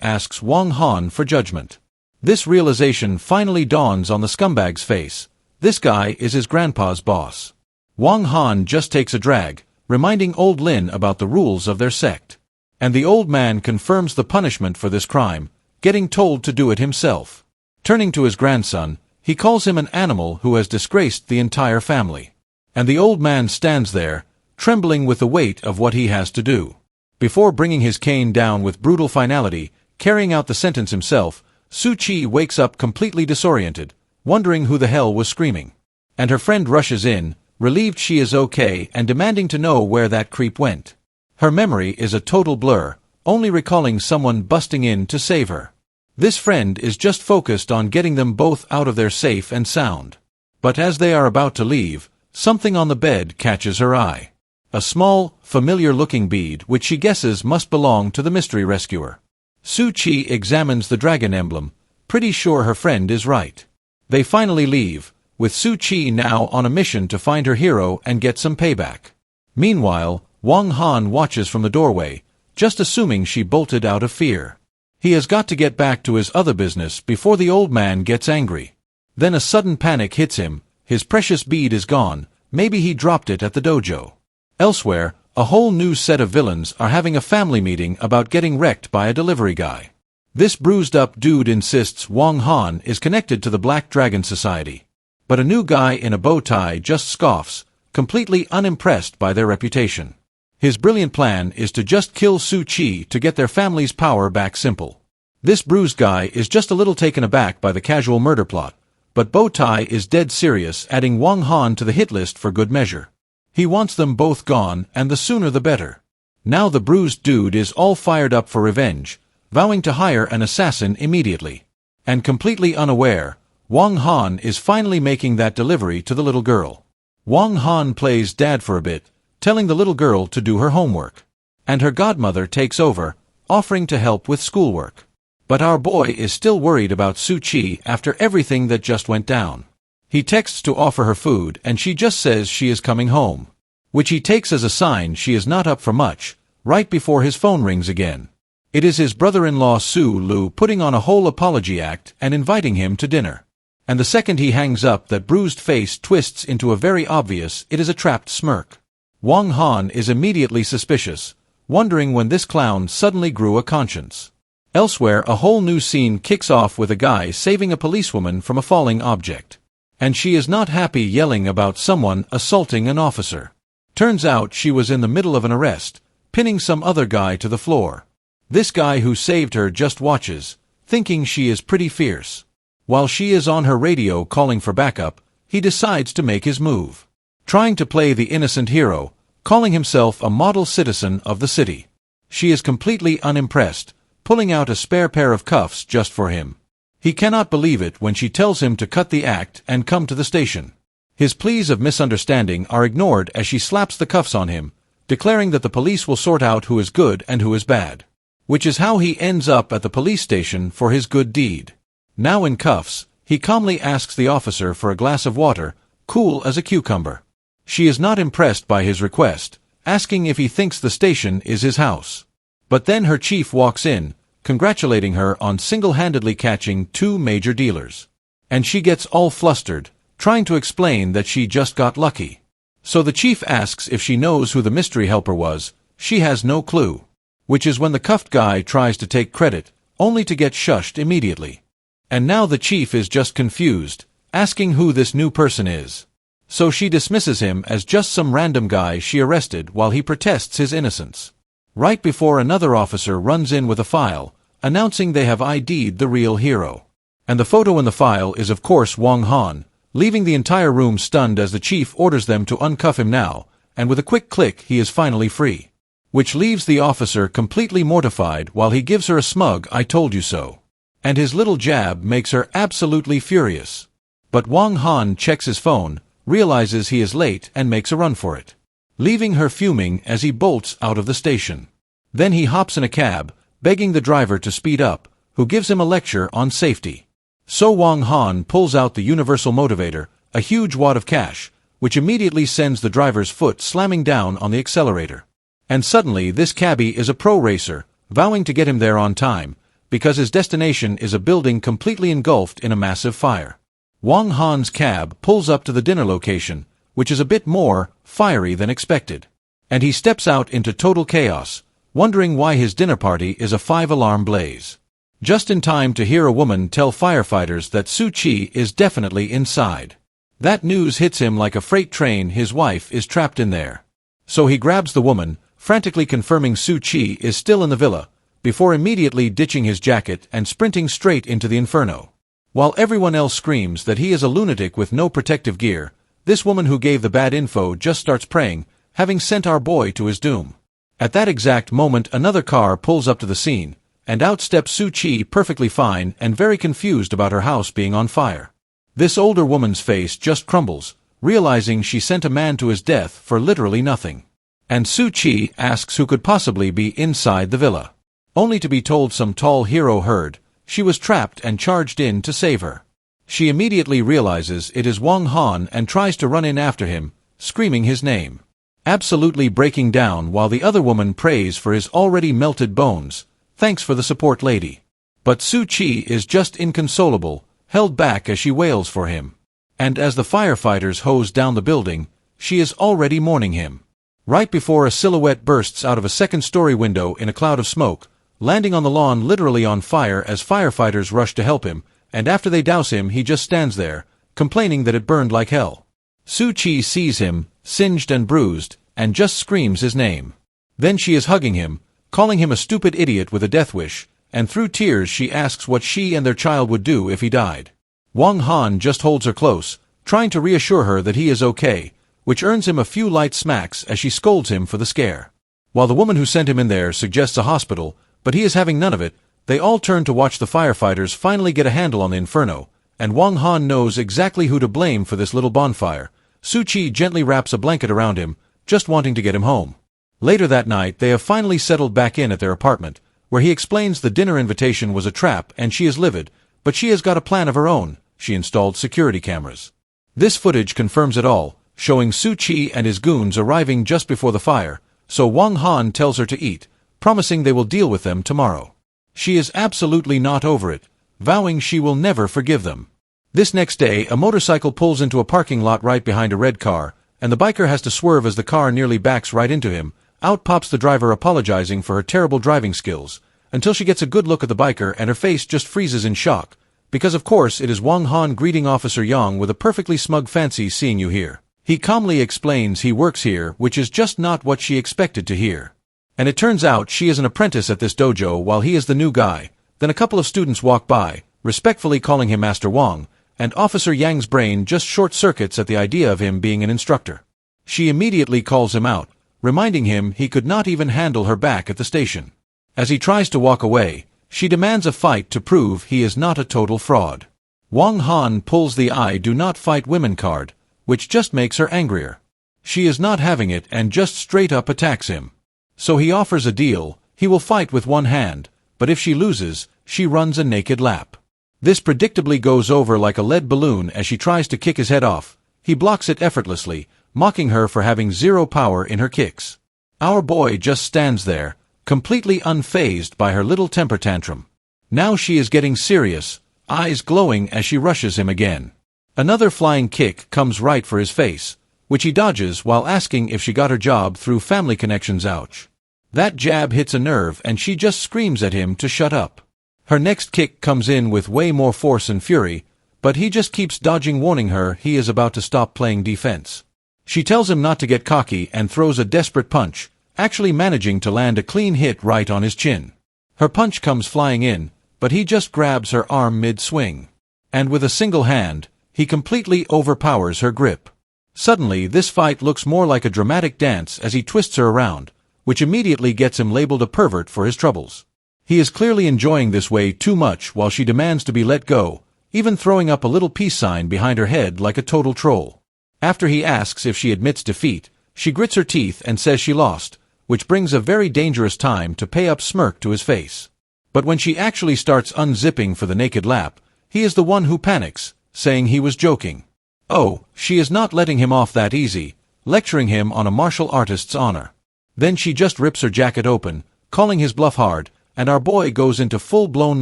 asks Wang Han for judgment. This realization finally dawns on the scumbag's face. This guy is his grandpa's boss. Wang Han just takes a drag, reminding old Lin about the rules of their sect. And the old man confirms the punishment for this crime, getting told to do it himself. Turning to his grandson, he calls him an animal who has disgraced the entire family. And the old man stands there, trembling with the weight of what he has to do. Before bringing his cane down with brutal finality, carrying out the sentence himself, Su Chi wakes up completely disoriented, wondering who the hell was screaming. And her friend rushes in, relieved she is okay and demanding to know where that creep went. Her memory is a total blur, only recalling someone busting in to save her. This friend is just focused on getting them both out of there safe and sound. But as they are about to leave, something on the bed catches her eye. A small, familiar-looking bead which she guesses must belong to the mystery rescuer. Su Chi examines the dragon emblem, pretty sure her friend is right. They finally leave, with Su Chi now on a mission to find her hero and get some payback. Meanwhile, Wang Han watches from the doorway, just assuming she bolted out of fear. He has got to get back to his other business before the old man gets angry. Then a sudden panic hits him, his precious bead is gone, maybe he dropped it at the dojo. Elsewhere, a whole new set of villains are having a family meeting about getting wrecked by a delivery guy. This bruised-up dude insists Wang Han is connected to the Black Dragon Society. But a new guy in a bow tie just scoffs, completely unimpressed by their reputation. His brilliant plan is to just kill Su Chi to get their family's power back simple. This bruised guy is just a little taken aback by the casual murder plot, but Bow Tie is dead serious, adding Wang Han to the hit list for good measure. He wants them both gone, and the sooner the better. Now the bruised dude is all fired up for revenge, vowing to hire an assassin immediately. And completely unaware, Wang Han is finally making that delivery to the little girl. Wang Han plays dad for a bit, telling the little girl to do her homework. And her godmother takes over, offering to help with schoolwork. But our boy is still worried about Su Chi after everything that just went down. He texts to offer her food and she just says she is coming home, which he takes as a sign she is not up for much, right before his phone rings again. It is his brother-in-law Su Lu putting on a whole apology act and inviting him to dinner. And the second he hangs up, that bruised face twists into a very obvious, it is a trapped smirk. Wang Han is immediately suspicious, wondering when this clown suddenly grew a conscience. Elsewhere, a whole new scene kicks off with a guy saving a policewoman from a falling object. And she is not happy, yelling about someone assaulting an officer. Turns out she was in the middle of an arrest, pinning some other guy to the floor. This guy who saved her just watches, thinking she is pretty fierce. While she is on her radio calling for backup, he decides to make his move. Trying to play the innocent hero, calling himself a model citizen of the city. She is completely unimpressed, pulling out a spare pair of cuffs just for him. He cannot believe it when she tells him to cut the act and come to the station. His pleas of misunderstanding are ignored as she slaps the cuffs on him, declaring that the police will sort out who is good and who is bad. Which is how he ends up at the police station for his good deed. Now in cuffs, he calmly asks the officer for a glass of water, cool as a cucumber. She is not impressed by his request, asking if he thinks the station is his house. But then her chief walks in, congratulating her on single-handedly catching 2 major dealers. And she gets all flustered, trying to explain that she just got lucky. So the chief asks if she knows who the mystery helper was. She has no clue. Which is when the cuffed guy tries to take credit, only to get shushed immediately. And now the chief is just confused, asking who this new person is. So she dismisses him as just some random guy she arrested while he protests his innocence. Right before another officer runs in with a file, announcing they have ID'd the real hero. And the photo in the file is of course Wang Han, leaving the entire room stunned as the chief orders them to uncuff him now, and with a quick click he is finally free. Which leaves the officer completely mortified while he gives her a smug "I told you so." And his little jab makes her absolutely furious. But Wang Han checks his phone, realizes he is late and makes a run for it, leaving her fuming as he bolts out of the station. Then he hops in a cab, begging the driver to speed up, who gives him a lecture on safety. So Wang Han pulls out the universal motivator, a huge wad of cash, which immediately sends the driver's foot slamming down on the accelerator. And suddenly this cabbie is a pro racer, vowing to get him there on time, because his destination is a building completely engulfed in a massive fire. Wang Han's cab pulls up to the dinner location, which is a bit more fiery than expected. And he steps out into total chaos, wondering why his dinner party is a 5-alarm blaze. Just in time to hear a woman tell firefighters that Su Chi is definitely inside. That news hits him like a freight train. His wife is trapped in there. So he grabs the woman, frantically confirming Su Chi is still in the villa, before immediately ditching his jacket and sprinting straight into the inferno. While everyone else screams that he is a lunatic with no protective gear, this woman who gave the bad info just starts praying, having sent our boy to his doom. At that exact moment another car pulls up to the scene, and out steps Su Chi perfectly fine and very confused about her house being on fire. This older woman's face just crumbles, realizing she sent a man to his death for literally nothing. And Su Chi asks who could possibly be inside the villa. Only to be told some tall hero heard she was trapped and charged in to save her. She immediately realizes it is Wang Han and tries to run in after him, screaming his name. Absolutely breaking down while the other woman prays for his already melted bones. Thanks for the support, lady. But Su Chi is just inconsolable, held back as she wails for him. And as the firefighters hose down the building, she is already mourning him. Right before a silhouette bursts out of a second-story window in a cloud of smoke, landing on the lawn literally on fire as firefighters rush to help him, and after they douse him he just stands there, complaining that it burned like hell. Su Chi sees him, singed and bruised, and just screams his name. Then she is hugging him, calling him a stupid idiot with a death wish, and through tears she asks what she and their child would do if he died. Wang Han just holds her close, trying to reassure her that he is okay, which earns him a few light smacks as she scolds him for the scare. While the woman who sent him in there suggests a hospital, but he is having none of it, they all turn to watch the firefighters finally get a handle on the inferno, and Wang Han knows exactly who to blame for this little bonfire. Su Chi gently wraps a blanket around him, just wanting to get him home. Later that night they have finally settled back in at their apartment, where he explains the dinner invitation was a trap and she is livid, but she has got a plan of her own. She installed security cameras. This footage confirms it all, showing Su Chi and his goons arriving just before the fire, so Wang Han tells her to eat, promising they will deal with them tomorrow. She is absolutely not over it, vowing she will never forgive them. This next day a motorcycle pulls into a parking lot right behind a red car, and the biker has to swerve as the car nearly backs right into him. Out pops the driver apologizing for her terrible driving skills, until she gets a good look at the biker and her face just freezes in shock, because of course it is Wang Han greeting Officer Yang with a perfectly smug fancy seeing you here. He calmly explains he works here, which is just not what she expected to hear. And it turns out she is an apprentice at this dojo while he is the new guy. Then a couple of students walk by, respectfully calling him Master Wang, and Officer Yang's brain just short-circuits at the idea of him being an instructor. She immediately calls him out, reminding him he could not even handle her back at the station. As he tries to walk away, she demands a fight to prove he is not a total fraud. Wang Han pulls the I do not fight women card, which just makes her angrier. She is not having it and just straight up attacks him. So he offers a deal. He will fight with one hand, but if she loses, she runs a naked lap. This predictably goes over like a lead balloon as she tries to kick his head off. He blocks it effortlessly, mocking her for having zero power in her kicks. Our boy just stands there, completely unfazed by her little temper tantrum. Now she is getting serious, eyes glowing as she rushes him again. Another flying kick comes right for his face, which he dodges while asking if she got her job through family connections. Ouch. That jab hits a nerve and she just screams at him to shut up. Her next kick comes in with way more force and fury, but he just keeps dodging, warning her he is about to stop playing defense. She tells him not to get cocky and throws a desperate punch, actually managing to land a clean hit right on his chin. Her punch comes flying in, but he just grabs her arm mid-swing. And with a single hand, he completely overpowers her grip. Suddenly this fight looks more like a dramatic dance as he twists her around, which immediately gets him labeled a pervert for his troubles. He is clearly enjoying this way too much while she demands to be let go, even throwing up a little peace sign behind her head like a total troll. After he asks if she admits defeat, she grits her teeth and says she lost, which brings a very dangerous time to pay up smirk to his face. But when she actually starts unzipping for the naked lap, he is the one who panics, saying he was joking. Oh, she is not letting him off that easy, lecturing him on a martial artist's honor. Then she just rips her jacket open, calling his bluff hard, and our boy goes into full-blown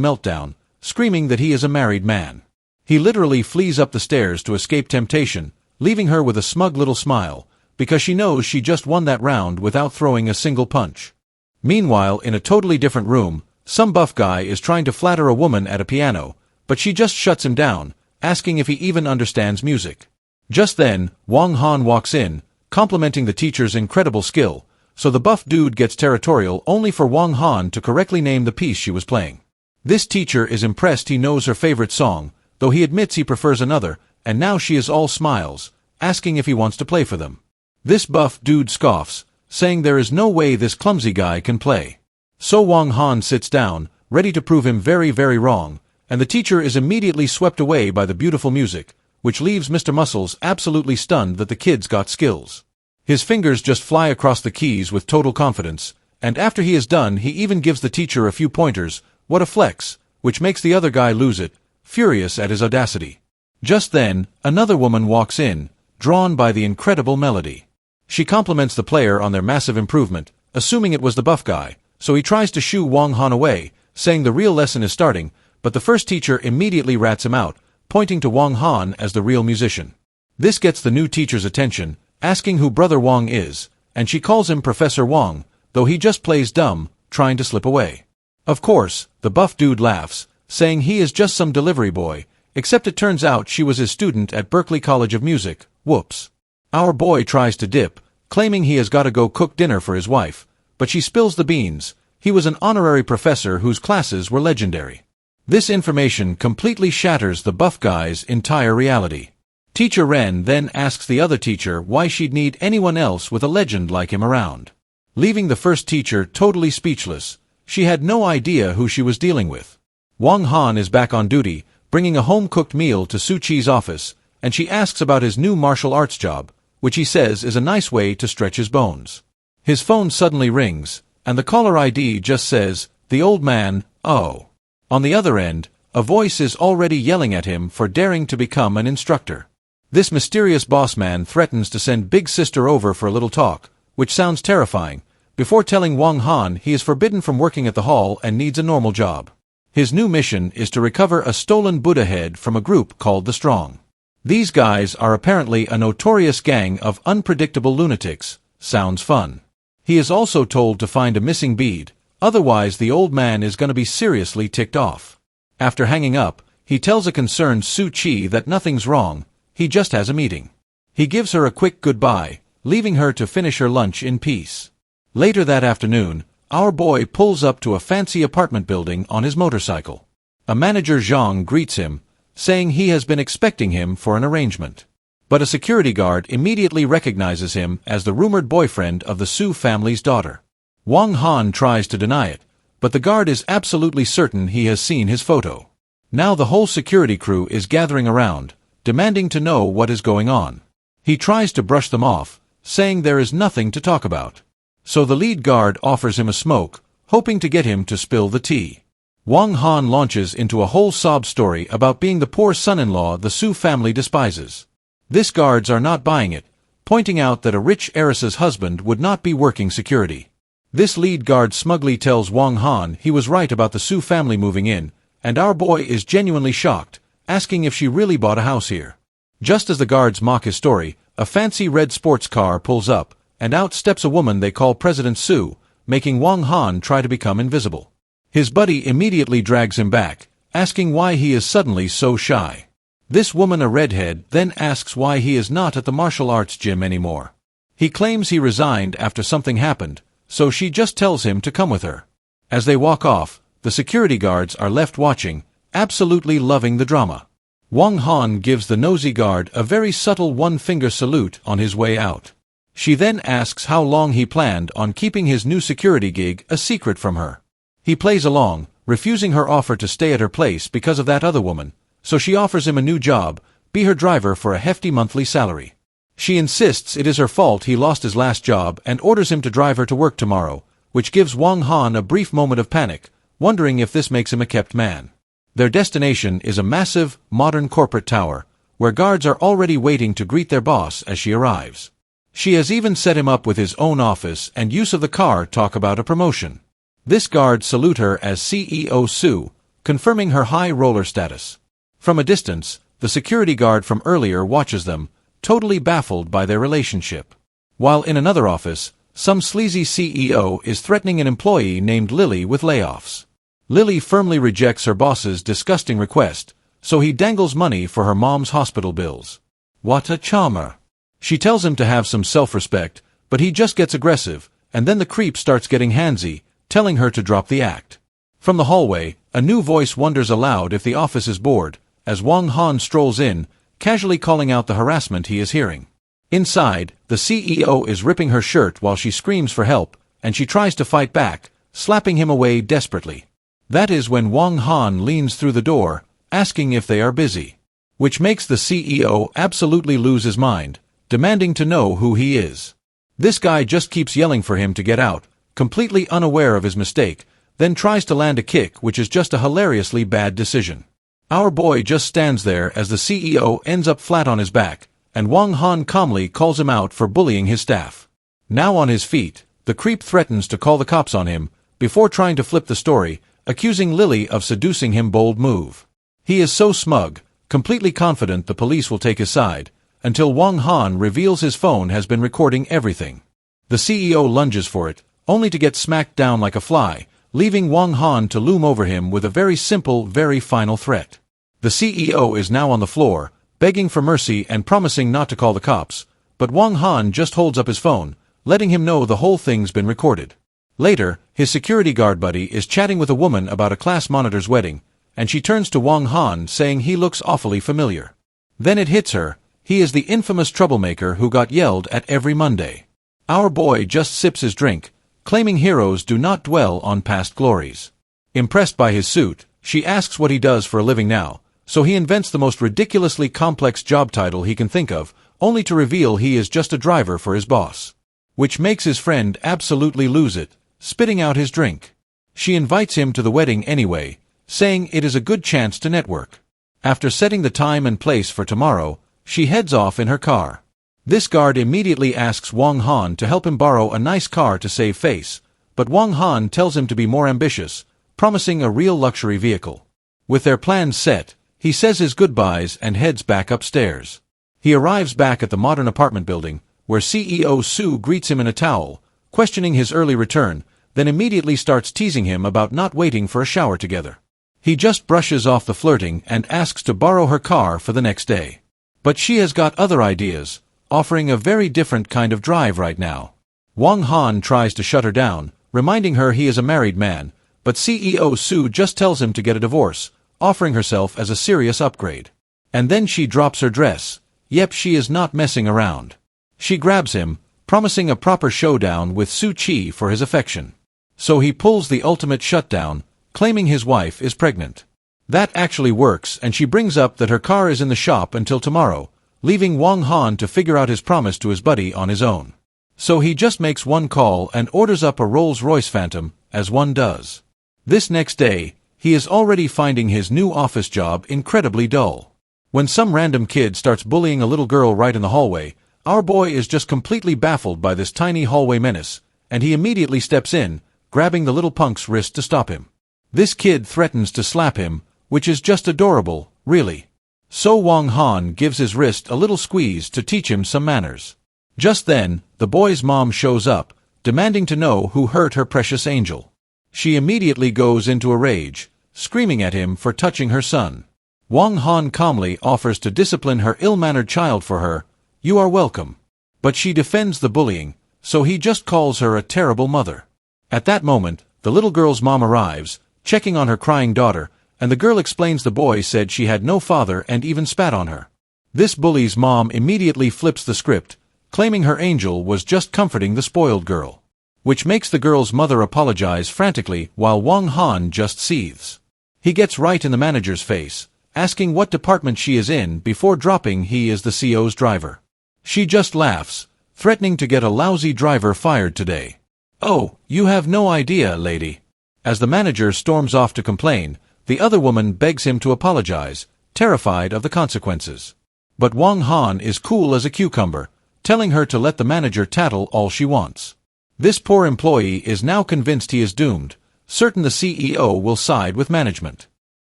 meltdown, screaming that he is a married man. He literally flees up the stairs to escape temptation, leaving her with a smug little smile, because she knows she just won that round without throwing a single punch. Meanwhile, in a totally different room, some buff guy is trying to flatter a woman at a piano, but she just shuts him down, asking if he even understands music. Just then, Wang Han walks in, complimenting the teacher's incredible skill, so the buff dude gets territorial only for Wang Han to correctly name the piece she was playing. This teacher is impressed he knows her favorite song, though he admits he prefers another, and now she is all smiles, asking if he wants to play for them. This buff dude scoffs, saying there is no way this clumsy guy can play. So Wang Han sits down, ready to prove him very, very wrong, and the teacher is immediately swept away by the beautiful music, which leaves Mr. Muscles absolutely stunned that the kid's got skills. His fingers just fly across the keys with total confidence, and after he is done he even gives the teacher a few pointers. What a flex, which makes the other guy lose it, furious at his audacity. Just then, another woman walks in, drawn by the incredible melody. She compliments the player on their massive improvement, assuming it was the buff guy, so he tries to shoo Wang Han away, saying the real lesson is starting, but the first teacher immediately rats him out, pointing to Wang Han as the real musician. This gets the new teacher's attention, asking who Brother Wang is, and she calls him Professor Wang, though he just plays dumb, trying to slip away. Of course, the buff dude laughs, saying he is just some delivery boy, except it turns out she was his student at Berklee College of Music. Whoops. Our boy tries to dip, claiming he has got to go cook dinner for his wife, but she spills the beans. He was an honorary professor whose classes were legendary. This information completely shatters the buff guy's entire reality. Teacher Ren then asks the other teacher why she'd need anyone else with a legend like him around. Leaving the first teacher totally speechless, she had no idea who she was dealing with. Wang Han is back on duty, bringing a home-cooked meal to Su Chi's office, and she asks about his new martial arts job, which he says is a nice way to stretch his bones. His phone suddenly rings, and the caller ID just says, "The old man, oh." On the other end, a voice is already yelling at him for daring to become an instructor. This mysterious boss man threatens to send Big Sister over for a little talk, which sounds terrifying, before telling Wang Han he is forbidden from working at the hall and needs a normal job. His new mission is to recover a stolen Buddha head from a group called the Strong. These guys are apparently a notorious gang of unpredictable lunatics. Sounds fun. He is also told to find a missing bead, otherwise the old man is going to be seriously ticked off. After hanging up, he tells a concerned Su Chi that nothing's wrong, he just has a meeting. He gives her a quick goodbye, leaving her to finish her lunch in peace. Later that afternoon, our boy pulls up to a fancy apartment building on his motorcycle. A manager Zhang greets him, saying he has been expecting him for an arrangement. But a security guard immediately recognizes him as the rumored boyfriend of the Su family's daughter. Wang Han tries to deny it, but the guard is absolutely certain he has seen his photo. Now the whole security crew is gathering around, demanding to know what is going on. He tries to brush them off, saying there is nothing to talk about. So the lead guard offers him a smoke, hoping to get him to spill the tea. Wang Han launches into a whole sob story about being the poor son-in-law the Su family despises. These guards are not buying it, pointing out that a rich heiress's husband would not be working security. This lead guard smugly tells Wang Han he was right about the Su family moving in, and our boy is genuinely shocked, asking if she really bought a house here. Just as the guards mock his story, a fancy red sports car pulls up, and out steps a woman they call President Su, making Wang Han try to become invisible. His buddy immediately drags him back, asking why he is suddenly so shy. This woman, a redhead, then asks why he is not at the martial arts gym anymore. He claims he resigned after something happened, so she just tells him to come with her. As they walk off, the security guards are left watching, absolutely loving the drama. Wang Han gives the nosy guard a very subtle one-finger salute on his way out. She then asks how long he planned on keeping his new security gig a secret from her. He plays along, refusing her offer to stay at her place because of that other woman, so she offers him a new job, be her driver for a hefty monthly salary. She insists it is her fault he lost his last job and orders him to drive her to work tomorrow, which gives Wang Han a brief moment of panic, wondering if this makes him a kept man. Their destination is a massive, modern corporate tower, where guards are already waiting to greet their boss as she arrives. She has even set him up with his own office and use of the car talk about a promotion. This guard salute her as CEO Sue, confirming her high roller status. From a distance, the security guard from earlier watches them, totally baffled by their relationship. While in another office, some sleazy CEO is threatening an employee named Lily with layoffs. Lily firmly rejects her boss's disgusting request, so he dangles money for her mom's hospital bills. What a charmer! She tells him to have some self-respect, but he just gets aggressive, and then the creep starts getting handsy, telling her to drop the act. From the hallway, a new voice wonders aloud if the office is bored, as Wang Han strolls in, casually calling out the harassment he is hearing. Inside, the CEO is ripping her shirt while she screams for help, and she tries to fight back, slapping him away desperately. That is when Wang Han leans through the door, asking if they are busy. Which makes the CEO absolutely lose his mind, demanding to know who he is. This guy just keeps yelling for him to get out, completely unaware of his mistake, then tries to land a kick, which is just a hilariously bad decision. Our boy just stands there as the CEO ends up flat on his back, and Wang Han calmly calls him out for bullying his staff. Now on his feet, the creep threatens to call the cops on him, before trying to flip the story, accusing Lily of seducing him. Bold move. He is so smug, completely confident the police will take his side, until Wang Han reveals his phone has been recording everything. The CEO lunges for it, only to get smacked down like a fly, leaving Wang Han to loom over him with a very simple, very final threat. The CEO is now on the floor, begging for mercy and promising not to call the cops, but Wang Han just holds up his phone, letting him know the whole thing's been recorded. Later, his security guard buddy is chatting with a woman about a class monitor's wedding, and she turns to Wang Han saying he looks awfully familiar. Then it hits her, he is the infamous troublemaker who got yelled at every Monday. Our boy just sips his drink, claiming heroes do not dwell on past glories. Impressed by his suit, she asks what he does for a living now, so he invents the most ridiculously complex job title he can think of, only to reveal he is just a driver for his boss. Which makes his friend absolutely lose it, spitting out his drink. She invites him to the wedding anyway, saying it is a good chance to network. After setting the time and place for tomorrow, she heads off in her car. This guard immediately asks Wang Han to help him borrow a nice car to save face, but Wang Han tells him to be more ambitious, promising a real luxury vehicle. With their plans set, he says his goodbyes and heads back upstairs. He arrives back at the modern apartment building, where CEO Sue greets him in a towel, questioning his early return, then immediately starts teasing him about not waiting for a shower together. He just brushes off the flirting and asks to borrow her car for the next day. But she has got other ideas, offering a very different kind of drive right now. Wang Han tries to shut her down, reminding her he is a married man, but CEO Sue just tells him to get a divorce, offering herself as a serious upgrade. And then she drops her dress. Yep, she is not messing around. She grabs him, promising a proper showdown with Su Chi for his affection. So he pulls the ultimate shutdown, claiming his wife is pregnant. That actually works, and she brings up that her car is in the shop until tomorrow, leaving Wang Han to figure out his promise to his buddy on his own. So he just makes one call and orders up a Rolls-Royce Phantom, as one does. This next day, he is already finding his new office job incredibly dull. When some random kid starts bullying a little girl right in the hallway, our boy is just completely baffled by this tiny hallway menace, and he immediately steps in, grabbing the little punk's wrist to stop him. This kid threatens to slap him, which is just adorable, really. So Wang Han gives his wrist a little squeeze to teach him some manners. Just then, the boy's mom shows up, demanding to know who hurt her precious angel. She immediately goes into a rage, screaming at him for touching her son. Wang Han calmly offers to discipline her ill-mannered child for her. You are welcome. But she defends the bullying, so he just calls her a terrible mother. At that moment, the little girl's mom arrives, checking on her crying daughter, and the girl explains the boy said she had no father and even spat on her. This bully's mom immediately flips the script, claiming her angel was just comforting the spoiled girl. Which makes the girl's mother apologize frantically while Wang Han just seethes. He gets right in the manager's face, asking what department she is in before dropping he is the CO's driver. She just laughs, threatening to get a lousy driver fired today. Oh, you have no idea, lady. As the manager storms off to complain, the other woman begs him to apologize, terrified of the consequences. But Wang Han is cool as a cucumber, telling her to let the manager tattle all she wants. This poor employee is now convinced he is doomed, certain the CEO will side with management.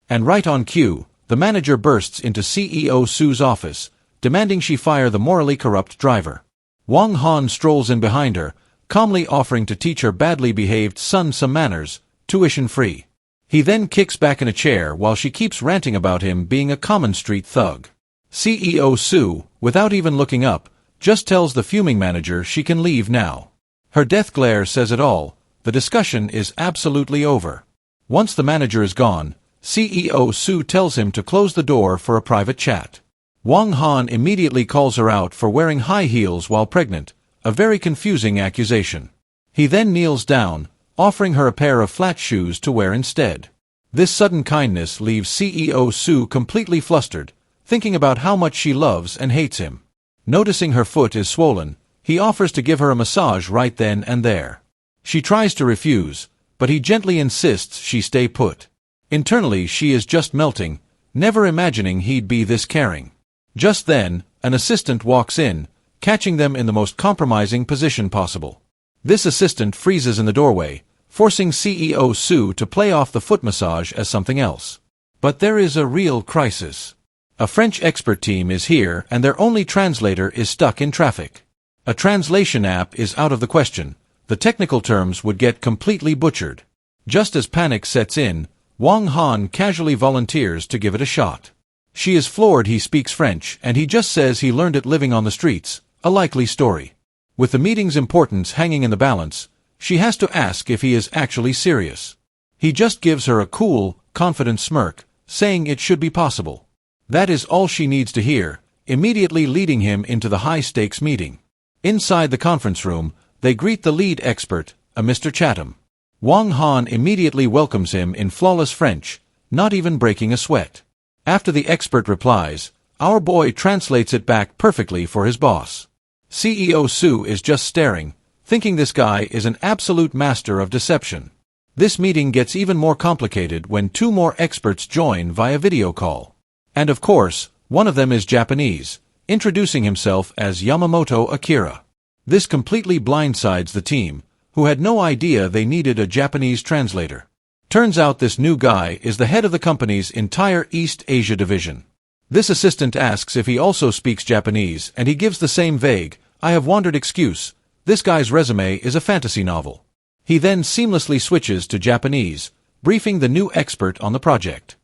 And right on cue, the manager bursts into CEO Su's office, demanding she fire the morally corrupt driver. Wang Han strolls in behind her, calmly offering to teach her badly behaved son some manners, tuition free. He then kicks back in a chair while she keeps ranting about him being a common street thug. CEO Su, without even looking up, just tells the fuming manager she can leave now. Her death glare says it all, the discussion is absolutely over. Once the manager is gone, CEO Su tells him to close the door for a private chat. Wang Han immediately calls her out for wearing high heels while pregnant, a very confusing accusation. He then kneels down, offering her a pair of flat shoes to wear instead. This sudden kindness leaves CEO Su completely flustered, thinking about how much she loves and hates him. Noticing her foot is swollen, he offers to give her a massage right then and there. She tries to refuse, but he gently insists she stay put. Internally she is just melting, never imagining he'd be this caring. Just then, an assistant walks in, catching them in the most compromising position possible. This assistant freezes in the doorway, forcing CEO Su to play off the foot massage as something else. But there is a real crisis. A French expert team is here and their only translator is stuck in traffic. A translation app is out of the question, the technical terms would get completely butchered. Just as panic sets in, Wang Han casually volunteers to give it a shot. She is floored he speaks French and he just says he learned it living on the streets, a likely story. With the meeting's importance hanging in the balance, she has to ask if he is actually serious. He just gives her a cool, confident smirk, saying it should be possible. That is all she needs to hear, immediately leading him into the high-stakes meeting. Inside the conference room, they greet the lead expert, a Mr. Chatham. Wang Han immediately welcomes him in flawless French, not even breaking a sweat. After the expert replies, our boy translates it back perfectly for his boss. CEO Su is just staring, thinking this guy is an absolute master of deception. This meeting gets even more complicated when two more experts join via video call. And of course, one of them is Japanese, introducing himself as Yamamoto Akira. This completely blindsides the team, who had no idea they needed a Japanese translator. Turns out this new guy is the head of the company's entire East Asia division. This assistant asks if he also speaks Japanese and he gives the same vague, I have wandered excuse, this guy's resume is a fantasy novel. He then seamlessly switches to Japanese, briefing the new expert on the project.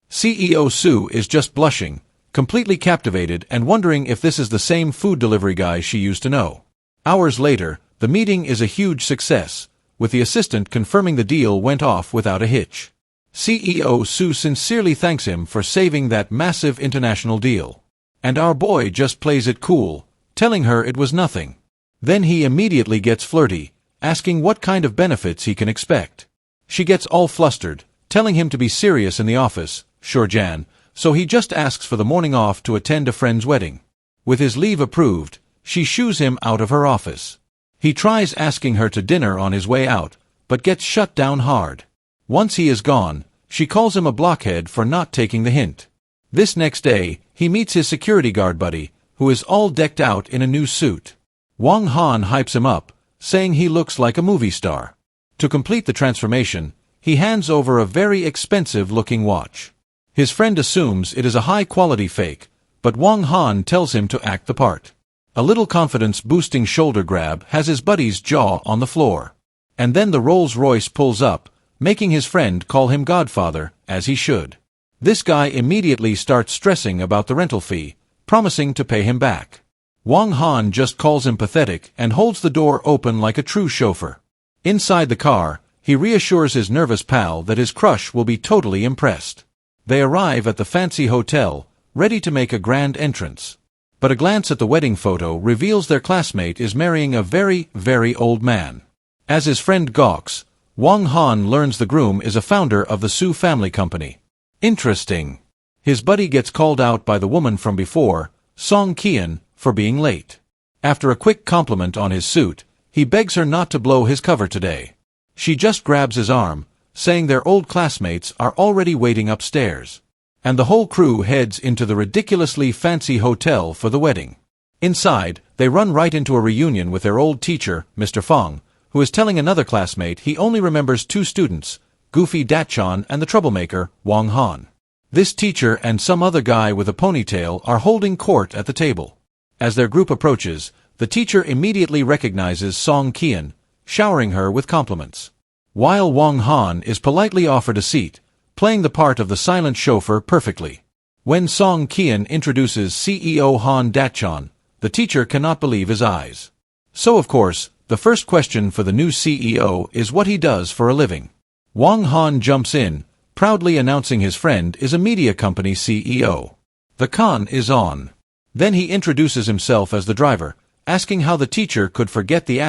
CEO Su is just blushing, completely captivated and wondering if this is the same food delivery guy she used to know. Hours later, the meeting is a huge success, with the assistant confirming the deal went off without a hitch. CEO Su sincerely thanks him for saving that massive international deal. And our boy just plays it cool, telling her it was nothing. Then he immediately gets flirty, asking what kind of benefits he can expect. She gets all flustered, telling him to be serious in the office, sure Jan, so he just asks for the morning off to attend a friend's wedding. With his leave approved, she shoos him out of her office. He tries asking her to dinner on his way out, but gets shut down hard. Once he is gone, she calls him a blockhead for not taking the hint. This next day, he meets his security guard buddy, who is all decked out in a new suit. Wang Han hypes him up, saying he looks like a movie star. To complete the transformation, he hands over a very expensive-looking watch. His friend assumes it is a high-quality fake, but Wang Han tells him to act the part. A little confidence-boosting shoulder grab has his buddy's jaw on the floor. And then the Rolls-Royce pulls up, making his friend call him Godfather, as he should. This guy immediately starts stressing about the rental fee, promising to pay him back. Wang Han just calls him pathetic and holds the door open like a true chauffeur. Inside the car, he reassures his nervous pal that his crush will be totally impressed. They arrive at the fancy hotel, ready to make a grand entrance. But a glance at the wedding photo reveals their classmate is marrying a very, very old man. As his friend gawks, Wang Han learns the groom is a founder of the Su family company. Interesting. His buddy gets called out by the woman from before, Song Qian, for being late. After a quick compliment on his suit, he begs her not to blow his cover today. She just grabs his arm, saying their old classmates are already waiting upstairs. and the whole crew heads into the ridiculously fancy hotel for the wedding. Inside, they run right into a reunion with their old teacher, Mr. Fong, who is telling another classmate he only remembers 2 students, Goofy Datchan and the troublemaker, Wang Han. This teacher and some other guy with a ponytail are holding court at the table. As their group approaches, the teacher immediately recognizes Song Qian, showering her with compliments. While Wang Han is politely offered a seat, playing the part of the silent chauffeur perfectly. When Song Qian introduces CEO Han Datchan, the teacher cannot believe his eyes. So of course, the first question for the new CEO is what he does for a living. Wang Han jumps in, proudly announcing his friend is a media company CEO. The con is on. Then he introduces himself as the driver, asking how the teacher could forget the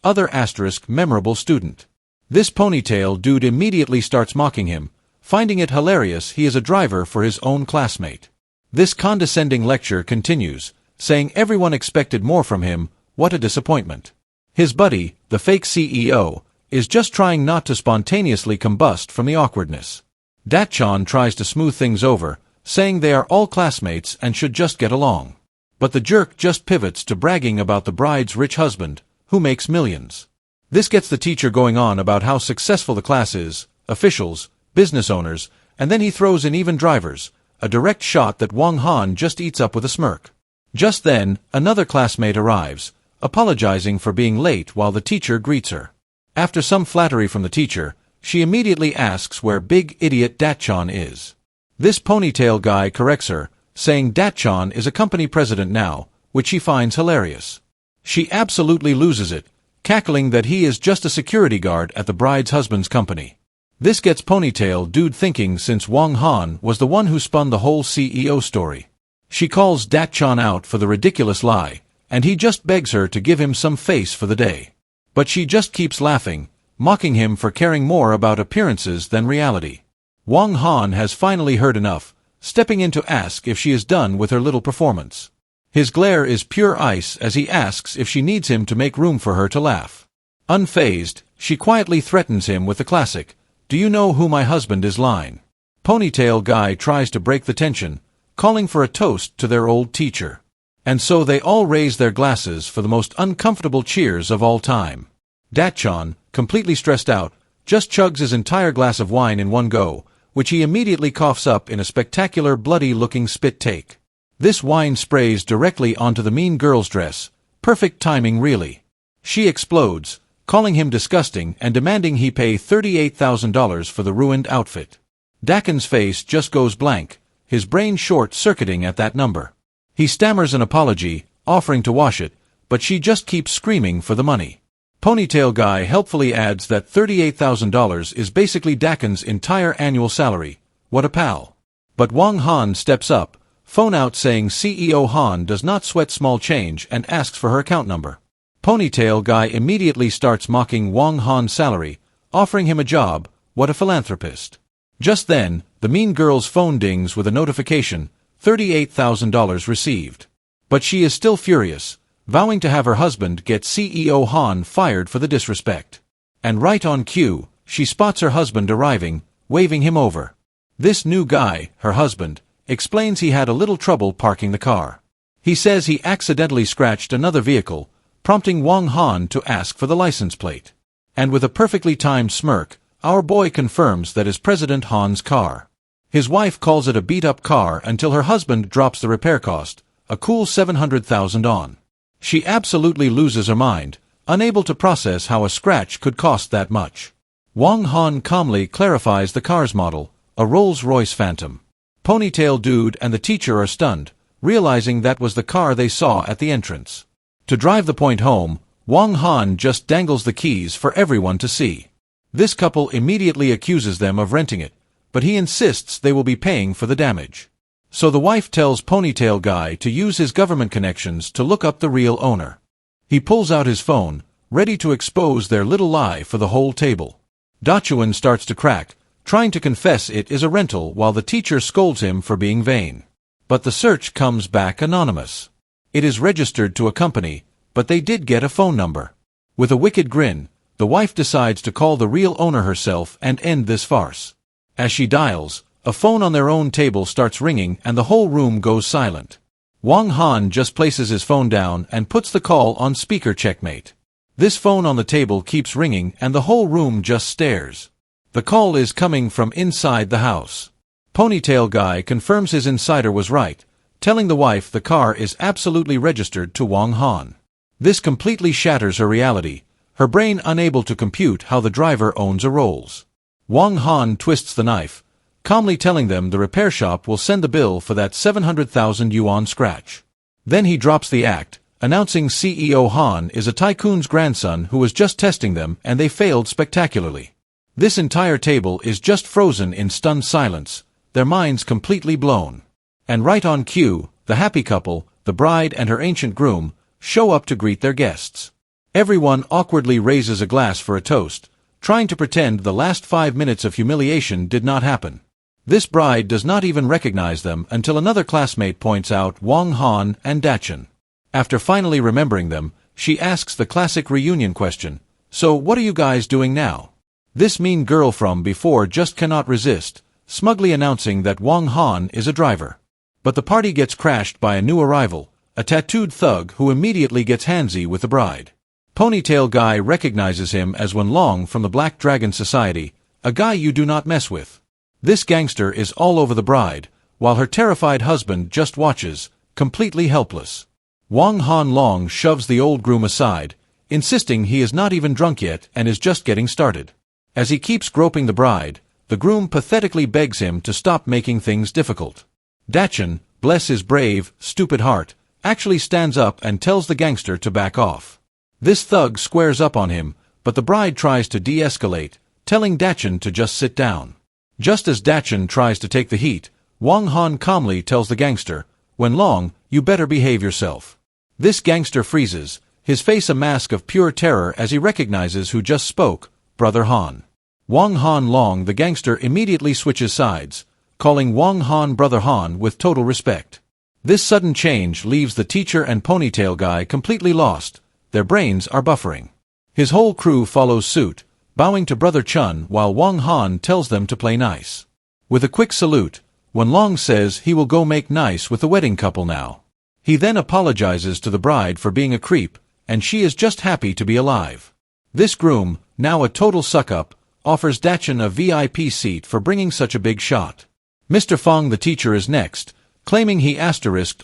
other memorable student. This ponytail dude immediately starts mocking him, finding it hilarious he is a driver for his own classmate. This condescending lecture continues, saying everyone expected more from him, what a disappointment. His buddy, the fake CEO, is just trying not to spontaneously combust from the awkwardness. Datchan tries to smooth things over, saying they are all classmates and should just get along. But the jerk just pivots to bragging about the bride's rich husband, who makes millions. This gets the teacher going on about how successful the class is, officials, business owners, and then he throws in even drivers, a direct shot that Wang Han just eats up with a smirk. Just then, another classmate arrives, apologizing for being late while the teacher greets her. After some flattery from the teacher, she immediately asks where big idiot Datchan is. This ponytail guy corrects her, saying Datchan is a company president now, which she finds hilarious. She absolutely loses it, cackling that he is just a security guard at the bride's husband's company. This gets ponytail dude thinking since Wang Han was the one who spun the whole CEO story. She calls Datchan out for the ridiculous lie, and he just begs her to give him some face for the day. But she just keeps laughing, mocking him for caring more about appearances than reality. Wang Han has finally heard enough, stepping in to ask if she is done with her little performance. His glare is pure ice as he asks if she needs him to make room for her to laugh. Unfazed, she quietly threatens him with the classic, "Do you know who my husband is?" line. Ponytail guy tries to break the tension, calling for a toast to their old teacher. And so they all raise their glasses for the most uncomfortable cheers of all time. Datchan, completely stressed out, just chugs his entire glass of wine in one go, which he immediately coughs up in a spectacular bloody-looking spit take. This wine sprays directly onto the mean girl's dress, perfect timing really. She explodes, calling him disgusting and demanding he pay $38,000 for the ruined outfit. Dakin's face just goes blank, his brain short-circuiting at that number. He stammers an apology, offering to wash it, but she just keeps screaming for the money. Ponytail guy helpfully adds that $38,000 is basically Dakin's entire annual salary. What a pal. But Wang Han steps up, phone out saying CEO Han does not sweat small change and asks for her account number. Ponytail guy immediately starts mocking Wang Han's salary, offering him a job. What a philanthropist. Just then, the mean girl's phone dings with a notification, $38,000 received. But she is still furious, vowing to have her husband get CEO Han fired for the disrespect. And right on cue, she spots her husband arriving, waving him over. This new guy, her husband, explains he had a little trouble parking the car. He says he accidentally scratched another vehicle, prompting Wang Han to ask for the license plate. And with a perfectly timed smirk, our boy confirms that is President Han's car. His wife calls it a beat-up car until her husband drops the repair cost, a cool 700,000 on. She absolutely loses her mind, unable to process how a scratch could cost that much. Wang Han calmly clarifies the car's model, a Rolls-Royce Phantom. Ponytail dude and the teacher are stunned, realizing that was the car they saw at the entrance. To drive the point home, Wang Han just dangles the keys for everyone to see. This couple immediately accuses them of renting it, but he insists they will be paying for the damage. So the wife tells Ponytail guy to use his government connections to look up the real owner. He pulls out his phone, ready to expose their little lie for the whole table. Dachuan starts to crack, trying to confess it is a rental while the teacher scolds him for being vain. But the search comes back anonymous. It is registered to a company, but they did get a phone number. With a wicked grin, the wife decides to call the real owner herself and end this farce. As she dials, A phone on their own table starts ringing and the whole room goes silent. Wang Han just places his phone down and puts the call on speaker checkmate. This phone on the table keeps ringing and the whole room just stares. The call is coming from inside the house. Ponytail Guy confirms his insider was right, telling the wife the car is absolutely registered to Wang Han. This completely shatters her reality, her brain unable to compute how the driver owns a Rolls. Wang Han twists the knife, calmly telling them the repair shop will send the bill for that 700,000 yuan scratch. Then he drops the act, announcing CEO Han is a tycoon's grandson who was just testing them and they failed spectacularly. This entire table is just frozen in stunned silence, their minds completely blown. And right on cue, the happy couple, the bride and her ancient groom, show up to greet their guests. Everyone awkwardly raises a glass for a toast, trying to pretend the last 5 minutes of humiliation did not happen. This bride does not even recognize them until another classmate points out Wang Han and Dachin. After finally remembering them, she asks the classic reunion question, "So what are you guys doing now?" This mean girl from before just cannot resist, smugly announcing that Wang Han is a driver. But the party gets crashed by a new arrival, a tattooed thug who immediately gets handsy with the bride. Ponytail Guy recognizes him as Wen Long from the Black Dragon Society, a guy you do not mess with. This gangster is all over the bride, while her terrified husband just watches, completely helpless. Wang Han Long shoves the old groom aside, insisting he is not even drunk yet and is just getting started. As he keeps groping the bride, the groom pathetically begs him to stop making things difficult. Dachin, bless his brave, stupid heart, actually stands up and tells the gangster to back off. This thug squares up on him, but the bride tries to de-escalate, telling Dachin to just sit down. Just as Dachin tries to take the heat, Wang Han calmly tells the gangster, "Wen Long, you better behave yourself." This gangster freezes, his face a mask of pure terror as he recognizes who just spoke, Brother Han. Wang Han Long, the gangster, immediately switches sides, calling Wang Han Brother Han with total respect. This sudden change leaves the teacher and Ponytail Guy completely lost, their brains are buffering. His whole crew follows suit, bowing to Brother Chun while Wang Han tells them to play nice. With a quick salute, Wen Long says he will go make nice with the wedding couple now. He then apologizes to the bride for being a creep, and she is just happy to be alive. This groom, now a total suck-up, offers Dachin a VIP seat for bringing such a big shot. Mr. Fong the teacher is next, claiming he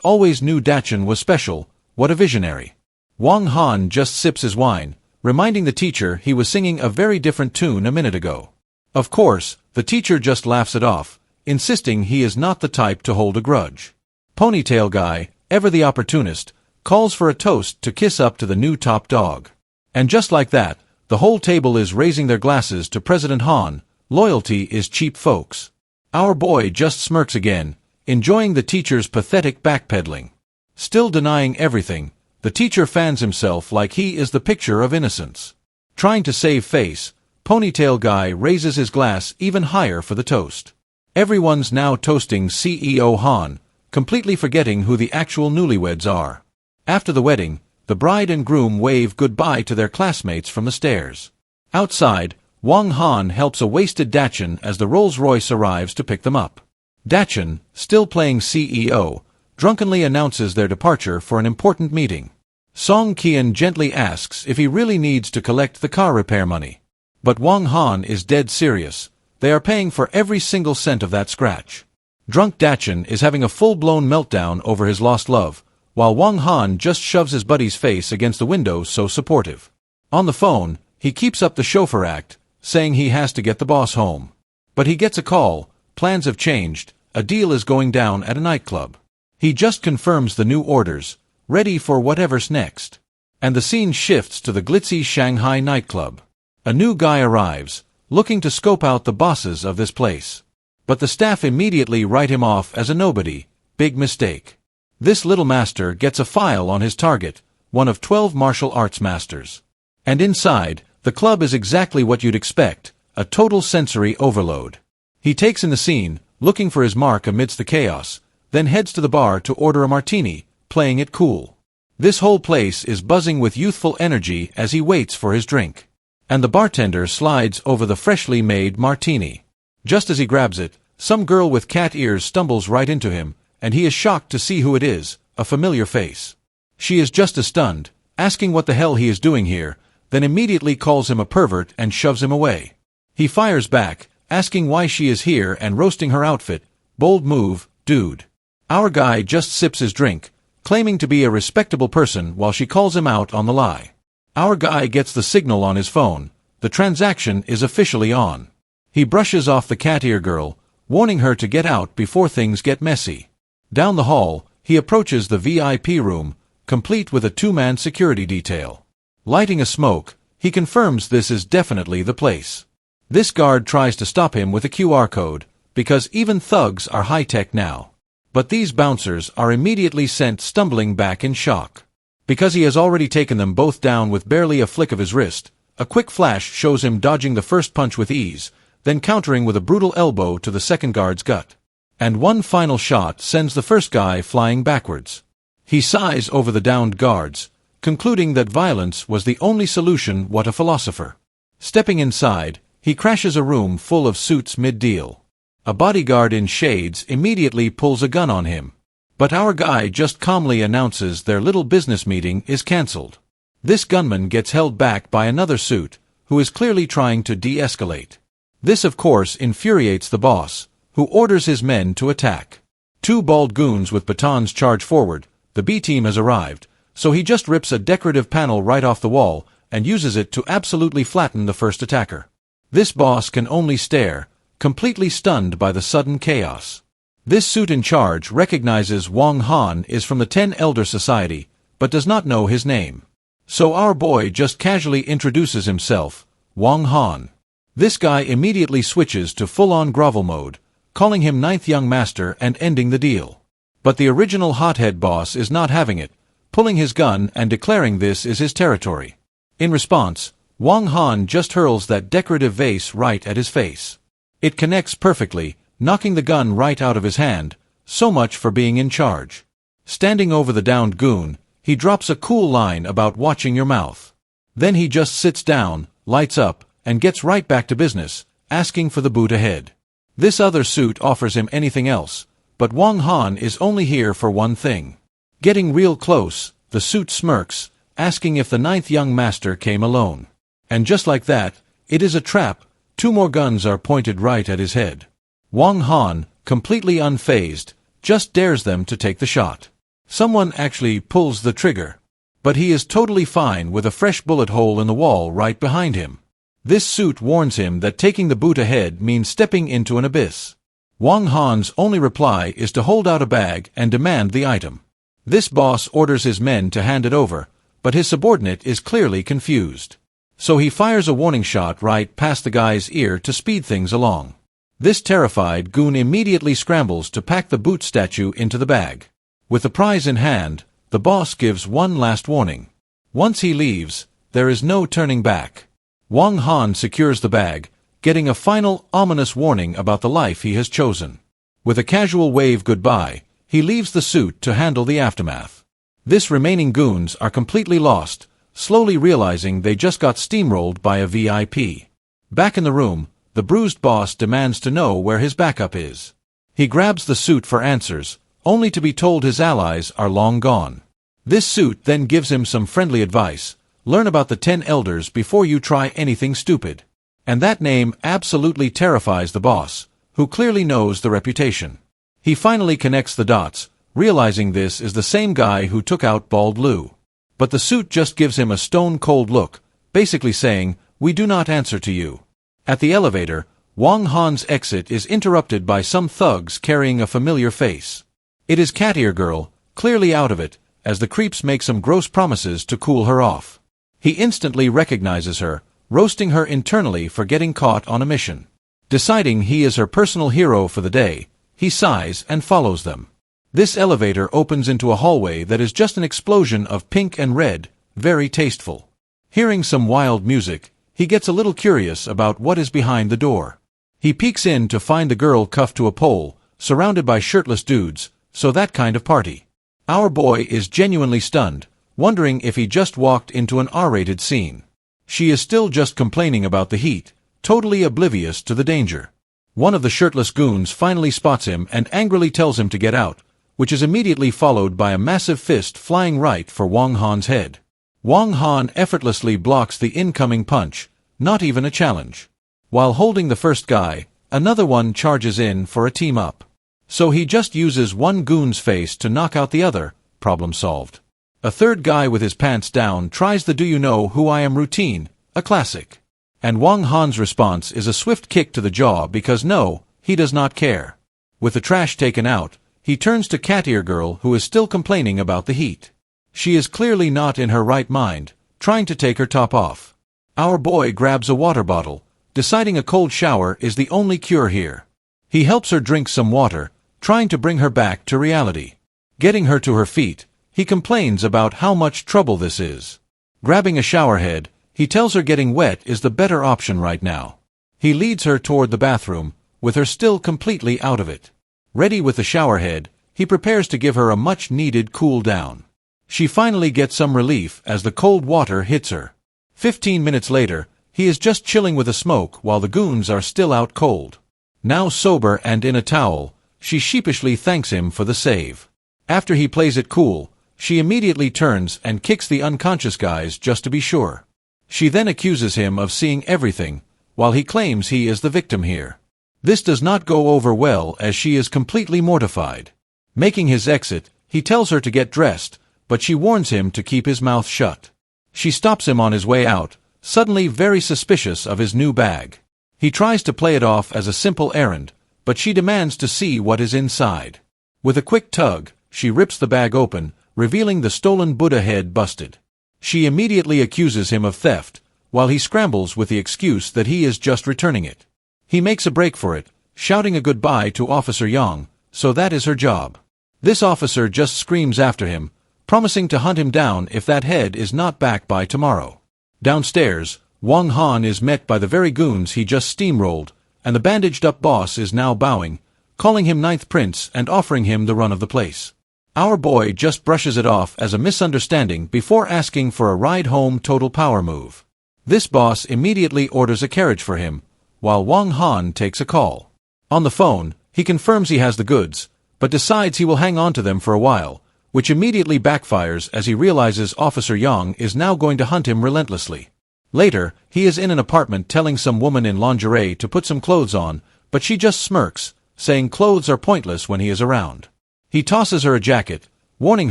always knew Dachin was special, what a visionary. Wang Han just sips his wine, reminding the teacher he was singing a very different tune a minute ago. Of course, the teacher just laughs it off, insisting he is not the type to hold a grudge. Ponytail Guy, ever the opportunist, calls for a toast to kiss up to the new top dog. And just like that, the whole table is raising their glasses to President Han. Loyalty is cheap, folks. Our boy just smirks again, enjoying the teacher's pathetic backpedaling. Still denying everything, the teacher fans himself like he is the picture of innocence. Trying to save face, Ponytail Guy raises his glass even higher for the toast. Everyone's now toasting CEO Han, completely forgetting who the actual newlyweds are. After the wedding, the bride and groom wave goodbye to their classmates from the stairs. Outside, Wang Han helps a wasted Dachin as the Rolls-Royce arrives to pick them up. Dachin, still playing CEO, drunkenly announces their departure for an important meeting. Song Qian gently asks if he really needs to collect the car repair money. But Wang Han is dead serious. They are paying for every single cent of that scratch. Drunk Dachin is having a full-blown meltdown over his lost love, while Wang Han just shoves his buddy's face against the window so supportive. On the phone, he keeps up the chauffeur act, saying he has to get the boss home. But he gets a call, plans have changed, a deal is going down at a nightclub. He just confirms the new orders, ready for whatever's next. And the scene shifts to the glitzy Shanghai nightclub. A new guy arrives, looking to scope out the bosses of this place. But the staff immediately write him off as a nobody, big mistake. This little master gets a file on his target, one of 12 martial arts masters. And inside, the club is exactly what you'd expect, a total sensory overload. He takes in the scene, looking for his mark amidst the chaos, then heads to the bar to order a martini, playing it cool. This whole place is buzzing with youthful energy as he waits for his drink. And the bartender slides over the freshly made martini. Just as he grabs it, Some girl with cat ears stumbles right into him, and he is shocked to see who it is, a familiar face. She is just as stunned, asking what the hell he is doing here, then immediately calls him a pervert and shoves him away. He fires back, asking why she is here and roasting her outfit. Bold move, dude. Our guy just sips his drink, claiming to be a respectable person while she calls him out on the lie. Our guy gets the signal on his phone. The transaction is officially on. He brushes off the cat ear girl, warning her to get out before things get messy. Down the hall, he approaches the VIP room, complete with a two-man security detail. Lighting a smoke, he confirms this is definitely the place. This guard tries to stop him with a QR code, because even thugs are high-tech now. But these bouncers are immediately sent stumbling back in shock. Because he has already taken them both down with barely a flick of his wrist, a quick flash shows him dodging the first punch with ease, then countering with a brutal elbow to the second guard's gut. And one final shot sends the first guy flying backwards. He sighs over the downed guards, concluding that violence was the only solution. What a philosopher. Stepping inside, he crashes a room full of suits mid-deal. A bodyguard in shades immediately pulls a gun on him. But our guy just calmly announces their little business meeting is cancelled. This gunman gets held back by another suit, who is clearly trying to de-escalate. This of course infuriates the boss, who orders his men to attack. Two bald goons with batons charge forward. The B-team has arrived, so he just rips a decorative panel right off the wall and uses it to absolutely flatten the first attacker. This boss can only stare, completely stunned by the sudden chaos. This suit in charge recognizes Wang Han is from the 10 Elder Society, but does not know his name. So our boy just casually introduces himself, Wang Han. This guy immediately switches to full-on grovel mode, calling him ninth young master and ending the deal. But the original hothead boss is not having it, pulling his gun and declaring this is his territory. In response, Wang Han just hurls that decorative vase right at his face. It connects perfectly, knocking the gun right out of his hand. So much for being in charge. Standing over the downed goon, he drops a cool line about watching your mouth. Then he just sits down, lights up, and gets right back to business, asking for the boot ahead. This other suit offers him anything else, but Wang Han is only here for one thing. Getting real close, the suit smirks, asking if the ninth young master came alone. And just like that, it is a trap. Two more guns are pointed right at his head. Wang Han, completely unfazed, just dares them to take the shot. Someone actually pulls the trigger. But he is totally fine with a fresh bullet hole in the wall right behind him. This suit warns him that taking the boot ahead means stepping into an abyss. Wang Han's only reply is to hold out a bag and demand the item. This boss orders his men to hand it over, but his subordinate is clearly confused. So he fires a warning shot right past the guy's ear to speed things along. This terrified goon immediately scrambles to pack the boot statue into the bag. With the prize in hand, the boss gives one last warning. Once he leaves, there is no turning back. Wang Han secures the bag, getting a final ominous warning about the life he has chosen. With a casual wave goodbye, he leaves the suit to handle the aftermath. This remaining goons are completely lost, slowly realizing they just got steamrolled by a VIP. Back in the room, the bruised boss demands to know where his backup is. He grabs the suit for answers, only to be told his allies are long gone. This suit then gives him some friendly advice. Learn about the 10 elders before you try anything stupid. And that name absolutely terrifies the boss, who clearly knows the reputation. He finally connects the dots, realizing this is the same guy who took out Bald Lou. But the suit just gives him a stone-cold look, basically saying, "We do not answer to you." At the elevator, Wang Han's exit is interrupted by some thugs carrying a familiar face. It is Cat Ear Girl, clearly out of it, as the creeps make some gross promises to cool her off. He instantly recognizes her, roasting her internally for getting caught on a mission. Deciding he is her personal hero for the day, he sighs and follows them. This elevator opens into a hallway that is just an explosion of pink and red, very tasteful. Hearing some wild music, he gets a little curious about what is behind the door. He peeks in to find the girl cuffed to a pole, surrounded by shirtless dudes, so that kind of party. Our boy is genuinely stunned, wondering if he just walked into an R-rated scene. She is still just complaining about the heat, totally oblivious to the danger. One of the shirtless goons finally spots him and angrily tells him to get out, which is immediately followed by a massive fist flying right for Wang Han's head. Wang Han effortlessly blocks the incoming punch, not even a challenge. While holding the first guy, another one charges in for a team-up. So he just uses one goon's face to knock out the other, problem solved. A third guy with his pants down tries the "do you know who I am" routine, a classic. And Wang Han's response is a swift kick to the jaw because no, he does not care. With the trash taken out, he turns to Cat Ear Girl, who is still complaining about the heat. She is clearly not in her right mind, trying to take her top off. Our boy grabs a water bottle, deciding a cold shower is the only cure here. He helps her drink some water, trying to bring her back to reality. Getting her to her feet, he complains about how much trouble this is. Grabbing a shower head, he tells her getting wet is the better option right now. He leads her toward the bathroom, with her still completely out of it. Ready with the shower head, he prepares to give her a much-needed cool down. She finally gets some relief as the cold water hits her. 15 minutes later, he is just chilling with a smoke while the goons are still out cold. Now sober and in a towel, she sheepishly thanks him for the save. After he plays it cool, she immediately turns and kicks the unconscious guys just to be sure. She then accuses him of seeing everything, while he claims he is the victim here. This does not go over well as she is completely mortified. Making his exit, he tells her to get dressed, but she warns him to keep his mouth shut. She stops him on his way out, suddenly very suspicious of his new bag. He tries to play it off as a simple errand, but she demands to see what is inside. With a quick tug, she rips the bag open, revealing the stolen Buddha head busted. She immediately accuses him of theft, while he scrambles with the excuse that he is just returning it. He makes a break for it, shouting a goodbye to Officer Yang, so that is her job. This officer just screams after him, promising to hunt him down if that head is not back by tomorrow. Downstairs, Wang Han is met by the very goons he just steamrolled, and the bandaged-up boss is now bowing, calling him Ninth Prince and offering him the run of the place. Our boy just brushes it off as a misunderstanding before asking for a ride-home total power move. This boss immediately orders a carriage for him, while Wang Han takes a call. On the phone, he confirms he has the goods, but decides he will hang on to them for a while, which immediately backfires as he realizes Officer Yang is now going to hunt him relentlessly. Later, he is in an apartment telling some woman in lingerie to put some clothes on, but she just smirks, saying clothes are pointless when he is around. He tosses her a jacket, warning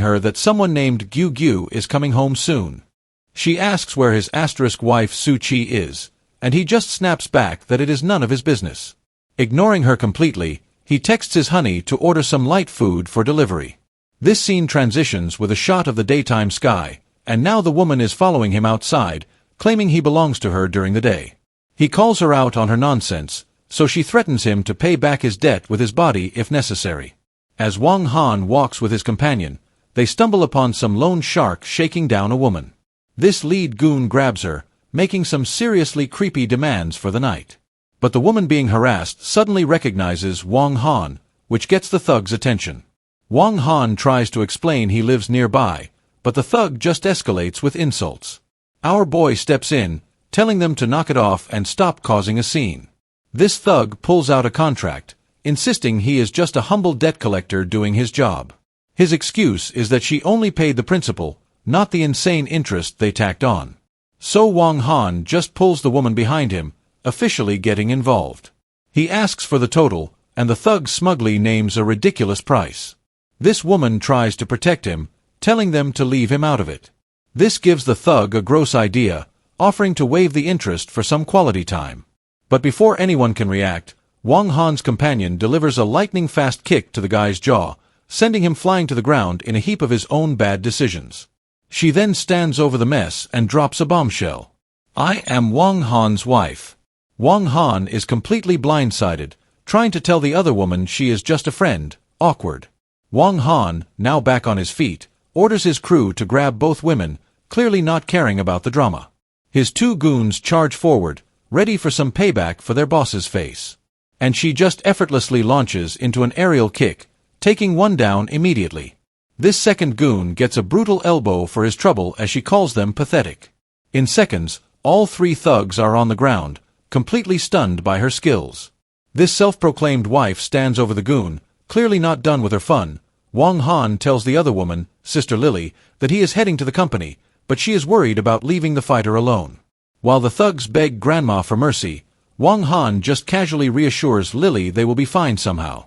her that someone named Gyu Gyu is coming home soon. She asks where his asterisk wife Su Chi is, and he just snaps back that it is none of his business. Ignoring her completely, he texts his honey to order some light food for delivery. This scene transitions with a shot of the daytime sky, and now the woman is following him outside, claiming he belongs to her during the day. He calls her out on her nonsense, so she threatens him to pay back his debt with his body if necessary. As Wang Han walks with his companion, they stumble upon some lone shark shaking down a woman. This lead goon grabs her, making some seriously creepy demands for the night. But the woman being harassed suddenly recognizes Wang Han, which gets the thug's attention. Wang Han tries to explain he lives nearby, but the thug just escalates with insults. Our boy steps in, telling them to knock it off and stop causing a scene. This thug pulls out a contract, insisting he is just a humble debt collector doing his job. His excuse is that she only paid the principal, not the insane interest they tacked on. So Wang Han just pulls the woman behind him, officially getting involved. He asks for the total, and the thug smugly names a ridiculous price. This woman tries to protect him, telling them to leave him out of it. This gives the thug a gross idea, offering to waive the interest for some quality time. But before anyone can react, Wang Han's companion delivers a lightning-fast kick to the guy's jaw, sending him flying to the ground in a heap of his own bad decisions. She then stands over the mess and drops a bombshell. "I am Wang Han's wife." Wang Han is completely blindsided, trying to tell the other woman she is just a friend, awkward. Wang Han, now back on his feet, orders his crew to grab both women, clearly not caring about the drama. His two goons charge forward, ready for some payback for their boss's face. And she just effortlessly launches into an aerial kick, taking one down immediately. This second goon gets a brutal elbow for his trouble as she calls them pathetic. In seconds, all three thugs are on the ground, completely stunned by her skills. This self-proclaimed wife stands over the goon, clearly not done with her fun. Wang Han tells the other woman, Sister Lily, that he is heading to the company, but she is worried about leaving the fighter alone. While the thugs beg Grandma for mercy, Wang Han just casually reassures Lily they will be fine somehow.